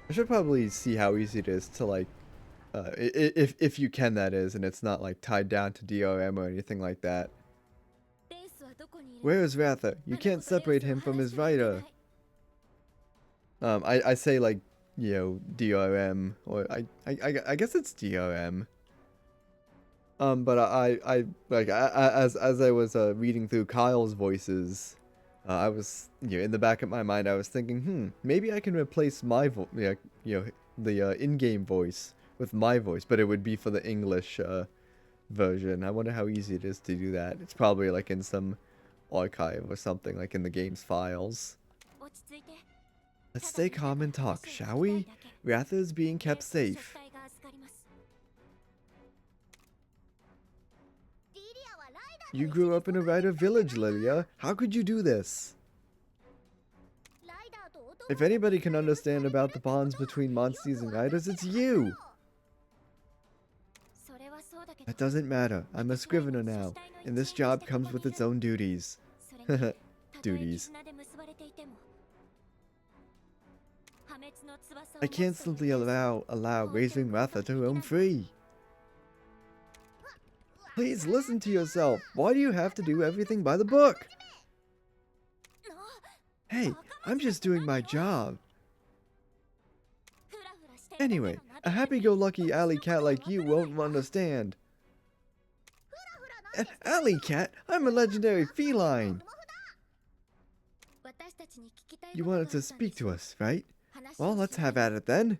I should probably see how easy it is to like, if you can, that is, and it's not like tied down to DRM or anything like that. Where is Ratha? You can't separate him from his rider. I say like, you know, DRM, or I guess it's DRM. But as I was reading through Kyle's voices, I was, you know, in the back of my mind, I was thinking, maybe I can replace my the in-game voice with my voice, but it would be for the English version. I wonder how easy it is to do that. It's probably like in some archive or something, like in the game's files. Let's stay calm and talk, shall we? Ratha is being kept safe. You grew up in a rider village, Lilia. How could you do this? If anybody can understand about the bonds between Monsties and riders, it's you! That doesn't matter. I'm a scrivener now, and this job comes with its own duties. Duties. I can't simply allow Raising Ratha to roam free. Please listen to yourself. Why do you have to do everything by the book? Hey, I'm just doing my job. Anyway, a happy-go-lucky alley cat like you won't understand. Alley cat? I'm a legendary feline. You wanted to speak to us, right? Well, let's have at it then.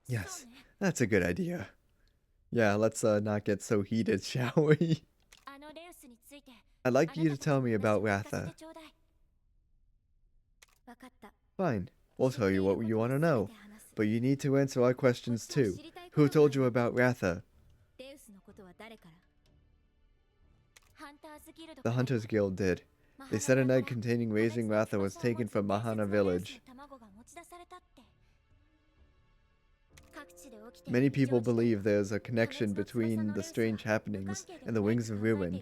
Yes, that's a good idea. Yeah, let's not get so heated, shall we? I'd like you to tell me about Ratha. Fine, we'll tell you what you want to know. But you need to answer our questions too. Who told you about Ratha? The Hunters Guild did. They said an egg containing Raising Ratha was taken from Mahana village. Many people believe there's a connection between the strange happenings and the Wings of Ruin.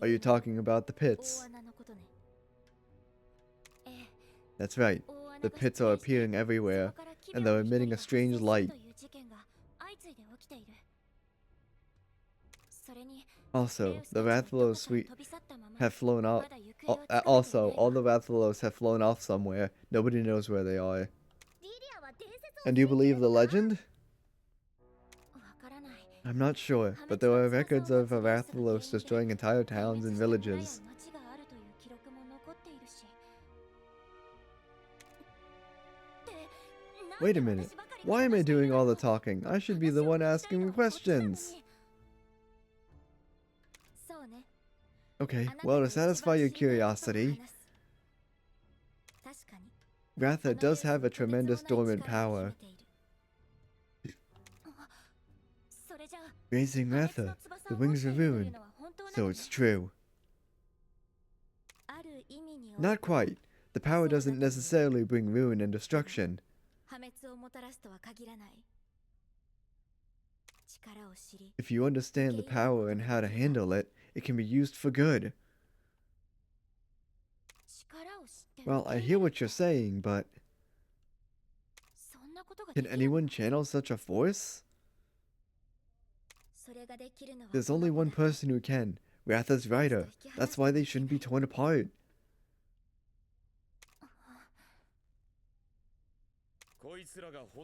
Are you talking about the pits? That's right. The pits are appearing everywhere, and they're emitting a strange light. Also, the Rathalos have flown off. Also, all the Rathalos have flown off somewhere. Nobody knows where they are. And do you believe the legend? I'm not sure, but there are records of Rathalos destroying entire towns and villages. Wait a minute. Why am I doing all the talking? I should be the one asking questions. Okay, well, to satisfy your curiosity, Ratha does have a tremendous dormant power. Raising Ratha, the wings are ruined, so it's true. Not quite. The power doesn't necessarily bring ruin and destruction. If you understand the power and how to handle it, it can be used for good. Well, I hear what you're saying, but can anyone channel such a force? There's only one person who can, Ratha's rider. That's why they shouldn't be torn apart.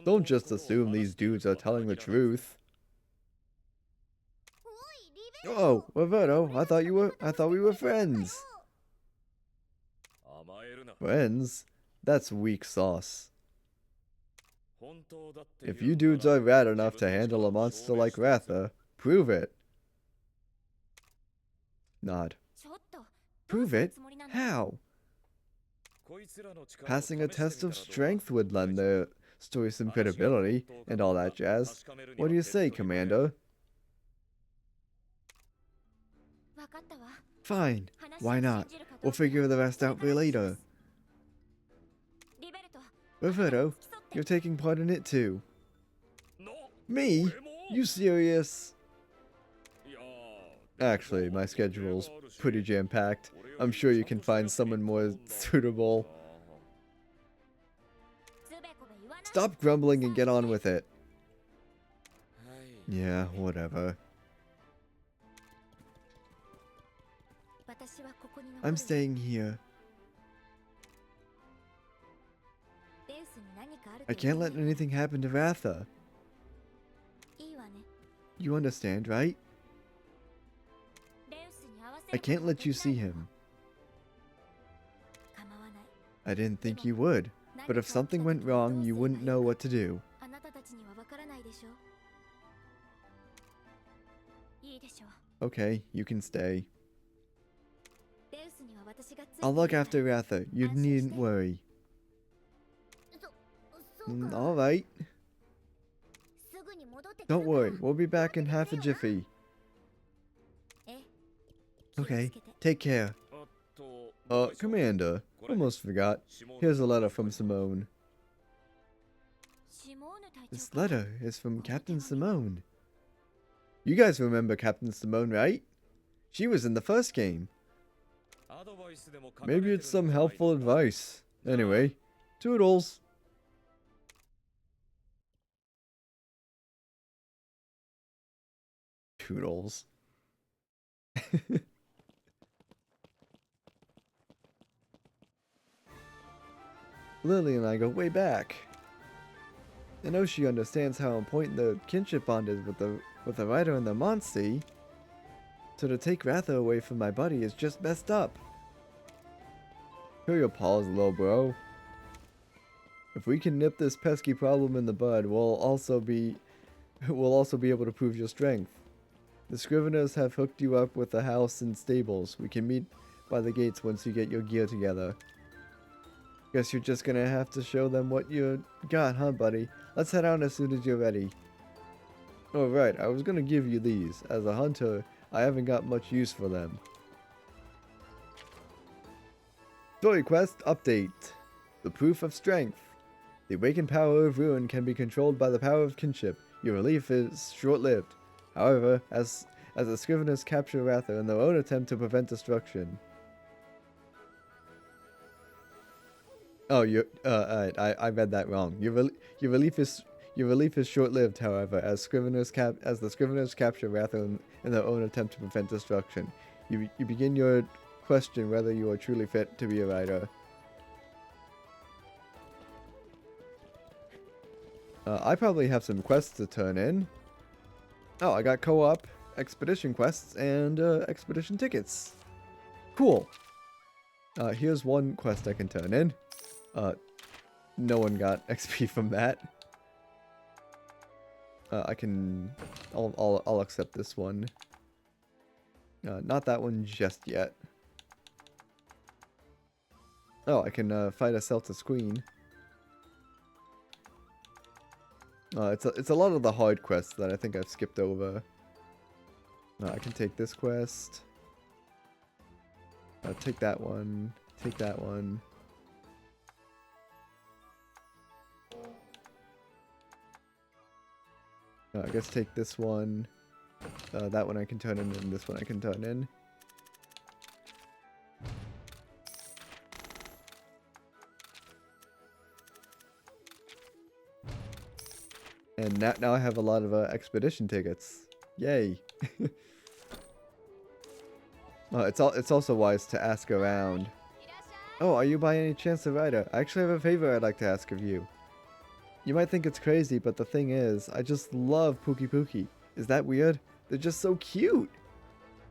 Don't just assume these dudes are telling the truth. Oh, Roberto, I thought we were friends. Friends? That's weak sauce. If you dudes are rad enough to handle a monster like Ratha, prove it. Nod. Prove it? How? Passing a test of strength would lend their story some credibility and all that jazz. What do you say, Commander? Fine. Why not? We'll figure the rest out for later. Roberto, you're taking part in it too. Me? You serious? Actually, my schedule's pretty jam-packed. I'm sure you can find someone more suitable. Stop grumbling and get on with it. Yeah, whatever. I'm staying here. I can't let anything happen to Ratha. You understand, right? I can't let you see him. I didn't think you would, but if something went wrong, you wouldn't know what to do. Okay, you can stay. I'll look after Ratha. You needn't worry. Alright. Don't worry, we'll be back in half a jiffy. Okay, take care. Commander, almost forgot. Here's a letter from Simone. This letter is from Captain Simone. You guys remember Captain Simone, right? She was in the first game. Maybe it's some helpful advice. Anyway, toodles. Toodles. Lily and I go way back. I know she understands how important the kinship bond is with the writer and the Monstie. So to take Ratha away from my buddy is just messed up. Fill your paws, little bro. If we can nip this pesky problem in the bud, we'll also be able to prove your strength. The Scriveners have hooked you up with a house and stables. We can meet by the gates once you get your gear together. Guess you're just gonna have to show them what you got, huh, buddy? Let's head out as soon as you're ready. Oh, right, I was gonna give you these. As a hunter, I haven't got much use for them. Story quest update. The proof of strength. The awakened power of ruin can be controlled by the power of kinship. Your relief is short-lived. However, as the Scriveners capture Ratha in their own attempt to prevent destruction. Oh, I read that wrong. Your relief is Your relief is short-lived, however, as the Scriveners capture Wrathel in their own attempt to prevent destruction. You begin your question whether you are truly fit to be a writer. I probably have some quests to turn in. Oh, I got co-op expedition quests and expedition tickets. Cool. Here's one quest I can turn in. No one got XP from that. I'll accept this one. Not that one just yet. Oh, I can fight a Celtus Queen. It's a lot of the hard quests that I think I've skipped over. I can take this quest. Take that one. Take that one. I guess take this one. That one I can turn in, and this one I can turn in. And now I have a lot of expedition tickets. Yay! It's also wise to ask around. Oh, are you by any chance a writer? I actually have a favor I'd like to ask of you. You might think it's crazy, but the thing is, I just love Pukei-Pukei. Is that weird? They're just so cute.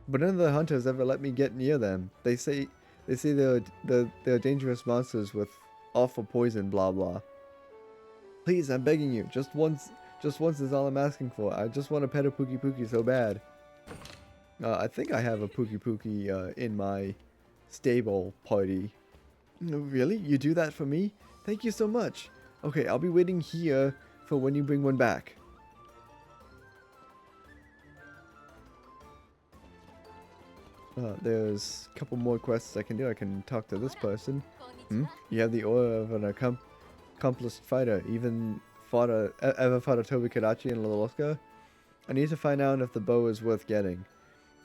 But none of the hunters ever let me get near them. They say they're dangerous monsters with awful poison, blah blah. Please, I'm begging you. Just once is all I'm asking for. I just want to pet a Pukei-Pukei so bad. I think I have a Pukei-Pukei in my stable party. No, really? You do that for me? Thank you so much. Okay, I'll be waiting here for when you bring one back. There's a couple more quests I can do. I can talk to this person. You have the aura of an accomplished fighter. Ever fought a Tobi-Kadachi in Loloska? I need to find out if the bow is worth getting.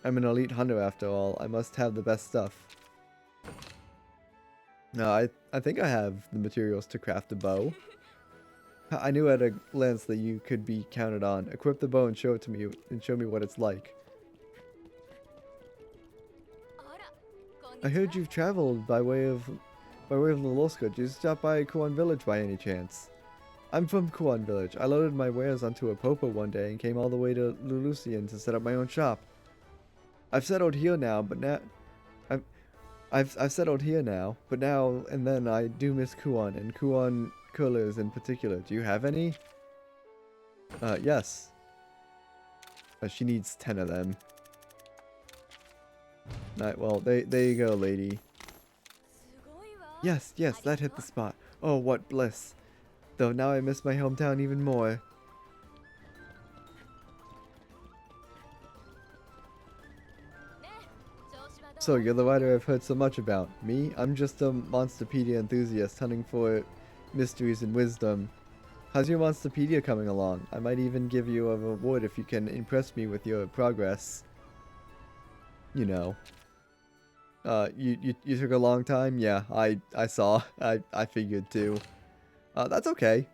I'm an elite hunter after all. I must have the best stuff. No, I think I have the materials to craft a bow. I knew at a glance that you could be counted on. Equip the bow and show it to me, and show me what it's like. I heard you've traveled by way of Loloska. Did you stop by Kuon Village by any chance? I'm from Kuon Village. I loaded my wares onto a popo one day and came all the way to Lulusian to set up my own shop. I've settled here now, but now I've settled here now, but now and then I do miss Kuon and Kuon curlers in particular. Do you have any? Yes. She needs 10 of them. Right, well, there you go, lady. Yes, that hit the spot. Oh, what bliss. Though now I miss my hometown even more. So, you're the writer I've heard so much about. Me? I'm just a Monsterpedia enthusiast hunting for mysteries and wisdom. How's your Monsterpedia coming along? I might even give you a reward if you can impress me with your progress. You know. You took a long time? Yeah, I saw. I figured too. That's okay.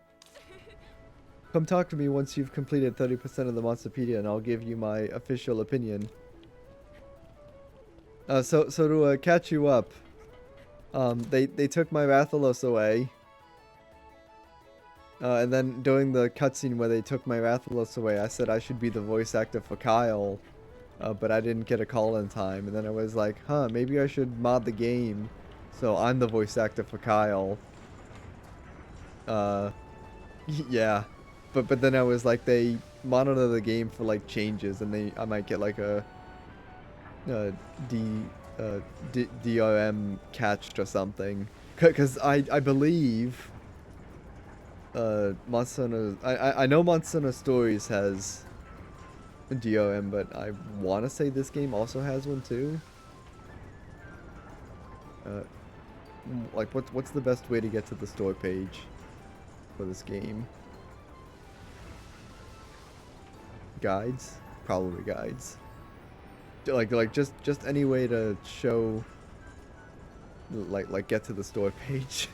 Come talk to me once you've completed 30% of the Monsterpedia and I'll give you my official opinion. So to catch you up, they took my Rathalos away. And then during the cutscene where they took my Rathalos away, I said I should be the voice actor for Kyle. But I didn't get a call in time, and then I was like, huh, maybe I should mod the game so I'm the voice actor for Kyle. Yeah. But then I was like, they monitor the game for like changes, and I might get like a DRM catched or something. Cause I believe Monster Hunter, I know Monster Hunter Stories has DRM, but I want to say this game also has one too. Like what's the best way to get to the store page for this game? Guides? Probably guides. Like just any way to show like get to the store page.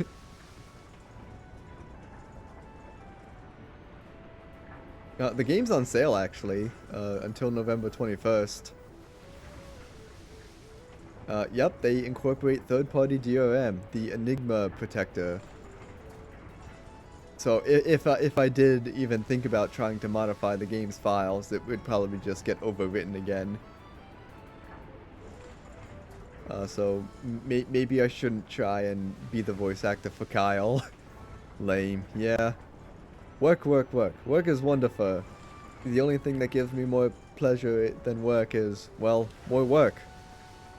The game's on sale actually, until November 21st. Yep, they incorporate third-party DRM, the Enigma protector. So if I did even think about trying to modify the game's files, it would probably just get overwritten again. So maybe I shouldn't try and be the voice actor for Kyle. Lame, yeah. Work, work, work. Work is wonderful. The only thing that gives me more pleasure than work is, well, more work.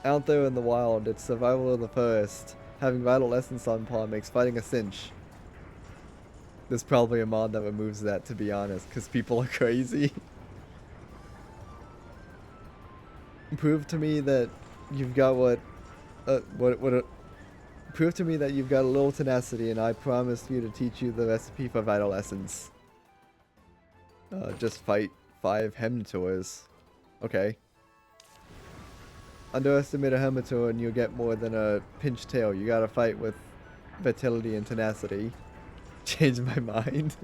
Out there in the wild, it's survival of the first. Having vital essence on pawn makes fighting a cinch. There's probably a mod that removes that, to be honest, because people are crazy. Prove to me that you've got prove to me that you've got a little tenacity, and I promise you to teach you the recipe for vital essence. Just fight 5 Hemnitors. Okay. Underestimate a Hemnitor and you'll get more than a pinched tail. You gotta fight with vitality and tenacity. Changed my mind.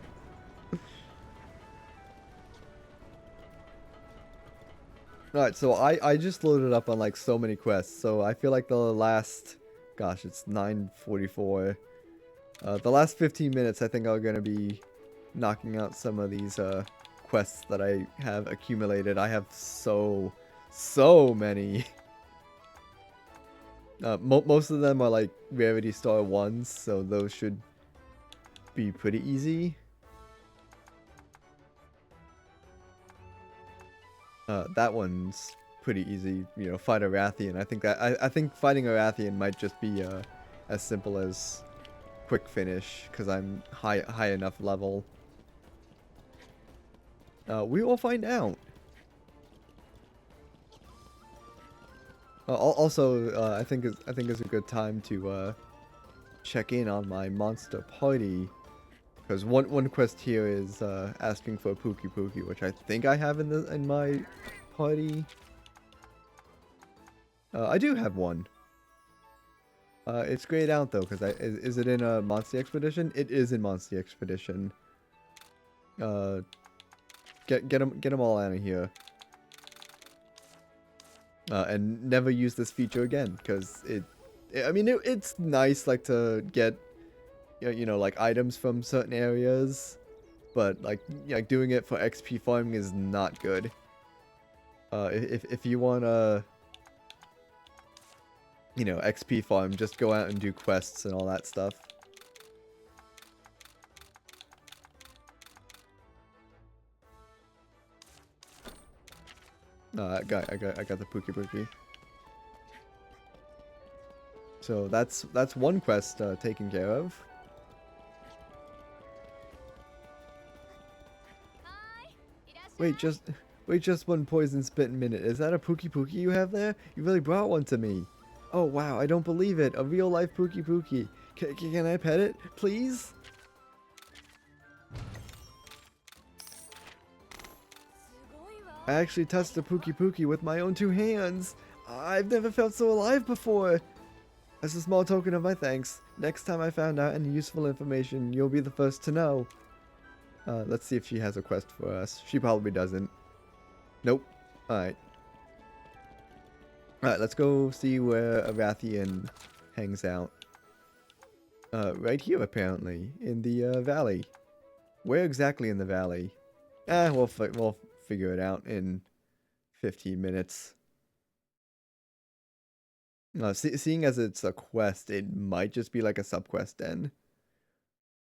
Alright, so I just loaded up on like so many quests, so I feel like the last, gosh, it's 9:44. The last 15 minutes I think I'm gonna be knocking out some of these quests that I have accumulated. I have so many. Most of them are like Rarity Star 1s, so those should be pretty easy. That one's pretty easy, you know, fight a Rathian. I think fighting a Rathian might just be as simple as quick finish, because I'm high enough level. We will find out. Also, I think it's a good time to check in on my monster party, because one quest here is asking for a Pukei-Pukei, which I think I have in my party. I do have one. It's grayed out though, because is it in a Monster Expedition? It is in Monster Expedition. Get them all out of here. And never use this feature again, because it's nice like to get you know like items from certain areas, but like doing it for XP farming is not good. If you wanna XP farm, just go out and do quests and all that stuff. I got the Pukei-Pukei. So that's one quest taken care of. Wait just one poison spit minute. Is that a Pukei-Pukei you have there? You really brought one to me. Oh wow, I don't believe it. A real life Pukei-Pukei. Can I pet it, please? I actually touched a Pukei-Pukei with my own 2 hands. I've never felt so alive before. As a small token of my thanks, next time I found out any useful information, you'll be the first to know. Let's see if she has a quest for us. She probably doesn't. Nope. Alright. Alright, let's go see where a Rathian hangs out. Right here apparently, in the valley. Where exactly in the valley? We'll figure it out in 15 minutes. Seeing as it's a quest, it might just be like a subquest then.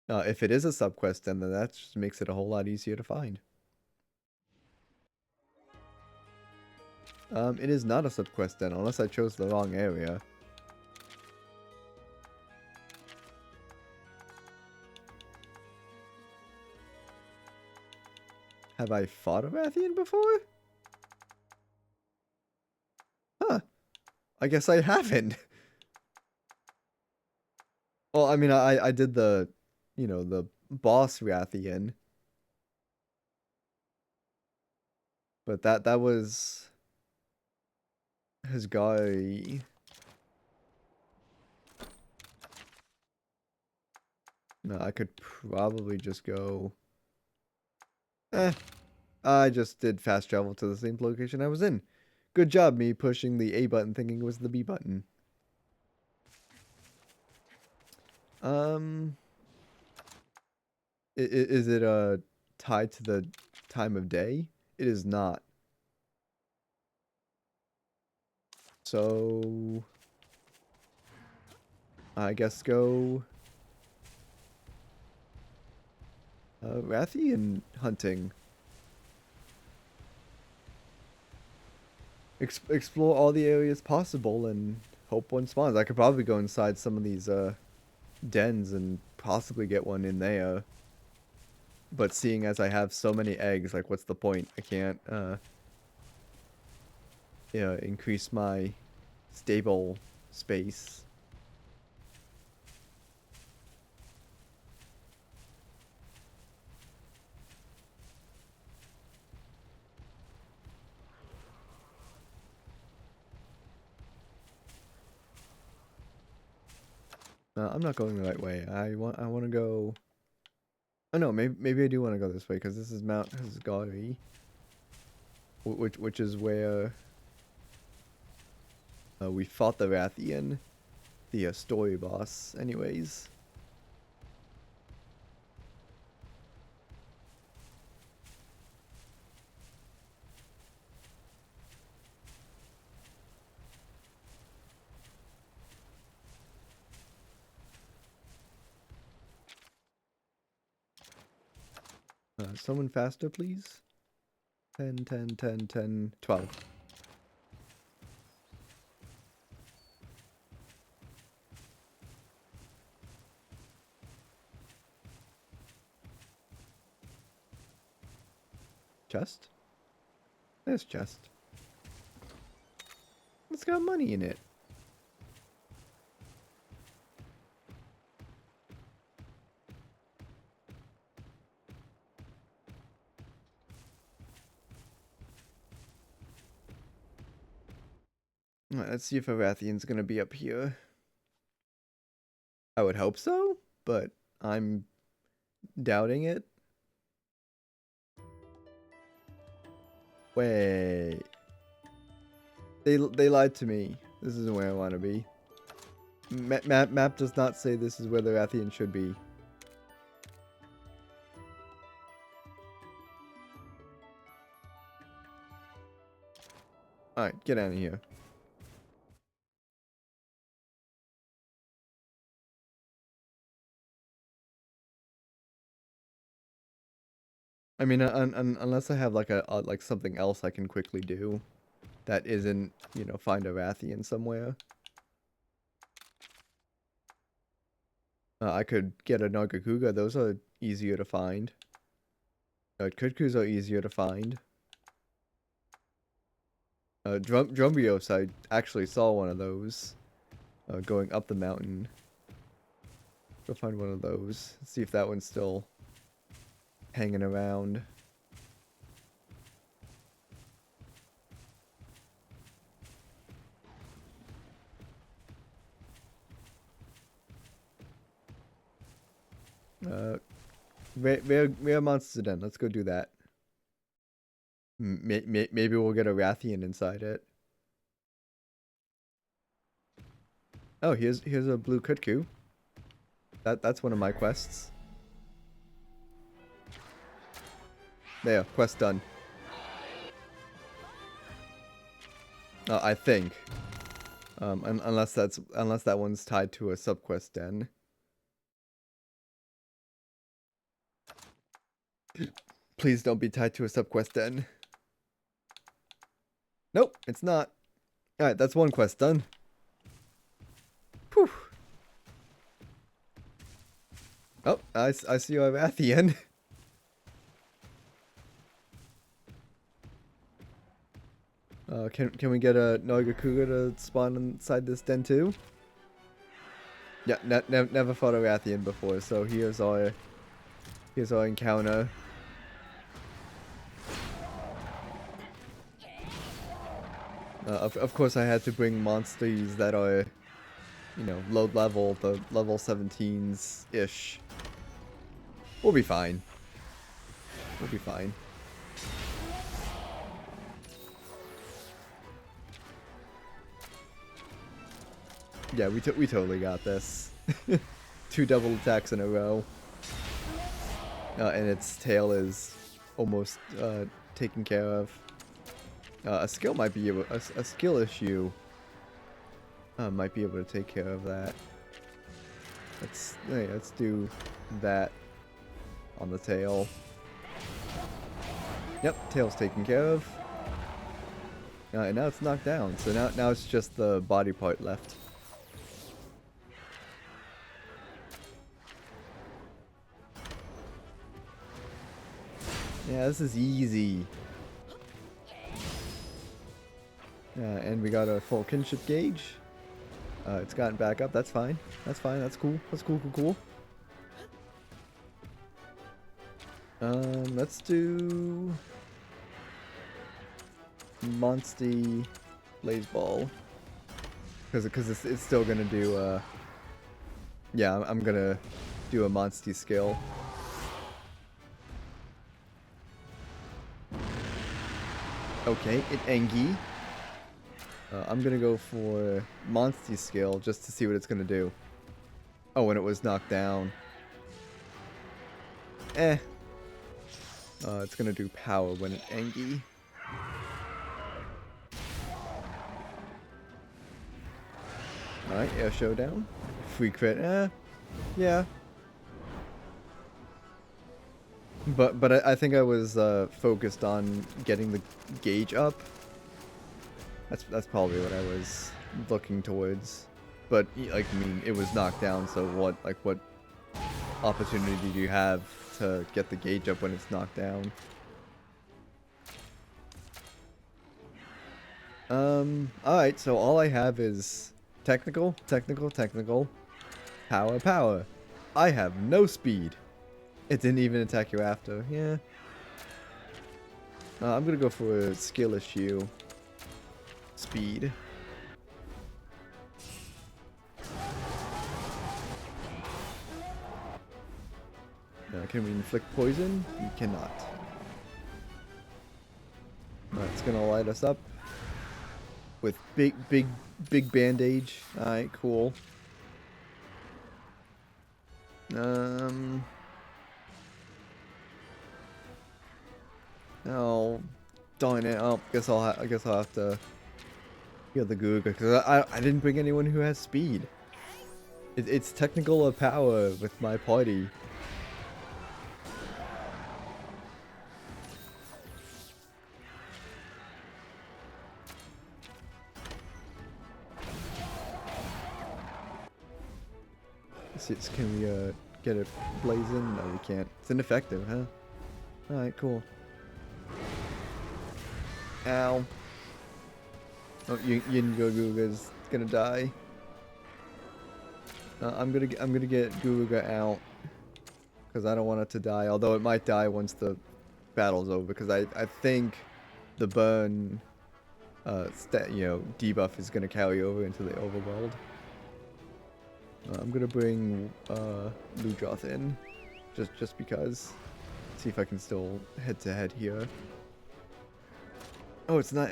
If it is a subquest then that just makes it a whole lot easier to find. It is not a subquest then, unless I chose the wrong area. Have I fought a Rathian before? Huh. I guess I haven't. Well, I mean, I did the, the boss Rathian. But that was his guy. No, I could probably just go. I just did fast travel to the same location I was in. Good job, me pushing the A button thinking it was the B button. Um, is it tied to the time of day? It is not. So I guess go Rathian hunting. Explore all the areas possible and hope one spawns. I could probably go inside some of these dens and possibly get one in there. But seeing as I have so many eggs, like what's the point? I can't yeah, increase my stable space. I'm not going the right way. I want to go. Oh no, maybe I do want to go this way because this is Mount Hasgari, which is where we fought the Rathian, the story boss. Anyways, someone faster, please. 10, 10, 10, 10, 12. Chest? There's chest. It's got money in it. Alright, let's see if a Rathian's gonna be up here. I would hope so, but I'm doubting it. Wait. They lied to me. This isn't where I want to be. Map does not say this is where the Rathian should be. Alright, get out of here. I mean, unless I have like like something else I can quickly do that isn't, you know, find a Rathian somewhere. I could get a Nargacuga. Those are easier to find. Kutkus are easier to find. Drumbios, I actually saw one of those going up the mountain. Go find one of those. See if that one's still hanging around. Rare monsters den. Let's go do that. Maybe we'll get a Rathian inside it. Oh, here's a blue Kutku. That's one of my quests. There, quest done. I think. Unless that one's tied to a subquest den. Please don't be tied to a subquest den. Nope, it's not. Alright, that's one quest done. Whew. Oh, I see you at the end. Can we get a Nargacuga to spawn inside this den too? Yeah, never fought a Rathian before, so here's our encounter. Of course I had to bring monsters that are, you know, low level, the level 17s-ish. We'll be fine. We'll be fine. Yeah, we totally got this. 2 double attacks in a row. And its tail is almost taken care of. A skill might be able, a skill issue might be able to take care of that. Let's do that on the tail. Yep, tail's taken care of. And now it's knocked down, so now it's just the body part left. Yeah, this is easy. And we got a full kinship gauge. It's gotten back up. That's fine. That's fine. That's cool. That's cool. Let's do Monsty Blaze Ball. Because it's still gonna do. Yeah, I'm gonna do a Monsty skill. Okay, it Engi. I'm gonna go for Monsty skill just to see what it's gonna do. Oh, and it was knocked down. It's gonna do power when it Engi. Alright, Air Showdown. Free crit. Yeah. But I think I was focused on getting the gauge up. That's probably what I was looking towards. But like, I mean, it was knocked down, so what opportunity do you have to get the gauge up when it's knocked down? Alright, so all I have is technical, power. I have no speed. It didn't even attack you after. Yeah. I'm gonna go for a skill issue. Speed. Can we inflict poison? We cannot. It's gonna light us up with big bandage. Alright, cool. Oh, darn it! Oh, I guess I'll have to get the Guga because I didn't bring anyone who has speed. It's technical or power with my party. Can we get it blazing? No, we can't. It's ineffective, huh? Alright, cool. Ow. Oh, Yingo Guga's gonna die. I'm gonna get Guga out because I don't want it to die. Although it might die once the battle's over, because I think the burn, debuff is gonna carry over into the overworld. I'm gonna bring Ludroth in, just because. See if I can still head to head here. Oh, it's not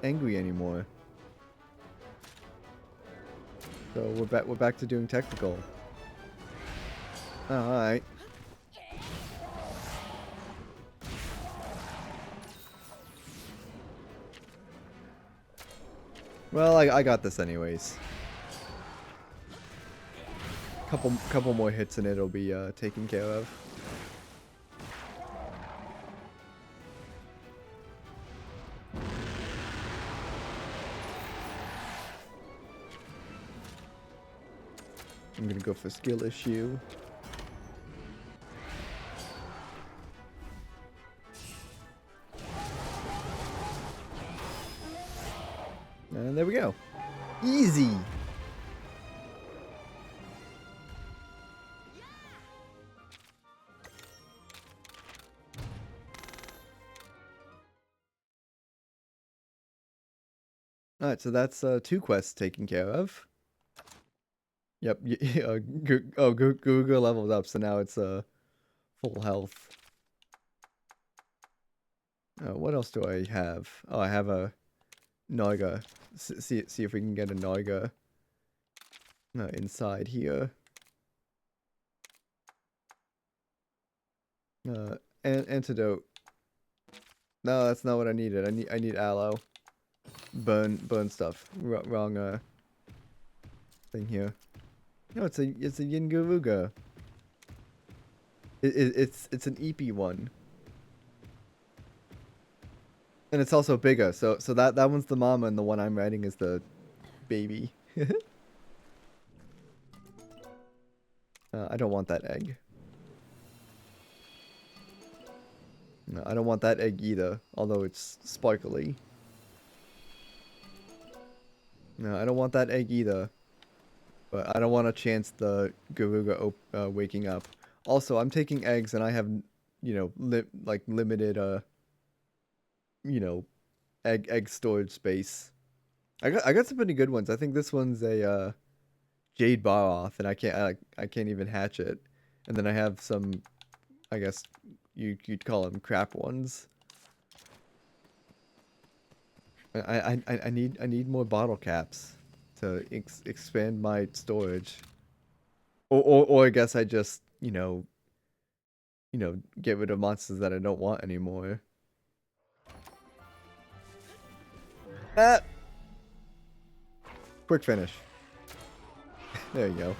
angry anymore. So we're back to doing technical. Oh, alright. Well, I got this anyways. Couple more hits and it'll be taken care of. I'm gonna go for skill issue. And there we go. Easy! Alright, so that's 2 quests taken care of. Yep, Guga leveled up, so now it's full health. What else do I have? Oh, I have a Naga. See if we can get a Naga inside here. Antidote. No, that's not what I needed. I need aloe. Burn stuff. Wrong thing here. No, it's a Yingaruga. It's an EP one. And it's also bigger, so that one's the mama and the one I'm riding is the baby. I don't want that egg. No, I don't want that egg either, although it's sparkly. No, I don't want that egg either. But I don't want to chance the Garuga waking up. Also, I'm taking eggs and I have, you know, limited, you know, egg storage space. I got some pretty good ones. I think this one's a Jade Baroth, and I can't even hatch it. And then I have some, I guess you'd call them crap ones. I need more bottle caps to expand my storage. Or I guess I just, you know, get rid of monsters that I don't want anymore. Ah! Quick finish. There you go.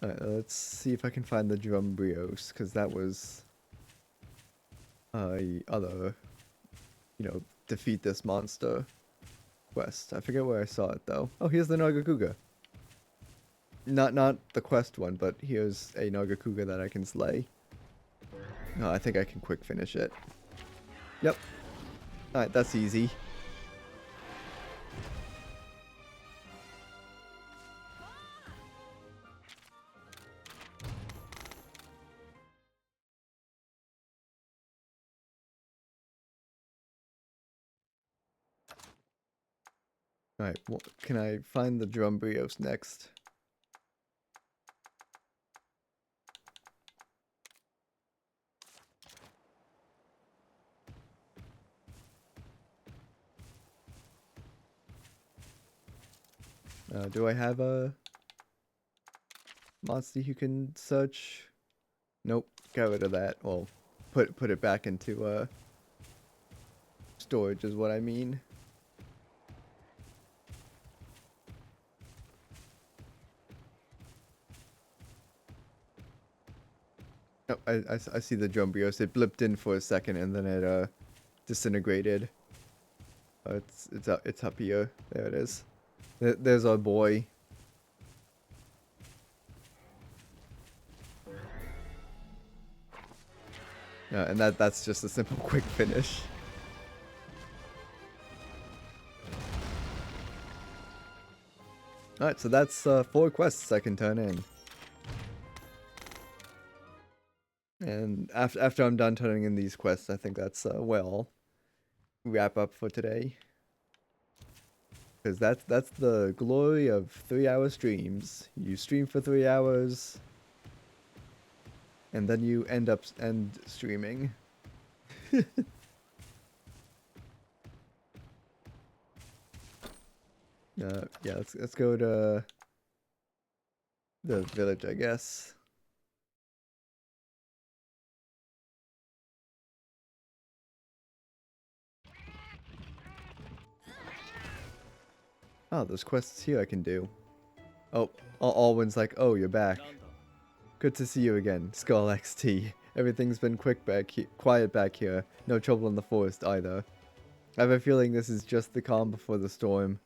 Alright, let's see if I can find the Drumbrios, because that was other, you know, defeat this monster quest. I forget where I saw it though. Oh, here's the Nargacuga. Not the quest one, but here's a Nargacuga that I can slay. No, I think I can quick finish it. Yep. Alright, that's easy. Alright, well, can I find the Drumbrios next? Do I have a monster who can search? Nope, got rid of that. Well, put it back into storage is what I mean. Oh, I see the Drumbrios. It blipped in for a second and then it disintegrated. It's up here. There it is. There's our boy. And that's just a simple quick finish. Alright, so that's 4 quests I can turn in. And after I'm done turning in these quests, I think that's well, wrap up for today. Because that's the glory of 3-hour streams. You stream for 3 hours, and then you end streaming. Yeah, let's go to the village, I guess. Oh, there's quests here I can do. Oh, Alwyn's like, oh, you're back. Good to see you again, Skull XT. Everything's been quiet back here. No trouble in the forest either. I have a feeling this is just the calm before the storm.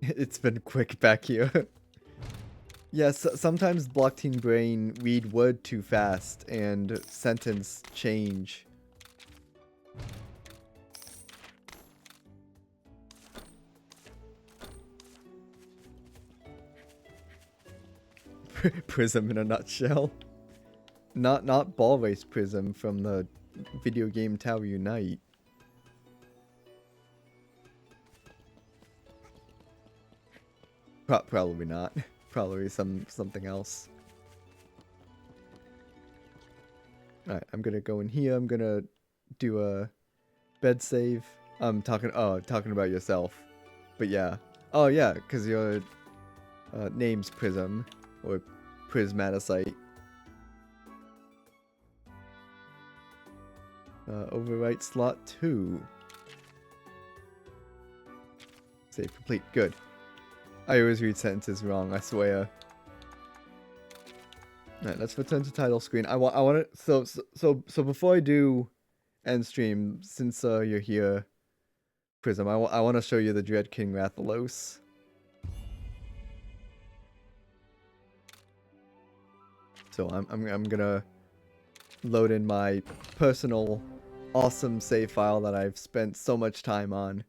It's been quick back here. Yes, sometimes Blockteen Brain read word too fast and sentence change. Prism in a nutshell. not Ball Race Prism from the video game Tower Unite. Probably not. Probably something else. Alright, I'm gonna go in here. I'm gonna do a bed save. I'm talking about yourself. But yeah. Oh yeah, because your name's Prism or Prismaticite. Overwrite slot 2. Save complete. Good. I always read sentences wrong, I swear. Alright, let's return to title screen. I want to so before I do end stream, since you're here, Prism, I want to show you the Dread King Rathalos. So I'm gonna load in my personal awesome save file that I've spent so much time on.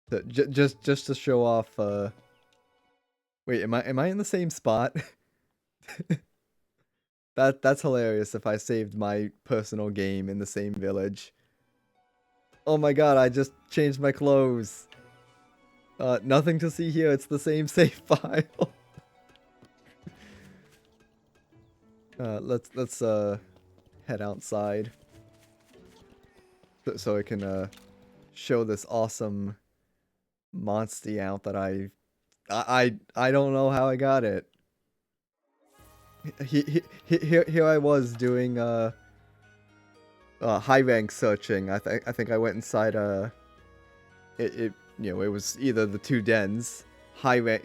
So, just to show off. Wait, am I in the same spot? That's hilarious. If I saved my personal game in the same village. Oh my god! I just changed my clothes. Nothing to see here. It's the same save file. Let's head outside so I can show this awesome monster out that I don't know how I got it. Here I was doing high rank searching. I think I went inside it you know, it was either the two dens, high rank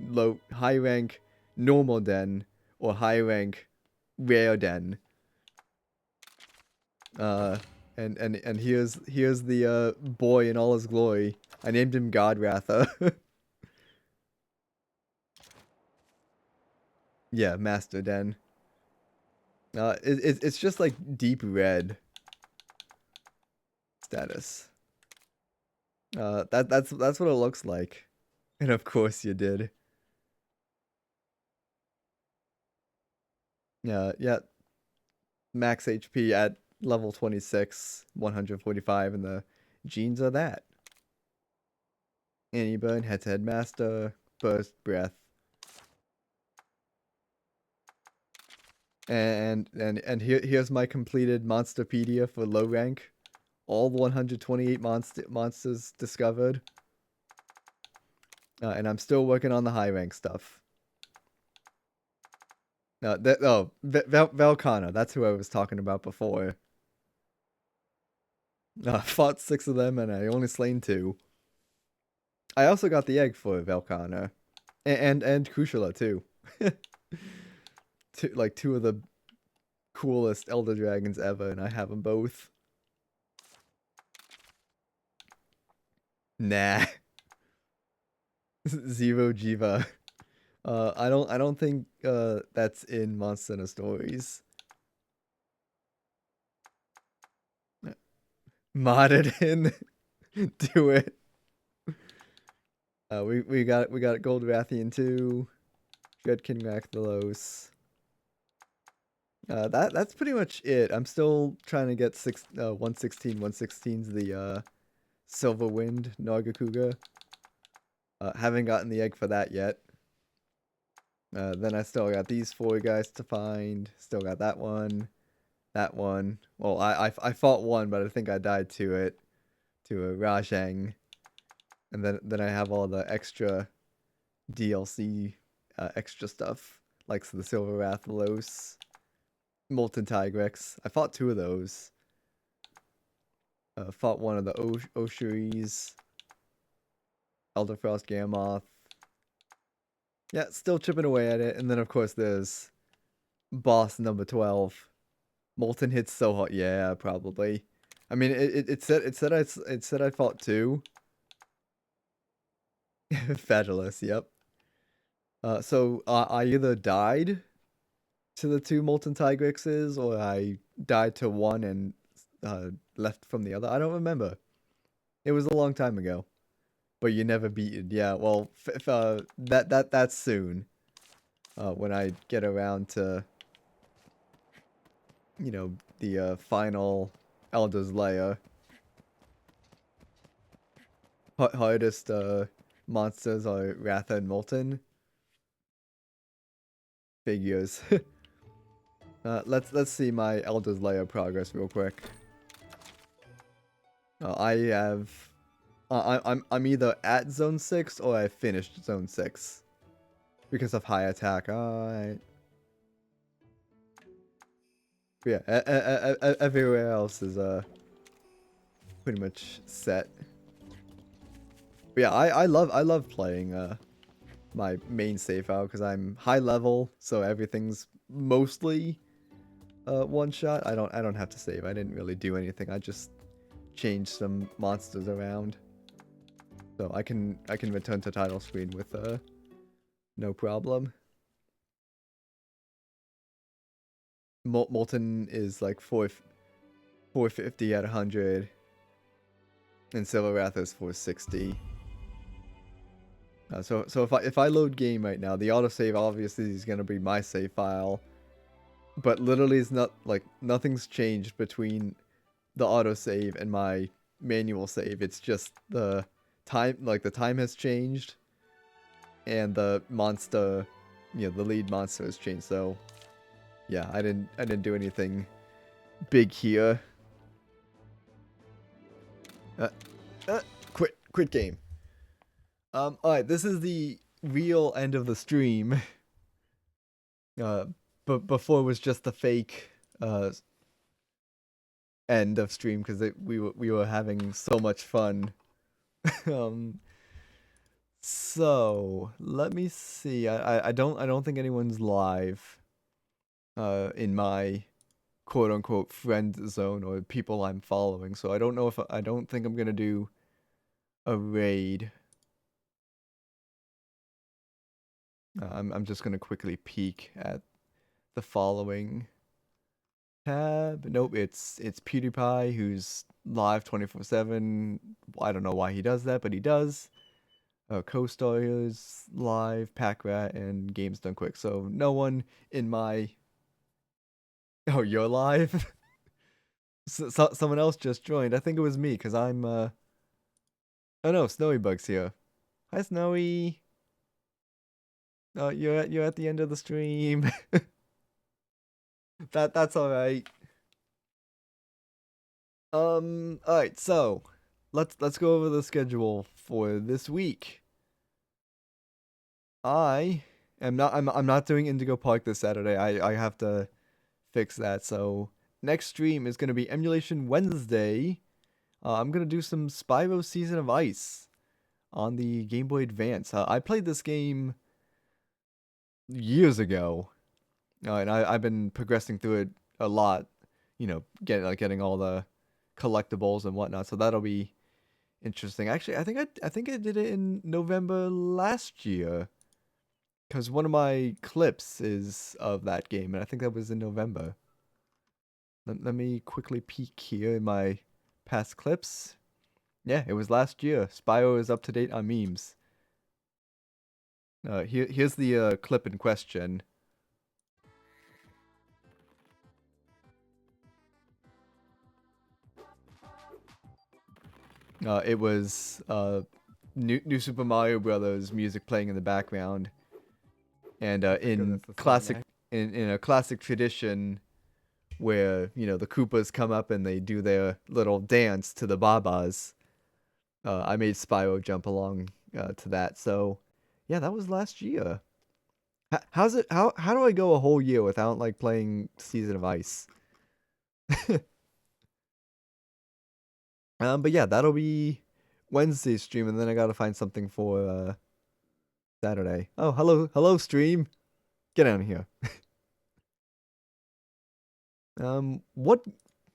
low high rank normal den or high rank rare den. And here's the boy in all his glory. I named him Godwratha. Yeah, Master Den. It's just like deep red status. That's what it looks like, and of course you did. Yeah. Max HP at level 26, 145, and the genes are that. Anti-burn, head-to-head master, burst, breath. And here's my completed Monsterpedia for low rank. All 128 monsters discovered. And I'm still working on the high rank stuff. Velkhana, that's who I was talking about before. Fought 6 of them and I only slain 2. I also got the egg for Velkhana. And Kushala too. Two of the coolest Elder Dragons ever, and I have them both. Nah. Zero Jiva. I don't think that's in Monster Hunter Stories. Modded in. Do it. We got Gold Rathian 2. Dread King Rathalos. That's pretty much it. I'm still trying to get 116. 116's the Silverwind Nargacuga. Haven't gotten the egg for that yet. Then I still got these 4 guys to find. Still got that one. That one. Well, I fought one, but I think I died to it. To a Rajang. And then I have all the extra DLC extra stuff. Like the Silver Rathalos. Molten Tigrex. I fought 2 of those. Fought one of the Oshuries. Elderfrost Gammoth. Yeah, still chipping away at it. And then of course there's boss number 12. Molten hits so hot. Yeah, probably. I mean, it said I fought 2. Fabulous. Yep. So I either died to the 2 Molten Tigrexes, or I died to one and left from the other. I don't remember. It was a long time ago. but you never beat it. Yeah, well, that's soon. When I get around to, the final Elder's Lair. Hardest monsters are Ratha and Molten. Figures. Let's see my Elder's Lair progress real quick. I have, I'm either at Zone 6 or I finished Zone 6 because of high attack. Alright. Yeah, everywhere else is pretty much set. But yeah, I love playing my main save file because I'm high level, so everything's mostly one shot. I don't have to save. I didn't really do anything. I just changed some monsters around, so I can return to title screen with no problem. Molten is like 450 at 100, and Silver Wrath is 460. So if I load game right now, the autosave obviously is gonna be my save file, but literally it's not like nothing's changed between the autosave and my manual save. It's just the time, like the time has changed, and the monster, the lead monster has changed. So yeah, I didn't do anything big here. Uh, quit game. Alright, this is the real end of the stream. But before it was just the fake end of stream because we were having so much fun. So let me see. I don't think anyone's live in my quote unquote friend zone or people I'm following. So I don't know if I don't think I'm gonna do a raid. I'm just gonna quickly peek at the following tab. Nope, it's PewDiePie who's live 24/7. I don't know why he does that, but he does. Co-stars live, Packrat, and Games Done Quick. So no one in my. Oh, you're live. Someone else just joined. I think it was me because I'm. Oh no, Snowy Bug's here. Hi, Snowy. Oh, you're at the end of the stream. That's all right. All right. So let's go over the schedule for this week. I'm not doing Indigo Park this Saturday. I have to fix that. So next stream is gonna be Emulation Wednesday. I'm gonna do some Spyro Season of Ice on the Game Boy Advance. I played this game years ago, and I've been progressing through it a lot. Getting all the collectibles and whatnot. So that'll be interesting. Actually, I think I did it in November last year. Because one of my clips is of that game, and I think that was in November. Let me quickly peek here in my past clips. Yeah, it was last year. Spyro is up to date on memes. Here's the clip in question. It was New Super Mario Brothers music playing in the background, and in a classic tradition, where the Koopas come up and they do their little dance to the Babas. I made Spyro jump along to that. So yeah, that was last year. How's it? How do I go a whole year without like playing Season of Ice? But yeah, that'll be Wednesday stream, and then I gotta find something for Saturday. Oh, hello stream. Get down here. What?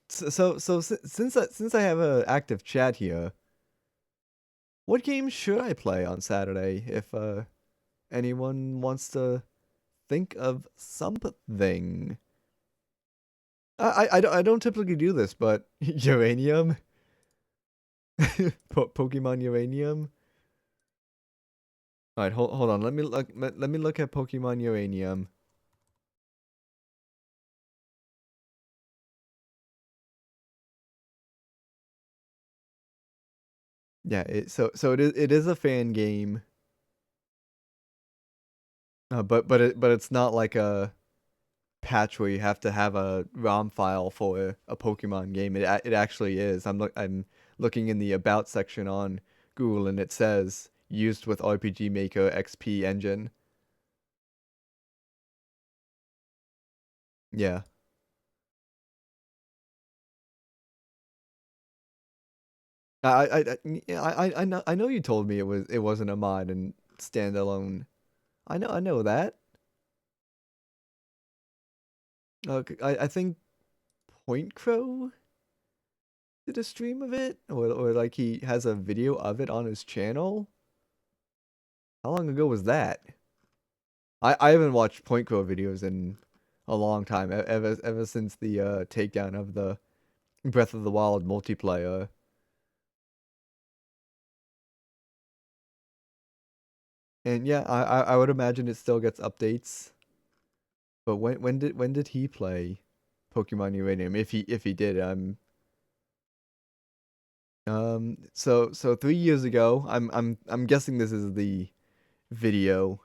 So since I have an active chat here, what game should I play on Saturday if anyone wants to think of something? I don't typically do this, but Uranium, Pokemon Uranium. All right, hold on. Let me look at Pokemon Uranium. Yeah, so it is a fan game. But it's not like a patch where you have to have a ROM file for a Pokemon game. It actually is. I'm looking in the about section on Google, and it says used with RPG Maker XP engine. Yeah. I know you told me it wasn't a mod and standalone. I know that. I think Point Crow did a stream of it, or like he has a video of it on his channel. How long ago was that? I haven't watched Point Crow videos in a long time, ever since the takedown of the Breath of the Wild multiplayer. And yeah, I would imagine it still gets updates. But when did he play Pokemon Uranium? If he did, so 3 years ago, I'm guessing this is the video.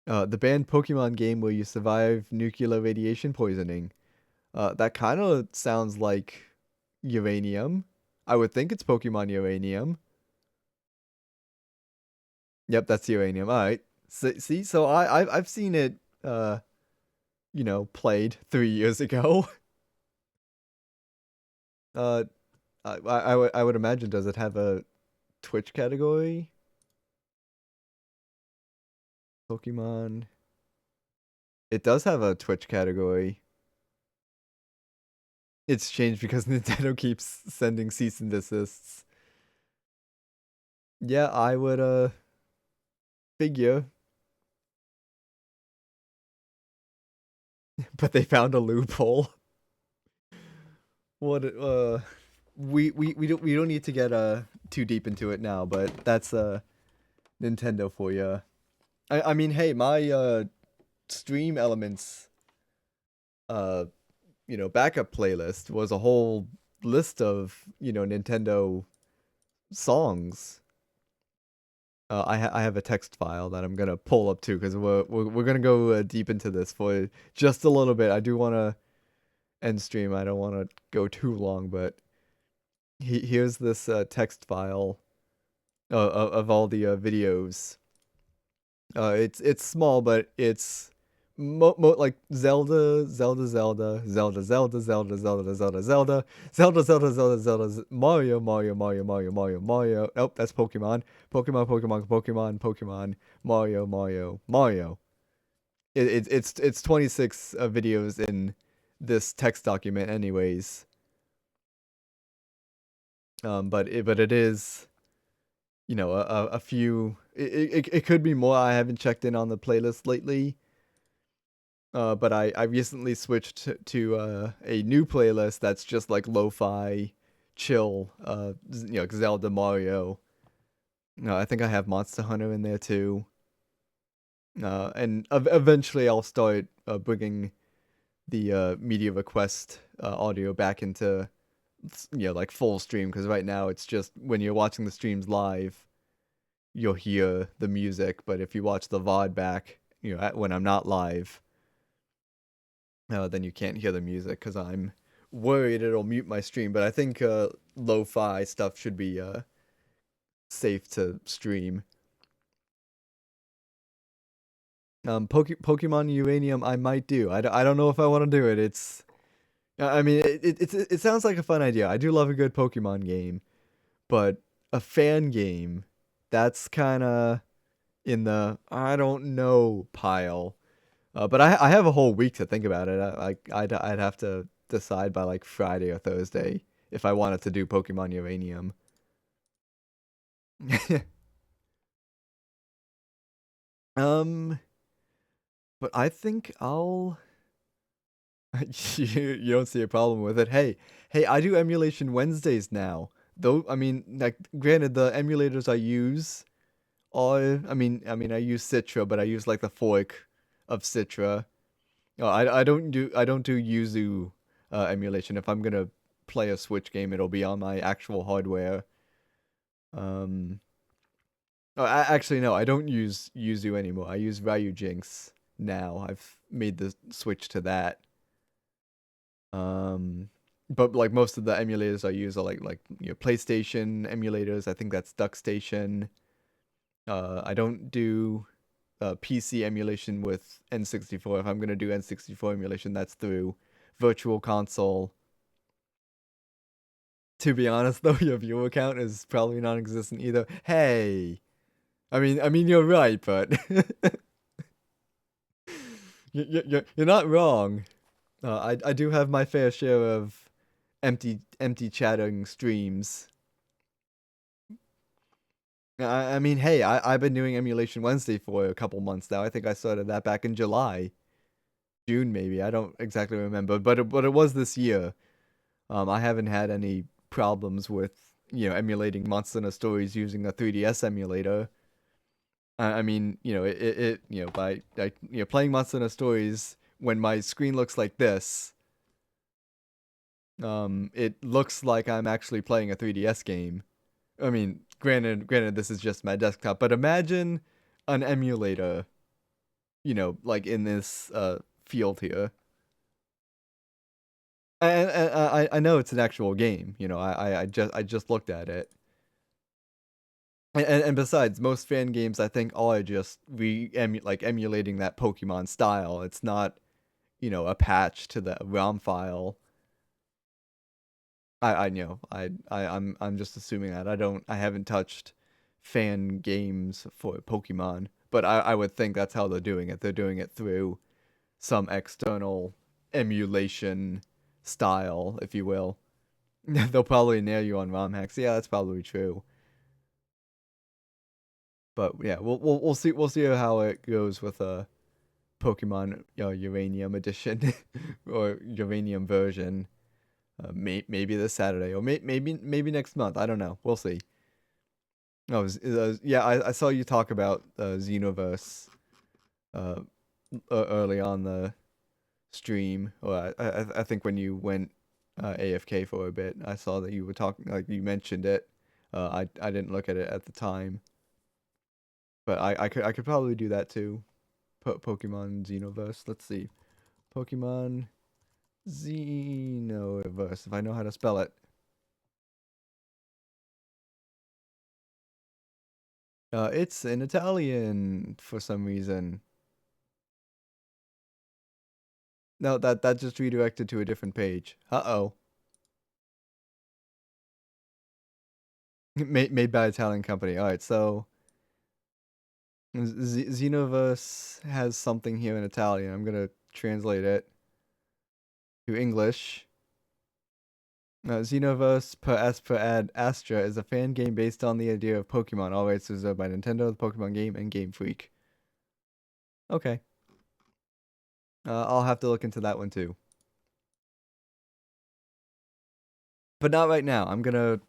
The banned Pokemon game where you survive nuclear radiation poisoning. That kind of sounds like Uranium. I would think it's Pokemon Uranium. Yep, that's Uranium. All right. See, so I've seen it, played 3 years ago. Uh, I would imagine, does it have a Twitch category? Pokemon. It does have a Twitch category. It's changed because Nintendo keeps sending cease and desists. Yeah, I would figure, but they found a loophole. What we don't need to get too deep into it now, but that's Nintendo for you. I mean, hey, my Stream Elements uh backup playlist was a whole list of Nintendo songs. I have a text file that I'm gonna pull up too, because we're gonna go deep into this for just a little bit. I do want to end stream. I don't want to go too long, but here's this text file of all the videos. It's small, but it's like Zelda, Mario. Nope, that's Pokemon. Pokemon, Mario. It's 26 videos in this text document, anyways. But it is, a few. It could be more. I haven't checked in on the playlist lately. But I recently switched to a new playlist that's just like lo-fi, chill, Zelda, Mario. I think I have Monster Hunter in there too. And eventually I'll start bringing the media request audio back into like full stream, because right now it's just when you're watching the streams live, you'll hear the music, but if you watch the VOD back, when I'm not live, then you can't hear the music because I'm worried it'll mute my stream. But I think lo-fi stuff should be safe to stream. Pokemon Uranium, I might do. I don't know if I want to do it. I mean, it sounds like a fun idea. I do love a good Pokemon game, but a fan game, that's kind of in the I don't know pile. But I have a whole week to think about it. I'd have to decide by like Friday or Thursday if I wanted to do Pokemon Uranium. um, but I think I'll. You don't see a problem with it. Hey, I do emulation Wednesdays now. Though I mean, like, granted, the emulators I use Or I use Citra, but I use like the fork of Citra. Oh, I don't do Yuzu emulation. If I'm gonna play a Switch game, it'll be on my actual hardware. Um, actually no, I don't use Yuzu anymore. I use Ryujinx now. I've made the switch to that. Um, but like most of the emulators I use are PlayStation emulators. I think that's DuckStation. I don't do PC emulation with N64. If I'm gonna do N64 emulation, that's through Virtual Console. To be honest, though, your view account is probably non-existent either. Hey, I mean, you're right, but you're not wrong. I do have my fair share of empty chatting streams. I mean, hey, I've been doing Emulation Wednesday for a couple months now. I think I started that back in July, June maybe. I don't exactly remember, but it was this year. I haven't had any problems with emulating Monster Hunter Stories using a 3DS emulator. I mean, by playing Monster Hunter Stories when my screen looks like this, it looks like I'm actually playing a 3DS game. I mean, granted, this is just my desktop, but imagine an emulator, like in this field here. And I know it's an actual game. I just looked at it. And besides, most fan games I think are just emulating that Pokemon style. It's not, a patch to the ROM file. I'm just assuming that I haven't touched fan games for Pokemon, but I would think that's how they're doing it. They're doing it through some external emulation style, if you will. They'll probably nail you on ROM hacks. Yeah, that's probably true. But yeah, we'll see how it goes with a Pokemon Uranium edition or Uranium version. Maybe this Saturday or maybe next month. I don't know. We'll see. No, yeah, I saw you talk about Xenoverse uh, early on the stream, or I think when you went AFK for a bit, I saw that you were talking, like you mentioned it. I didn't look at it at the time, but I could probably do that too. Pokemon Xenoverse. Let's see, Pokemon Xenoverse. If I know how to spell it. It's in Italian for some reason. No, that just redirected to a different page. Uh-oh. Made by Italian company. All right, so Xenoverse has something here in Italian. I'm gonna translate it to English. Xenoverse per ad Astra is a fan game based on the idea of Pokemon. All rights reserved by Nintendo, the Pokemon game, and Game Freak. Okay. I'll have to look into that one too. But not right now. I'm gonna.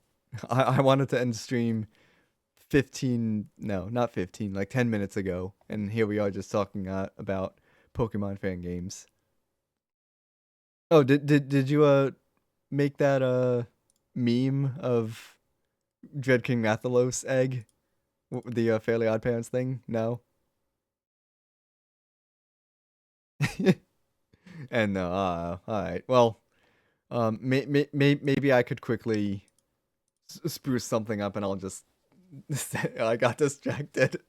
I wanted to end the stream 15, no, not 15, like 10 minutes ago, and here we are just talking about Pokemon fan games. Oh, did you make that meme of Dread King Rathalos egg, the Fairly Odd Parents thing? No. And no, all right. Well, maybe I could quickly spruce something up, and I'll just I got distracted.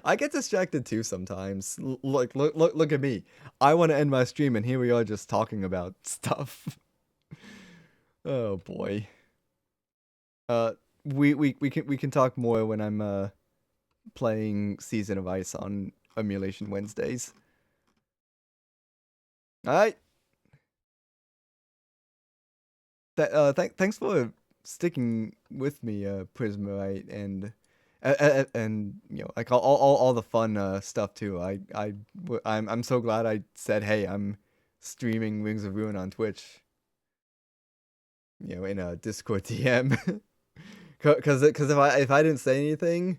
I get distracted too sometimes. Look at me. I want to end my stream, and here we are just talking about stuff. Oh boy. Uh, we can talk more when I'm playing Season of Ice on Emulation Wednesdays. All right. Thanks for sticking with me, Prismarite, and like all the fun stuff too. I'm so glad I said, hey, I'm streaming Wings of Ruin on Twitch. In a Discord DM. Because if I didn't say anything,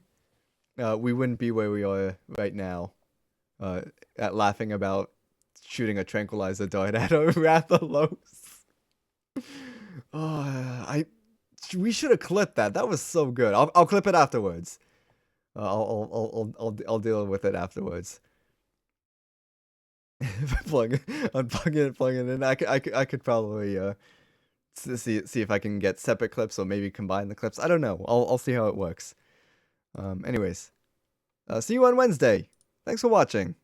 we wouldn't be where we are right now. At laughing about shooting a tranquilizer dart at a Rathalos. Oh, we should have clipped that. That was so good. I'll clip it afterwards. I'll deal with it afterwards. Unplug it, plug it in. I could probably see if I can get separate clips or maybe combine the clips. I don't know. I'll see how it works. Anyways, see you on Wednesday. Thanks for watching.